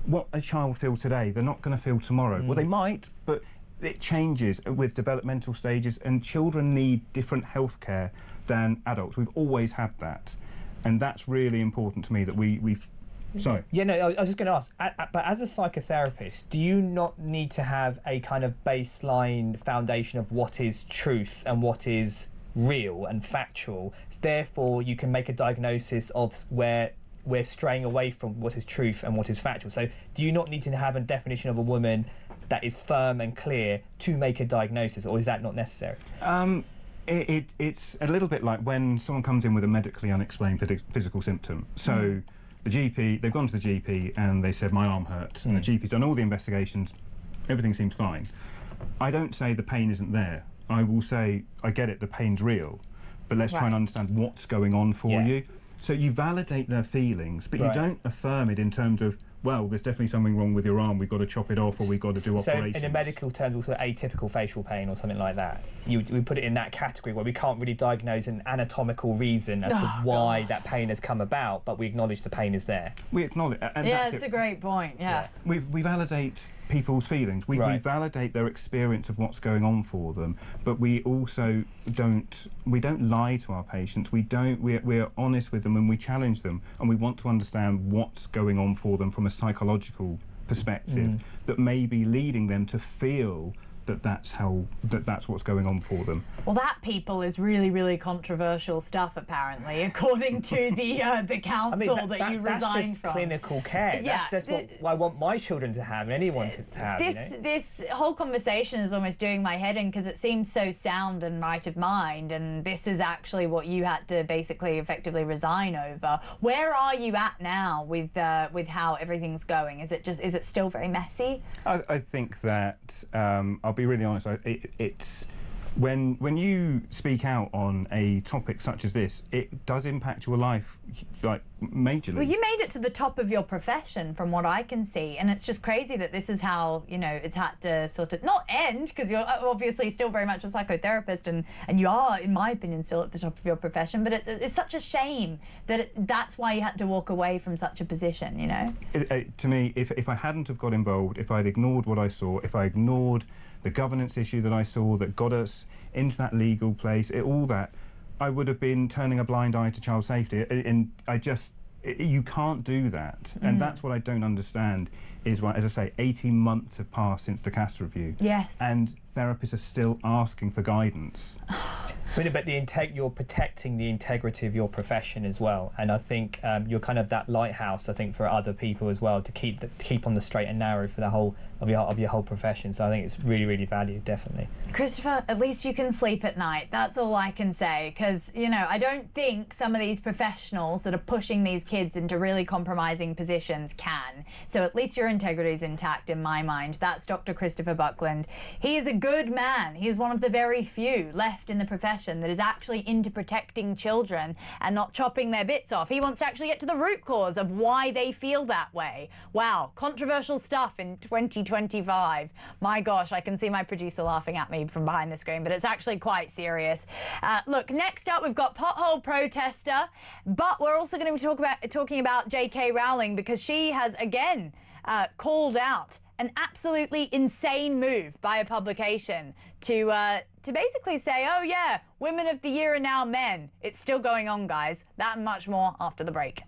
what a child feels today, they're not going to feel tomorrow. Well, they might, but it changes with developmental stages, and children need different health care than adults. We've always had that, and that's really important to me that we've... Sorry. Yeah, no, I was just going to ask, but as a psychotherapist, do you not need to have a kind of baseline foundation of what is truth and what is real and factual? Therefore, you can make a diagnosis of where we're straying away from what is truth and what is factual. So do you not need to have a definition of a woman that is firm and clear to make a diagnosis, or is that not necessary? It's a little bit like when someone comes in with a medically unexplained physical symptom. So the GP, they've gone to the GP and they said, my arm hurts, and the GP's done all the investigations, everything seems fine. I don't say the pain isn't there. I will say, I get it, the pain's real, but let's try and understand what's going on for you. So you validate their feelings, but you don't affirm it in terms of, well, there's definitely something wrong with your arm, we've got to chop it off, or we've got to do operations. So in a medical terms, also atypical facial pain or something like that, we put it in that category where we can't really diagnose an anatomical reason as to why that pain has come about, but we acknowledge the pain is there. We acknowledge, and that's a great point. We validate people's feelings. We validate their experience of what's going on for them, but we also don't lie to our patients. We're honest with them, and we challenge them, and we want to understand what's going on for them from a psychological perspective that may be leading them to feel that's what's going on for them. Well, that people is really, really controversial stuff, apparently, according to the council that you resigned that's just from. Clinical care. Yeah, that's what I want my children to have, and anyone to have. This whole conversation is almost doing my head in because it seems so sound and right of mind, and this is actually what you had to basically effectively resign over. Where are you at now with how everything's going? Is it still very messy? I think that I'll be really honest. It's when you speak out on a topic such as this, it does impact your life, like, majorly. Well, you made it to the top of your profession, from what I can see, and it's just crazy that this is how, you know, it's had to sort of not end, because you're obviously still very much a psychotherapist, and you are, in my opinion, still at the top of your profession. But it's such a shame that that's why you had to walk away from such a position, you know. To me, if I hadn't have got involved, if I'd ignored what I saw, if I ignored the governance issue that I saw that got us into that legal place, all that, I would have been turning a blind eye to child safety. And you can't do that. And that's what I don't understand is, as I say, 18 months have passed since the CAS review. Yes. And therapists are still asking for guidance. But you're protecting the integrity of your profession as well, and I think you're kind of that lighthouse, I think, for other people as well, to keep on the straight and narrow for the whole of your whole profession. So I think it's really, really valued, definitely. Christopher, at least you can sleep at night. That's all I can say, because, you know, I don't think some of these professionals that are pushing these kids into really compromising positions can. So at least your integrity is intact in my mind. That's Dr. Christopher Buckland. He is a good man. He is one of the very few left in the profession that is actually into protecting children and not chopping their bits off. He wants to actually get to the root cause of why they feel that way. Wow, controversial stuff in 2025. My gosh, I can see my producer laughing at me from behind the screen, but it's actually quite serious. Look, next up we've got pothole protester, but we're also going to be talking about J.K. Rowling, because she has again called out an absolutely insane move by a publication to basically say, oh yeah, Women of the Year are now men. It's still going on, guys. That and much more after the break.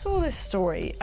saw this story,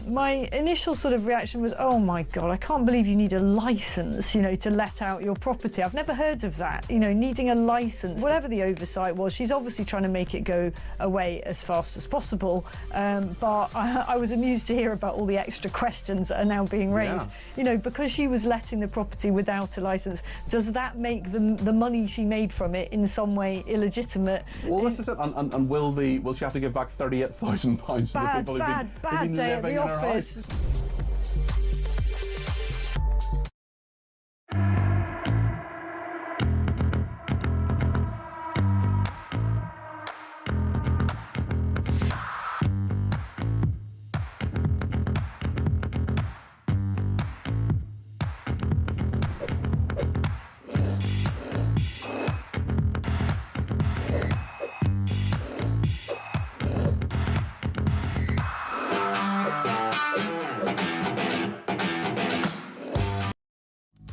my initial sort of reaction was, oh my God, I can't believe you need a licence, you know, to let out your property. I've never heard of that, you know, needing a licence. Whatever the oversight was, she's obviously trying to make it go away as fast as possible. But I was amused to hear about all the extra questions that are now being raised. Yeah. You know, because she was letting the property without a licence, does that make the money she made from it in some way illegitimate? Well, this is it. And will she have to give back £38,000 to the people who've been living in her house?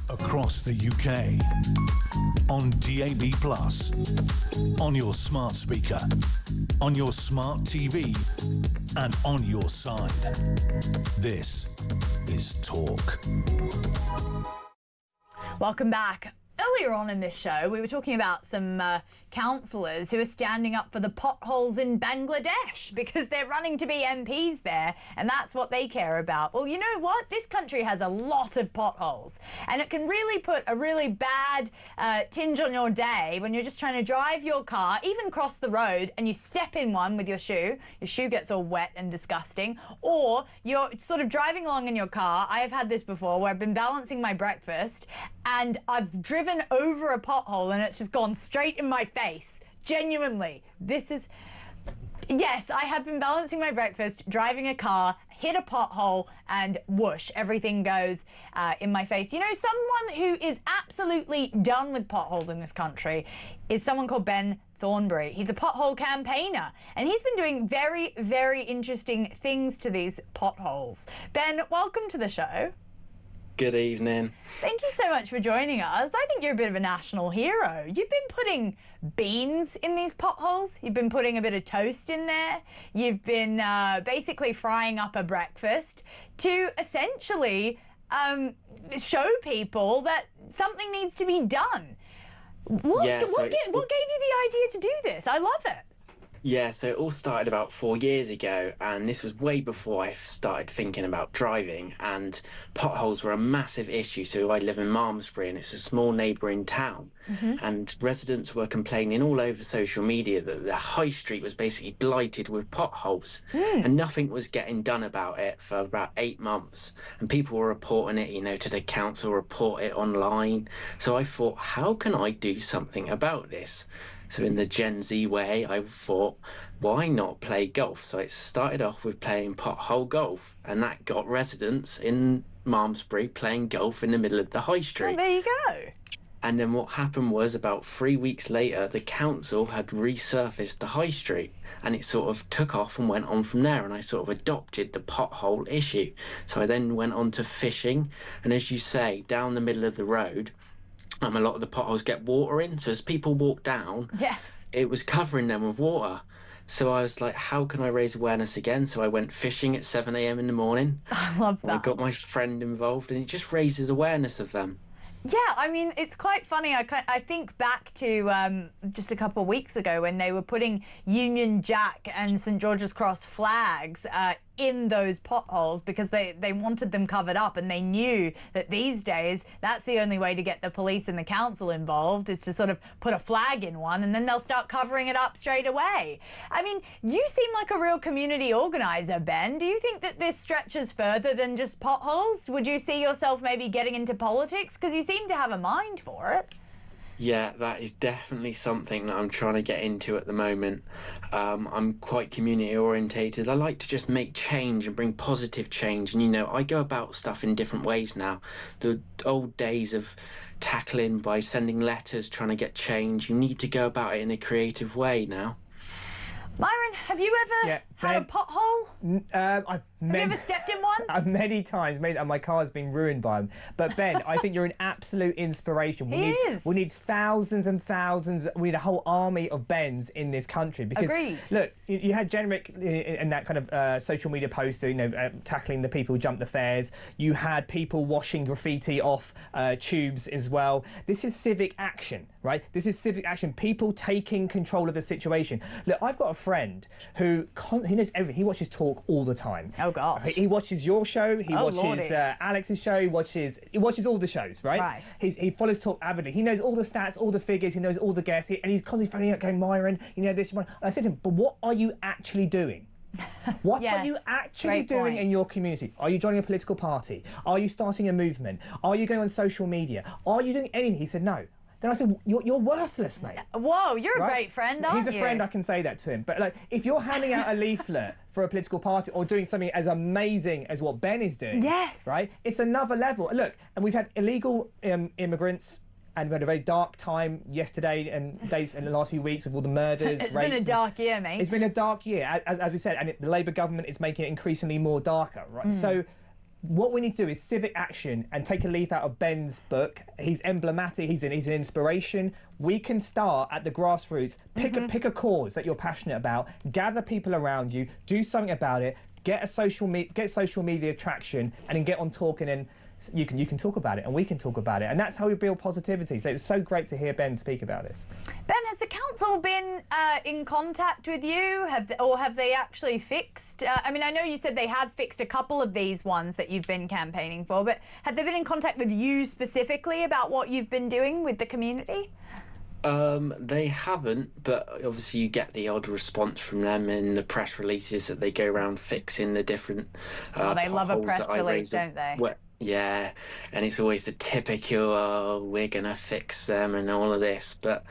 Across the UK, on DAB+, on your smart speaker, on your smart TV, and on your side. This is Talk. Welcome back. Earlier on in this show, we were talking about some councillors who are standing up for the potholes in Bangladesh because they're running to be MPs there, and that's what they care about. Well, you know what? This country has a lot of potholes, and it can really put a really bad tinge on your day when you're just trying to drive your car, even cross the road, and you step in one with your shoe gets all wet and disgusting, or you're sort of driving along in your car. I have had this before where I've been balancing my breakfast and I've driven over a pothole and it's just gone straight in my face. Genuinely. Yes, I have been balancing my breakfast, driving a car, hit a pothole, and whoosh, everything goes in my face. You know, someone who is absolutely done with potholes in this country is someone called Ben Thornbury. He's a pothole campaigner, and he's been doing very, very interesting things to these potholes. Ben, welcome to the show. Good evening. Thank you so much for joining us. I think you're a bit of a national hero. You've been putting beans in these potholes. You've been putting a bit of toast in there. You've been basically frying up a breakfast to essentially show people that something needs to be done. What gave you the idea to do this? I love it. Yeah, so it all started about 4 years ago, and this was way before I started thinking about driving, and potholes were a massive issue. So I live in Malmesbury, and it's a small neighbouring town, and residents were complaining all over social media that the high street was basically blighted with potholes, and nothing was getting done about it for about 8 months, and people were reporting it, you know, to the council, report it online. So I thought, how can I do something about this? So in the Gen Z way, I thought, why not play golf? So it started off with playing pothole golf, and that got residents in Malmesbury playing golf in the middle of the high street. Oh, there you go. And then what happened was about 3 weeks later, the council had resurfaced the high street, and it sort of took off and went on from there, and I sort of adopted the pothole issue. So I then went on to fishing, and as you say, down the middle of the road, a lot of the potholes get water in, so as people walk down, it was covering them with water. So I was like, how can I raise awareness again? So I went fishing at 7 a.m. in the morning. I love that. I got my friend involved, and it just raises awareness of them. Yeah, I mean, it's quite funny. I think back to just a couple of weeks ago when they were putting Union Jack and St George's Cross flags in those potholes because they wanted them covered up, and they knew that these days that's the only way to get the police and the council involved is to sort of put a flag in one, and then they'll start covering it up straight away. I mean, you seem like a real community organizer, Ben. Do you think that this stretches further than just potholes? Would you see yourself maybe getting into politics? Because you seem to have a mind for it. Yeah, that is definitely something that I'm trying to get into at the moment. I'm quite community orientated. I like to just make change and bring positive change. And, you know, I go about stuff in different ways now. The old days of tackling by sending letters, trying to get change, you need to go about it in a creative way now. Myron, have you ever had a pothole? Have you ever stepped in one? Many times, and my car's been ruined by them. But Ben, I think you're an absolute inspiration. We need thousands and thousands. We need a whole army of Bens in this country because Agreed. Look, you had Generic in that kind of social media poster, tackling the people who jump the fares. You had people washing graffiti off tubes as well. This is civic action, right? This is civic action. People taking control of the situation. Look, I've got a friend who he knows everything. He watches Talk all the time. Oh gosh. He watches your show. He watches Lordy. Alex's show. He watches all the shows, right? Right. He follows Talk avidly. He knows all the stats, all the figures. He knows all the guests. And he's constantly phoning out, going, Myron, this one. I said to him, but what are you actually doing? What are you actually doing in your community? Are you joining a political party? Are you starting a movement? Are you going on social media? Are you doing anything? He said, no. Then I said, you're worthless, mate. Whoa, you're a great friend, aren't you? He's a friend, I can say that to him. But if you're handing out a leaflet for a political party or doing something as amazing as what Ben is doing, right? It's another level. Look, and we've had illegal immigrants. And we had a very dark time yesterday and days in the last few weeks with all the murders, It's rapes. been a dark year, mate. It's been a dark year, as we said, and the Labour government is making it increasingly more darker, right? So what we need to do is civic action and take a leaf out of Ben's book. He's emblematic, he's an inspiration. We can start at the grassroots, pick a cause that you're passionate about, gather people around you, do something about it, get social media traction, and then get on talking and you can talk about it and we can talk about it, and that's how we build positivity. So it's so great to hear Ben speak about this. Ben, has the council been in contact with you, have they actually fixed? I mean, I know you said they had fixed a couple of these ones that you've been campaigning for, but have they been in contact with you specifically about what you've been doing with the community? They haven't, but obviously you get the odd response from them in the press releases that they go around fixing the different they love a potholes press that I release, raised don't they? Yeah, and it's always the typical, we're gonna fix them and all of this. But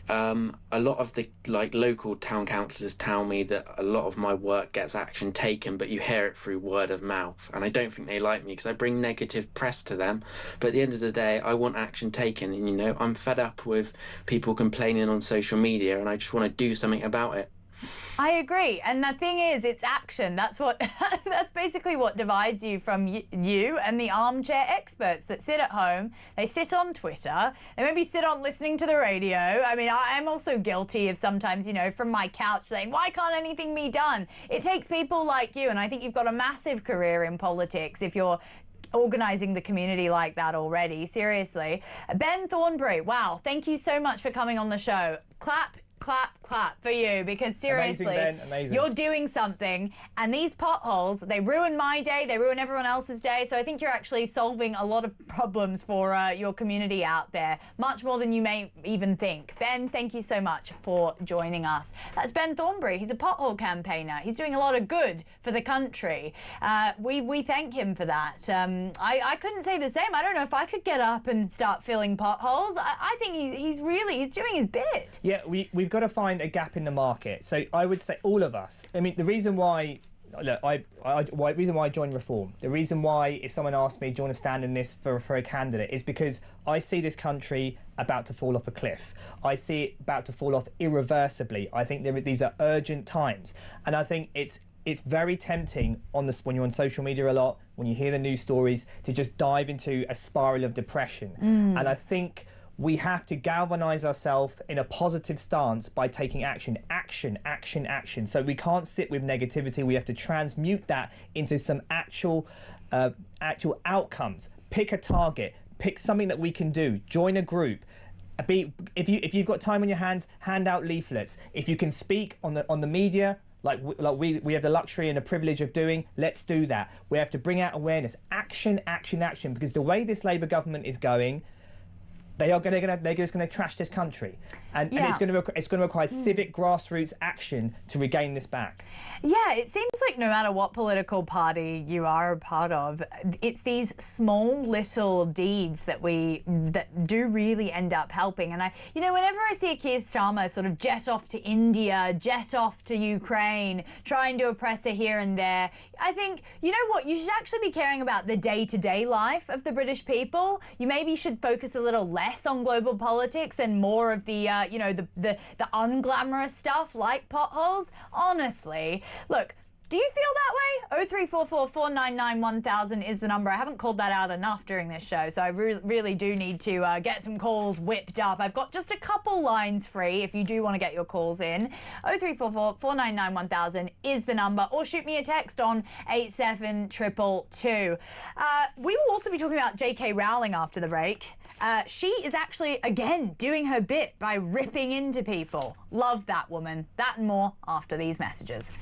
a lot of the local town councillors tell me that a lot of my work gets action taken, but you hear it through word of mouth. And I don't think they like me because I bring negative press to them. But at the end of the day, I want action taken. And, I'm fed up with people complaining on social media and I just want to do something about it. I agree, and the thing is, it's action. That's basically what divides you from you and the armchair experts that sit at home. They sit on Twitter. They maybe sit on listening to the radio. I mean, I'm also guilty of sometimes, from my couch saying, why can't anything be done? It takes people like you, and I think you've got a massive career in politics if you're organising the community like that already. Seriously. Ben Thornbury, wow, thank you so much for coming on the show. Clap for you, because seriously, amazing, Ben, amazing. You're doing something, and these potholes, they ruin my day, they ruin everyone else's day, so I think you're actually solving a lot of problems for your community out there, much more than you may even think. Ben, thank you so much for joining us. That's Ben Thornbury. He's a pothole campaigner. He's doing a lot of good for the country. We thank him for that. I couldn't say the same. I don't know if I could get up and start filling potholes. I think he's doing his bit. Yeah, we've got to find a gap in the market. So I would say all of us. I mean, the reason why, look, reason why I joined Reform, the reason why if someone asked me, do you want to stand in this for a candidate, is because I see this country about to fall off a cliff. I see it about to fall off irreversibly. I think these are urgent times, and I think it's very tempting when you're on social media a lot, when you hear the news stories, to just dive into a spiral of depression. And I think we have to galvanise ourselves in a positive stance by taking action. Action. So we can't sit with negativity. We have to transmute that into some actual outcomes. Pick a target. Pick something that we can do. Join a group. If you've got time on your hands, hand out leaflets. If you can speak on the media, like we have the luxury and the privilege of doing, let's do that. We have to bring out awareness. Action, because the way this Labour government is going, they're just going to trash this country, and it's going to require civic grassroots action to regain this back. Yeah, it seems like no matter what political party you are a part of, it's these small little deeds that do really end up helping. And whenever I see a Keir Starmer sort of jet off to India, jet off to Ukraine, trying to oppress her here and there, I think, you know what, you should actually be caring about the day-to-day life of the British people. You maybe should focus a little less less on global politics and more of the, you know, the unglamorous stuff like potholes? Honestly, look, do you feel that way? 0344 499 1000 is the number. I haven't called that out enough during this show, so I really do need to get some calls whipped up. I've got just a couple lines free if you do want to get your calls in. 0344 499 1000 is the number, or shoot me a text on 87222. We will also be talking about J.K. Rowling after the break. She is actually, again, doing her bit by ripping into people. Love that woman. That and more after these messages.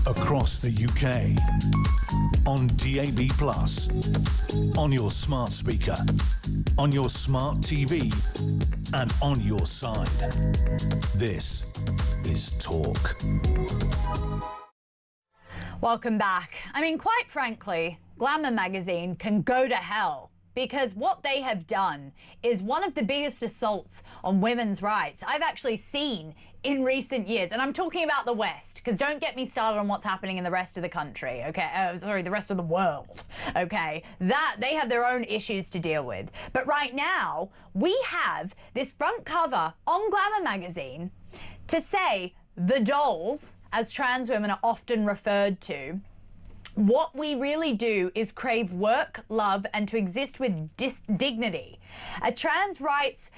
Across the UK, on DAB+, on your smart speaker, on your smart TV, and on your side. This is Talk. Welcome back. I mean, quite frankly, Glamour magazine can go to hell, because what they have done is one of the biggest assaults on women's rights I've actually seen in recent years. And I'm talking about the West, because don't get me started on what's happening in the rest of the country, okay? The rest of the world, okay? That, they have their own issues to deal with. But right now, we have this front cover on Glamour magazine to say the dolls, as trans women are often referred to, what we really do is crave work, love, and to exist with dignity. A trans rights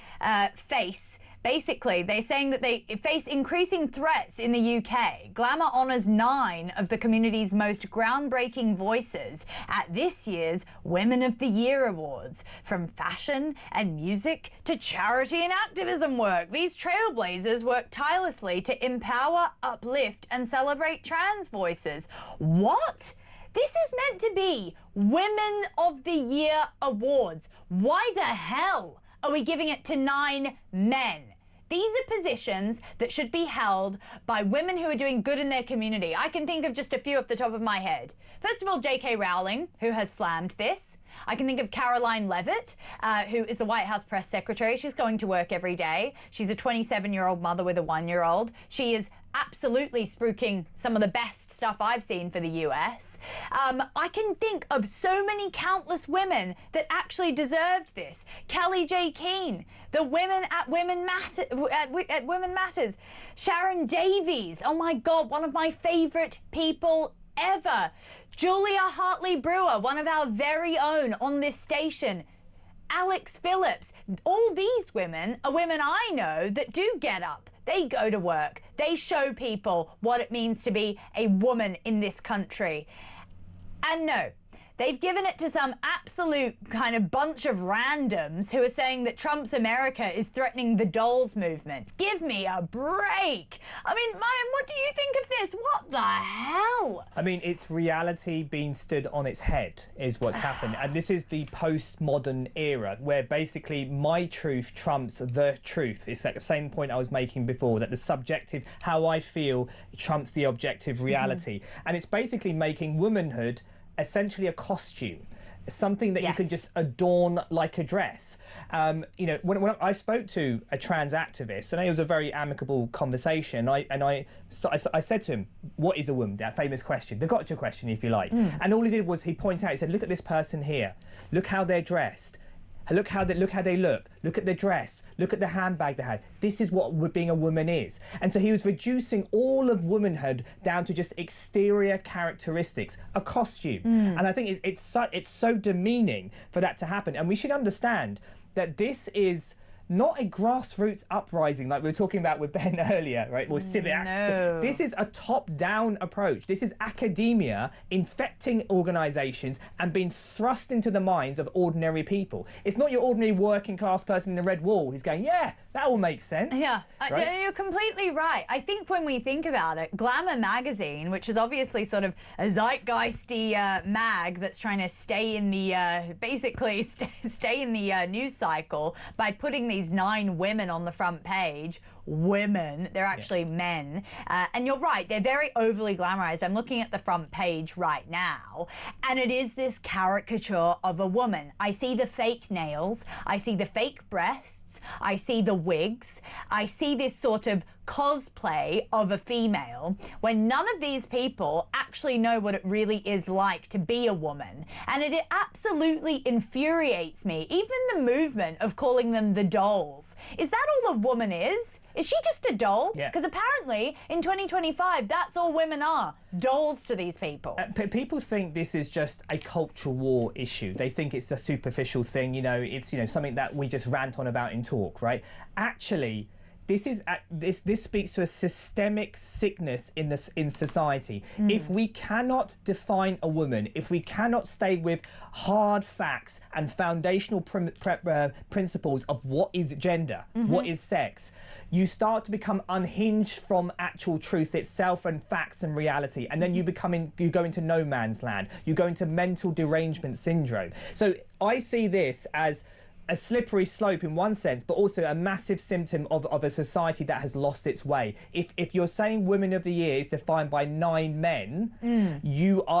basically, they're saying that they face increasing threats in the UK. Glamour honours 9 of the community's most groundbreaking voices at this year's Women of the Year Awards. From fashion and music to charity and activism work, these trailblazers work tirelessly to empower, uplift, and celebrate trans voices. What? This is meant to be Women of the Year Awards. Why the hell are we giving it to 9 men? These are positions that should be held by women who are doing good in their community. I can think of just a few off the top of my head. First of all, J.K. Rowling, who has slammed this. I can think of Caroline Levitt, who is the White House press secretary. She's going to work every day. She's a 27-year-old mother with a 1-year-old. She is absolutely spruiking some of the best stuff I've seen for the US. I can think of so many countless women that actually deserved this. Kelly J. Keane, the women at Women Matters. Sharon Davies, oh my God, one of my favorite people ever. Julia Hartley Brewer, one of our very own on this station. Alex Phillips. All these women are women I know that do get up. They go to work. They show people what it means to be a woman in this country. And no, they've given it to some absolute kind of bunch of randoms who are saying that Trump's America is threatening the dolls movement. Give me a break. I mean, Mayim, what do you think of this? What the hell? I mean, it's reality being stood on its head is what's happened. And this is the postmodern era where basically my truth trumps the truth. It's like the same point I was making before, that the subjective, how I feel, trumps the objective reality. And it's basically making womanhood essentially a costume, something that you can just adorn like a dress. You know, when I spoke to a trans activist, and it was a very amicable conversation, I said to him, what is a woman? That famous question, the gotcha question, if you like. And all he did was he pointed out, he said, look at this person here, look how they're dressed. Look how they look. Look at the dress. Look at the handbag they had. This is what being a woman is. And so he was reducing all of womanhood down to just exterior characteristics, a costume. And I think it's so demeaning for that to happen. And we should understand that this is not a grassroots uprising like we were talking about with Ben earlier, right? Or civic activism. This is a top-down approach. This is academia infecting organisations and being thrust into the minds of ordinary people. It's not your ordinary working-class person in the red wall who's going, yeah, that all makes sense. Yeah, right? You're completely right. I think when we think about it, Glamour magazine, which is obviously sort of a zeitgeisty mag that's trying to stay in the, basically stay in the news cycle by putting these 9 women on the front page. Women, they're actually men. And you're right, they're very overly glamorized. I'm looking at the front page right now, and it is this caricature of a woman. I see the fake nails, I see the fake breasts, I see the wigs, I see this sort of cosplay of a female when none of these people actually know what it really is like to be a woman. And it absolutely infuriates me. Even the movement of calling them the dolls. Is that all a woman is? Is she just a doll? Because apparently in 2025, that's all women are. Dolls to these people. People think this is just a culture war issue. They think it's a superficial thing, you know, it's, you know, something that we just rant on about in talk, right? Actually, this speaks to a systemic sickness in society. If we cannot define a woman, if we cannot stay with hard facts and foundational principles of what is gender, what is sex, you start to become unhinged from actual truth itself and facts and reality, and then you go into no man's land. You go into mental derangement syndrome. So I see this as a slippery slope in one sense, but also a massive symptom of a society that has lost its way. If you're saying Women of the Year is defined by 9 men,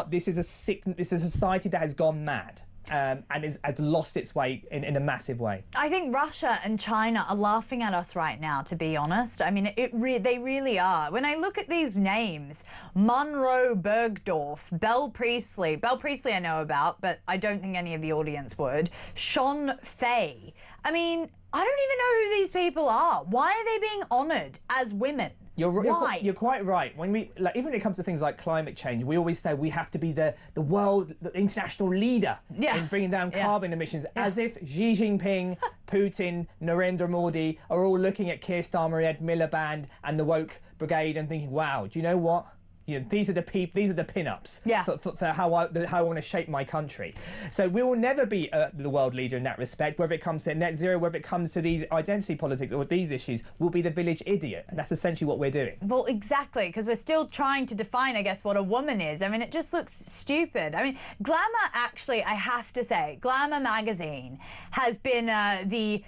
this is a society that has gone mad. And has lost its way in a massive way. I think Russia and China are laughing at us right now, to be honest. I mean, they really are. When I look at these names, Monroe Bergdorf, Belle Priestley I know about, but I don't think any of the audience would. Sean Fay. I mean, I don't even know who these people are. Why are they being honoured as women? You're quite right. When even when it comes to things like climate change, we always say we have to be the world, the international leader in bringing down carbon emissions, as if Xi Jinping, Putin, Narendra Modi are all looking at Keir Starmer, Ed Miliband and the woke brigade and thinking, wow, do you know what? You know, these are the pin-ups for how I want to shape my country. So we will never be the world leader in that respect, whether it comes to net zero, whether it comes to these identity politics or these issues. We'll be the village idiot, and that's essentially what we're doing. Well, exactly, because we're still trying to define, I guess, what a woman is. I mean, it just looks stupid. I mean, Glamour, actually, I have to say, Glamour magazine has been the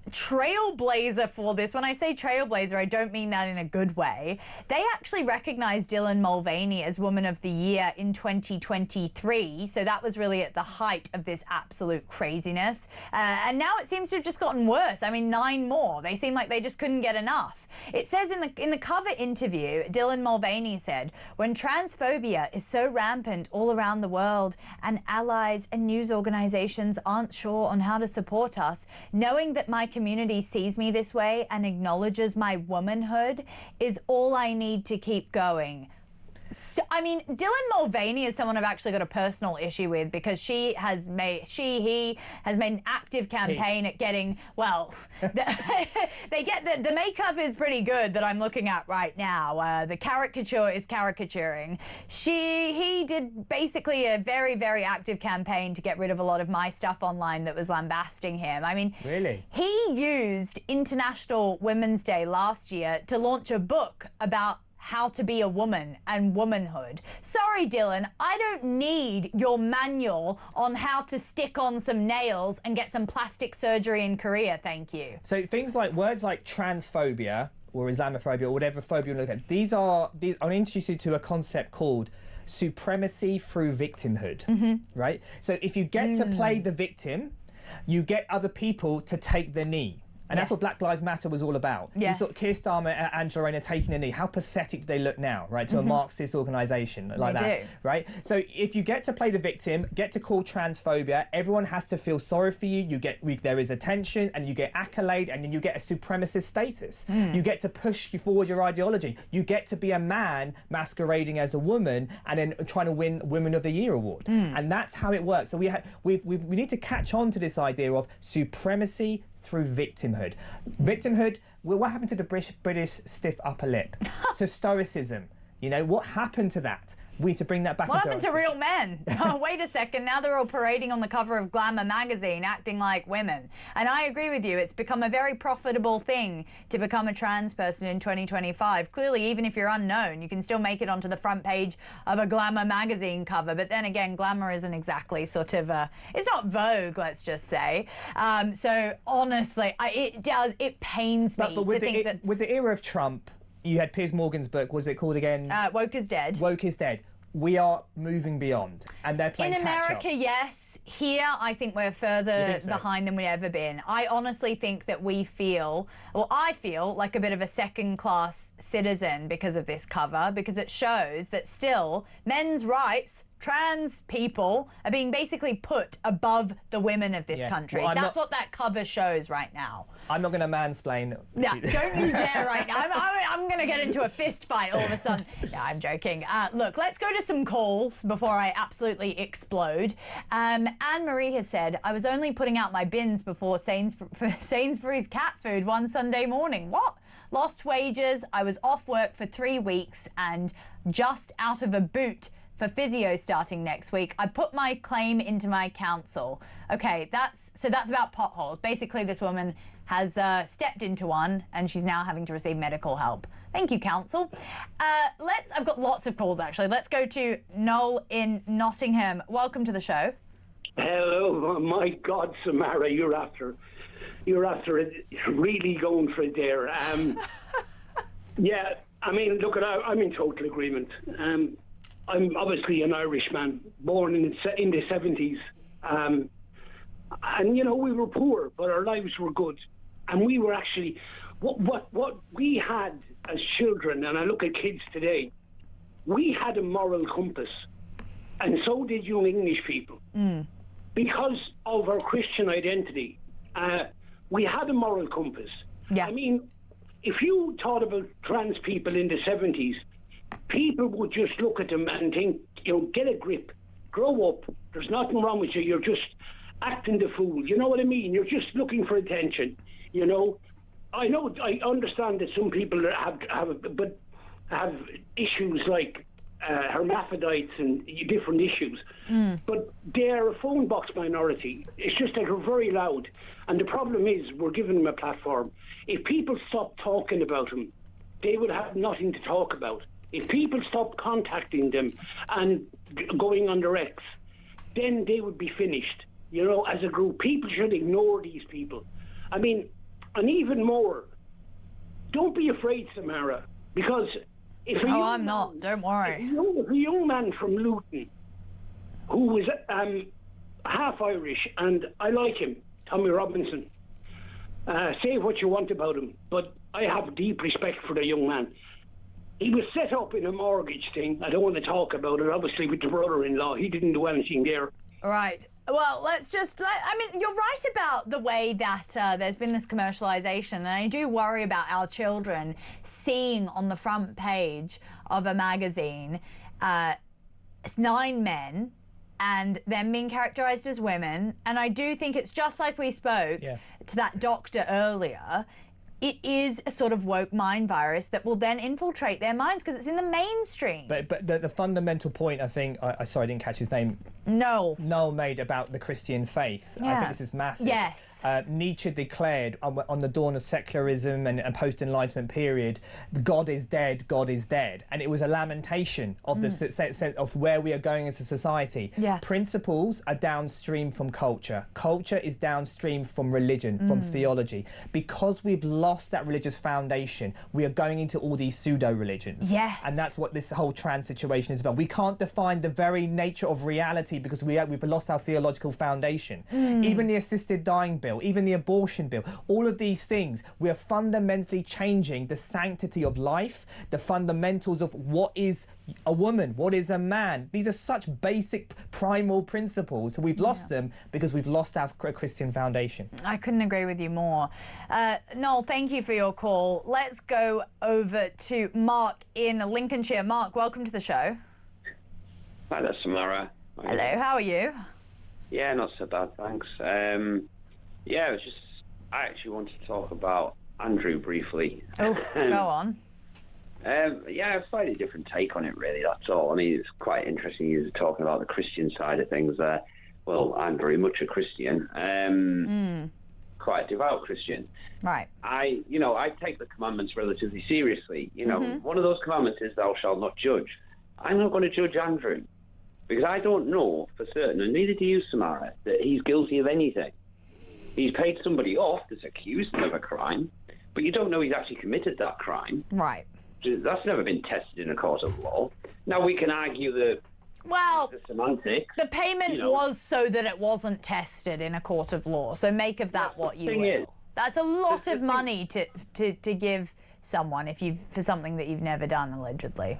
trailblazer for this. When I say trailblazer, I don't mean that in a good way. They actually recognized Dylan Mulvaney as Woman of the Year in 2023, so that was really at the height of this absolute craziness. And now it seems to have just gotten worse. I mean, 9 more. They seem like they just couldn't get enough. It says in the cover interview, Dylan Mulvaney said, when transphobia is so rampant all around the world and allies and news organizations aren't sure on how to support us, knowing that my community sees me this way and acknowledges my womanhood is all I need to keep going. So, I mean, Dylan Mulvaney is someone I've actually got a personal issue with because he has made an active campaign at getting, well, the makeup is pretty good that I'm looking at right now. The caricature is caricaturing. He did basically a very, very active campaign to get rid of a lot of my stuff online that was lambasting him. I mean, really? He used International Women's Day last year to launch a book about how to be a woman and womanhood. Sorry, Dylan, I don't need your manual on how to stick on some nails and get some plastic surgery in Korea, thank you. So words like transphobia or Islamophobia or whatever phobia you look at, these I'll introduce you to a concept called supremacy through victimhood, right? So if you get to play the victim, you get other people to take the knee. And that's what Black Lives Matter was all about. Yes. You saw Keir Starmer and Angela Rayner taking a knee. How pathetic do they look now, right, to a Marxist organisation like that, right? So if you get to play the victim, get to call transphobia, everyone has to feel sorry for you. There is attention, and you get accolade, and then you get a supremacist status. You get to push forward your ideology. You get to be a man masquerading as a woman, and then trying to win Women of the Year award. And that's how it works. So we need to catch on to this idea of supremacy through victimhood. What happened to the British stiff upper lip? So stoicism, what happened to that? We need to bring that back. What happened to real men? Oh, wait a second. Now they're all parading on the cover of Glamour magazine, acting like women. And I agree with you. It's become a very profitable thing to become a trans person in 2025. Clearly, even if you're unknown, you can still make it onto the front page of a Glamour magazine cover. But then again, Glamour isn't exactly sort of it's not Vogue, let's just say. So honestly, it pains me to think that with the era of Trump, you had Piers Morgan's book. What was it called again? Woke is Dead. Woke is Dead. We are moving beyond, and they're playing in America, catch up. yes. Here, I think we're further behind than we've ever been. I honestly think that I feel like a bit of a second-class citizen because of this cover, because it shows that still men's rights, trans people are being basically put above the women of this country. Well, that's what that cover shows right now. I'm not going to mansplain. No, don't you dare right now. I'm going to get into a fist fight all of a sudden. No, I'm joking. Look, let's go to some calls before I absolutely explode. Anne-Marie has said, I was only putting out my bins before Sainsbury's cat food one Sunday morning. What? Lost wages. I was off work for 3 weeks and just out of a boot for physio starting next week. I put my claim into my council. Okay, that's about potholes. Basically, this woman has stepped into one and she's now having to receive medical help. Thank you, council. I've got lots of calls actually. Let's go to Noel in Nottingham. Welcome to the show. Hello, my God, Samara, you're after it, really going for it there. Yeah, I mean, look, I'm in total agreement. I'm obviously an Irishman, born in the 70s. And, we were poor, but our lives were good. And we were actually, what we had as children, and I look at kids today, we had a moral compass. And so did young English people. Because of our Christian identity, we had a moral compass. Yeah. I mean, if you thought about trans people in the 70s, people would just look at them and think, get a grip, grow up. There's nothing wrong with you. You're just acting the fool. You know what I mean? You're just looking for attention. I understand that some people have issues like hermaphrodites and different issues, but they're a phone box minority. It's just that they're very loud. And the problem is we're giving them a platform. If people stop talking about them, they would have nothing to talk about. If people stopped contacting them and going on their X, then they would be finished. As a group, people should ignore these people. I mean, and even more, don't be afraid, Samara, because if I'm not. Don't worry. A young man from Luton who was half Irish, and I like him, Tommy Robinson. Say what you want about him, but I have deep respect for the young man. He was set up in a mortgage thing. I don't want to talk about it, obviously, with the brother-in-law. He didn't do anything there. Right. Well, I mean, you're right about the way that there's been this commercialization, and I do worry about our children seeing on the front page of a magazine 9 men and them being characterized as women. And I do think it's just like we spoke to that doctor earlier. It is a sort of woke mind virus that will then infiltrate their minds because it's in the mainstream. But the fundamental point, I think, sorry, I didn't catch his name. Noel made about the Christian faith. I think this is massive. Yes. Nietzsche declared on the dawn of secularism and post-Enlightenment period, God is dead, God is dead. And it was a lamentation of the sense of where we are going as a society. Principles are downstream from culture. Culture is downstream from religion, from theology. Because we've lost that religious foundation, we are going into all these pseudo-religions. And that's what this whole trans situation is about. We can't define the very nature of reality because we've lost our theological foundation. Even the assisted dying bill, even the abortion bill, all of these things, we are fundamentally changing the sanctity of life, the fundamentals of what is a woman, what is a man. These are such basic primal principles. So we've lost them because we've lost our Christian foundation. I couldn't agree with you more. Noel, thank you for your call. Let's go over to Mark in Lincolnshire. Mark, welcome to the show. Hi there, Samara. Hello, how are you? Yeah, not so bad, thanks. I actually wanted to talk about Andrew briefly. Oh, go on. A slightly different take on it, really, that's all. I mean, it's quite interesting you're talking about the Christian side of things there. Well, I'm very much a Christian, quite a devout Christian. Right. I take the commandments relatively seriously. One of those commandments is thou shalt not judge. I'm not going to judge Andrew because I don't know for certain, and neither do you, Samara, that he's guilty of anything. He's paid somebody off that's accused him of a crime, but you don't know he's actually committed that crime. Right. That's never been tested in a court of law. Now, we can argue the semantics. The payment was so that it wasn't tested in a court of law, so make of that what you will. That's a lot of money to give someone for something that you've never done, allegedly.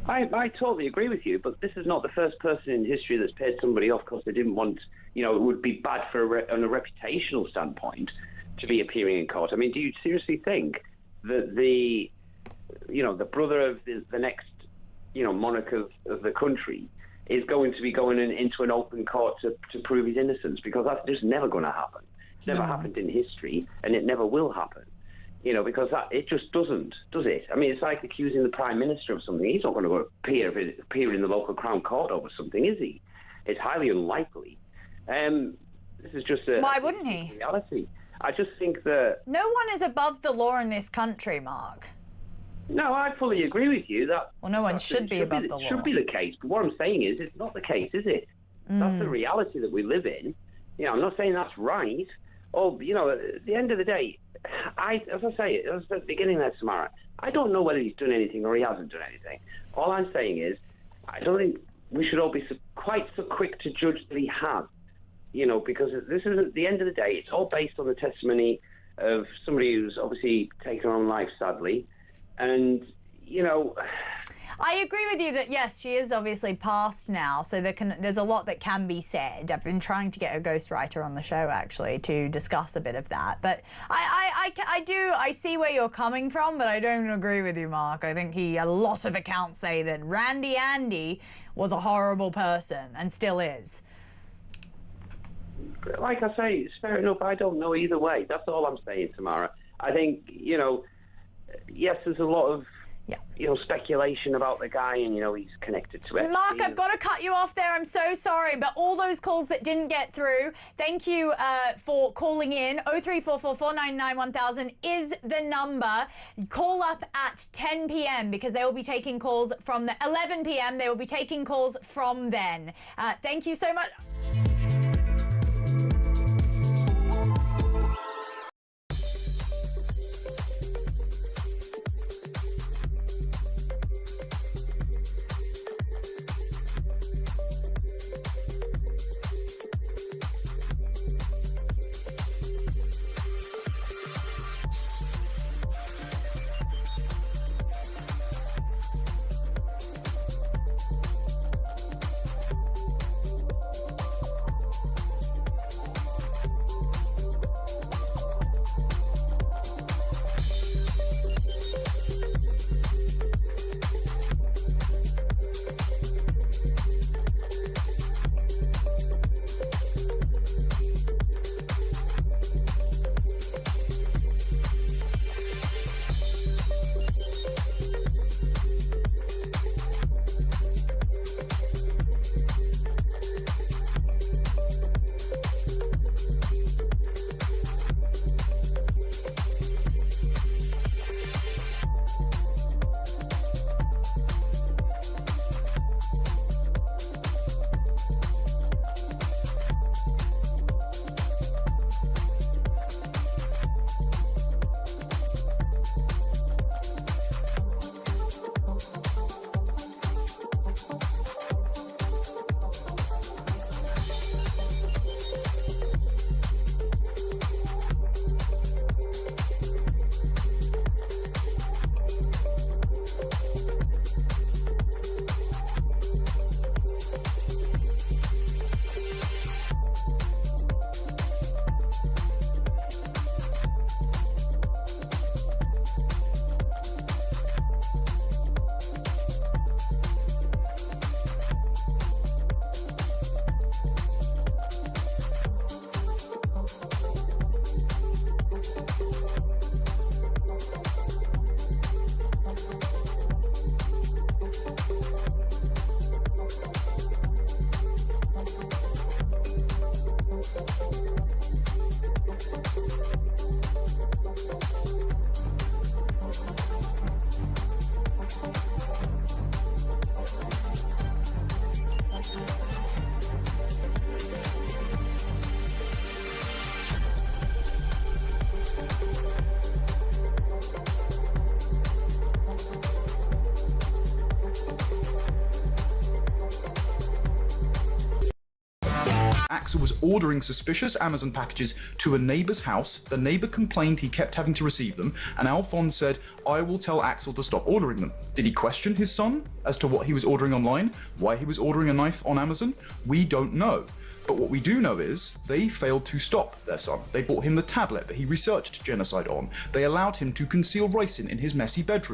I totally agree with you, but this is not the first person in history that's paid somebody off because they didn't want, it would be bad on a reputational standpoint to be appearing in court. I mean, do you seriously think that the brother of the next, monarch of the country is going to be going into an open court to prove his innocence? Because that's just never going to happen. It's never happened in history, and it never will happen. Because it just doesn't, does it? I mean, it's like accusing the Prime Minister of something. He's not going to go appear in the local Crown Court over something, is he? It's highly unlikely. This is just Why wouldn't he? Reality. I just think that... No one is above the law in this country, Mark. No, I fully agree with you. Well, no one should be above the law. It should be the case. But what I'm saying is it's not the case, is it? That's the reality that we live in. I'm not saying that's right. Or, at the end of the day, as I said at the beginning there, Samara, I don't know whether he's done anything or he hasn't done anything. All I'm saying is I don't think we should all be quite so quick to judge that he has. Because this is, at the end of the day, it's all based on the testimony of somebody who's obviously taken on life, sadly. And, I agree with you that, yes, she is obviously passed now, so there's a lot that can be said. I've been trying to get a ghostwriter on the show, actually, to discuss a bit of that. But I see where you're coming from, but I don't agree with you, Mark. I think a lot of accounts say that Randy Andy was a horrible person and still is. Like I say, it's fair enough. I don't know either way. That's all I'm saying, Samara. I think, yes, there's a lot of, speculation about the guy and, he's connected to it. Mark, I've got to cut you off there. I'm so sorry. But all those calls that didn't get through, thank you for calling in. 03444991000 is the number. Call up at 10 p.m. because they will be taking calls from 11 p.m. They will be taking calls from then. Thank you so much. Axel was ordering suspicious Amazon packages to a neighbour's house. The neighbour complained he kept having to receive them, and Alphonse said, I will tell Axel to stop ordering them. Did he question his son as to what he was ordering online? Why he was ordering a knife on Amazon? We don't know. But what we do know is they failed to stop their son. They bought him the tablet that he researched genocide on. They allowed him to conceal ricin in his messy bedroom.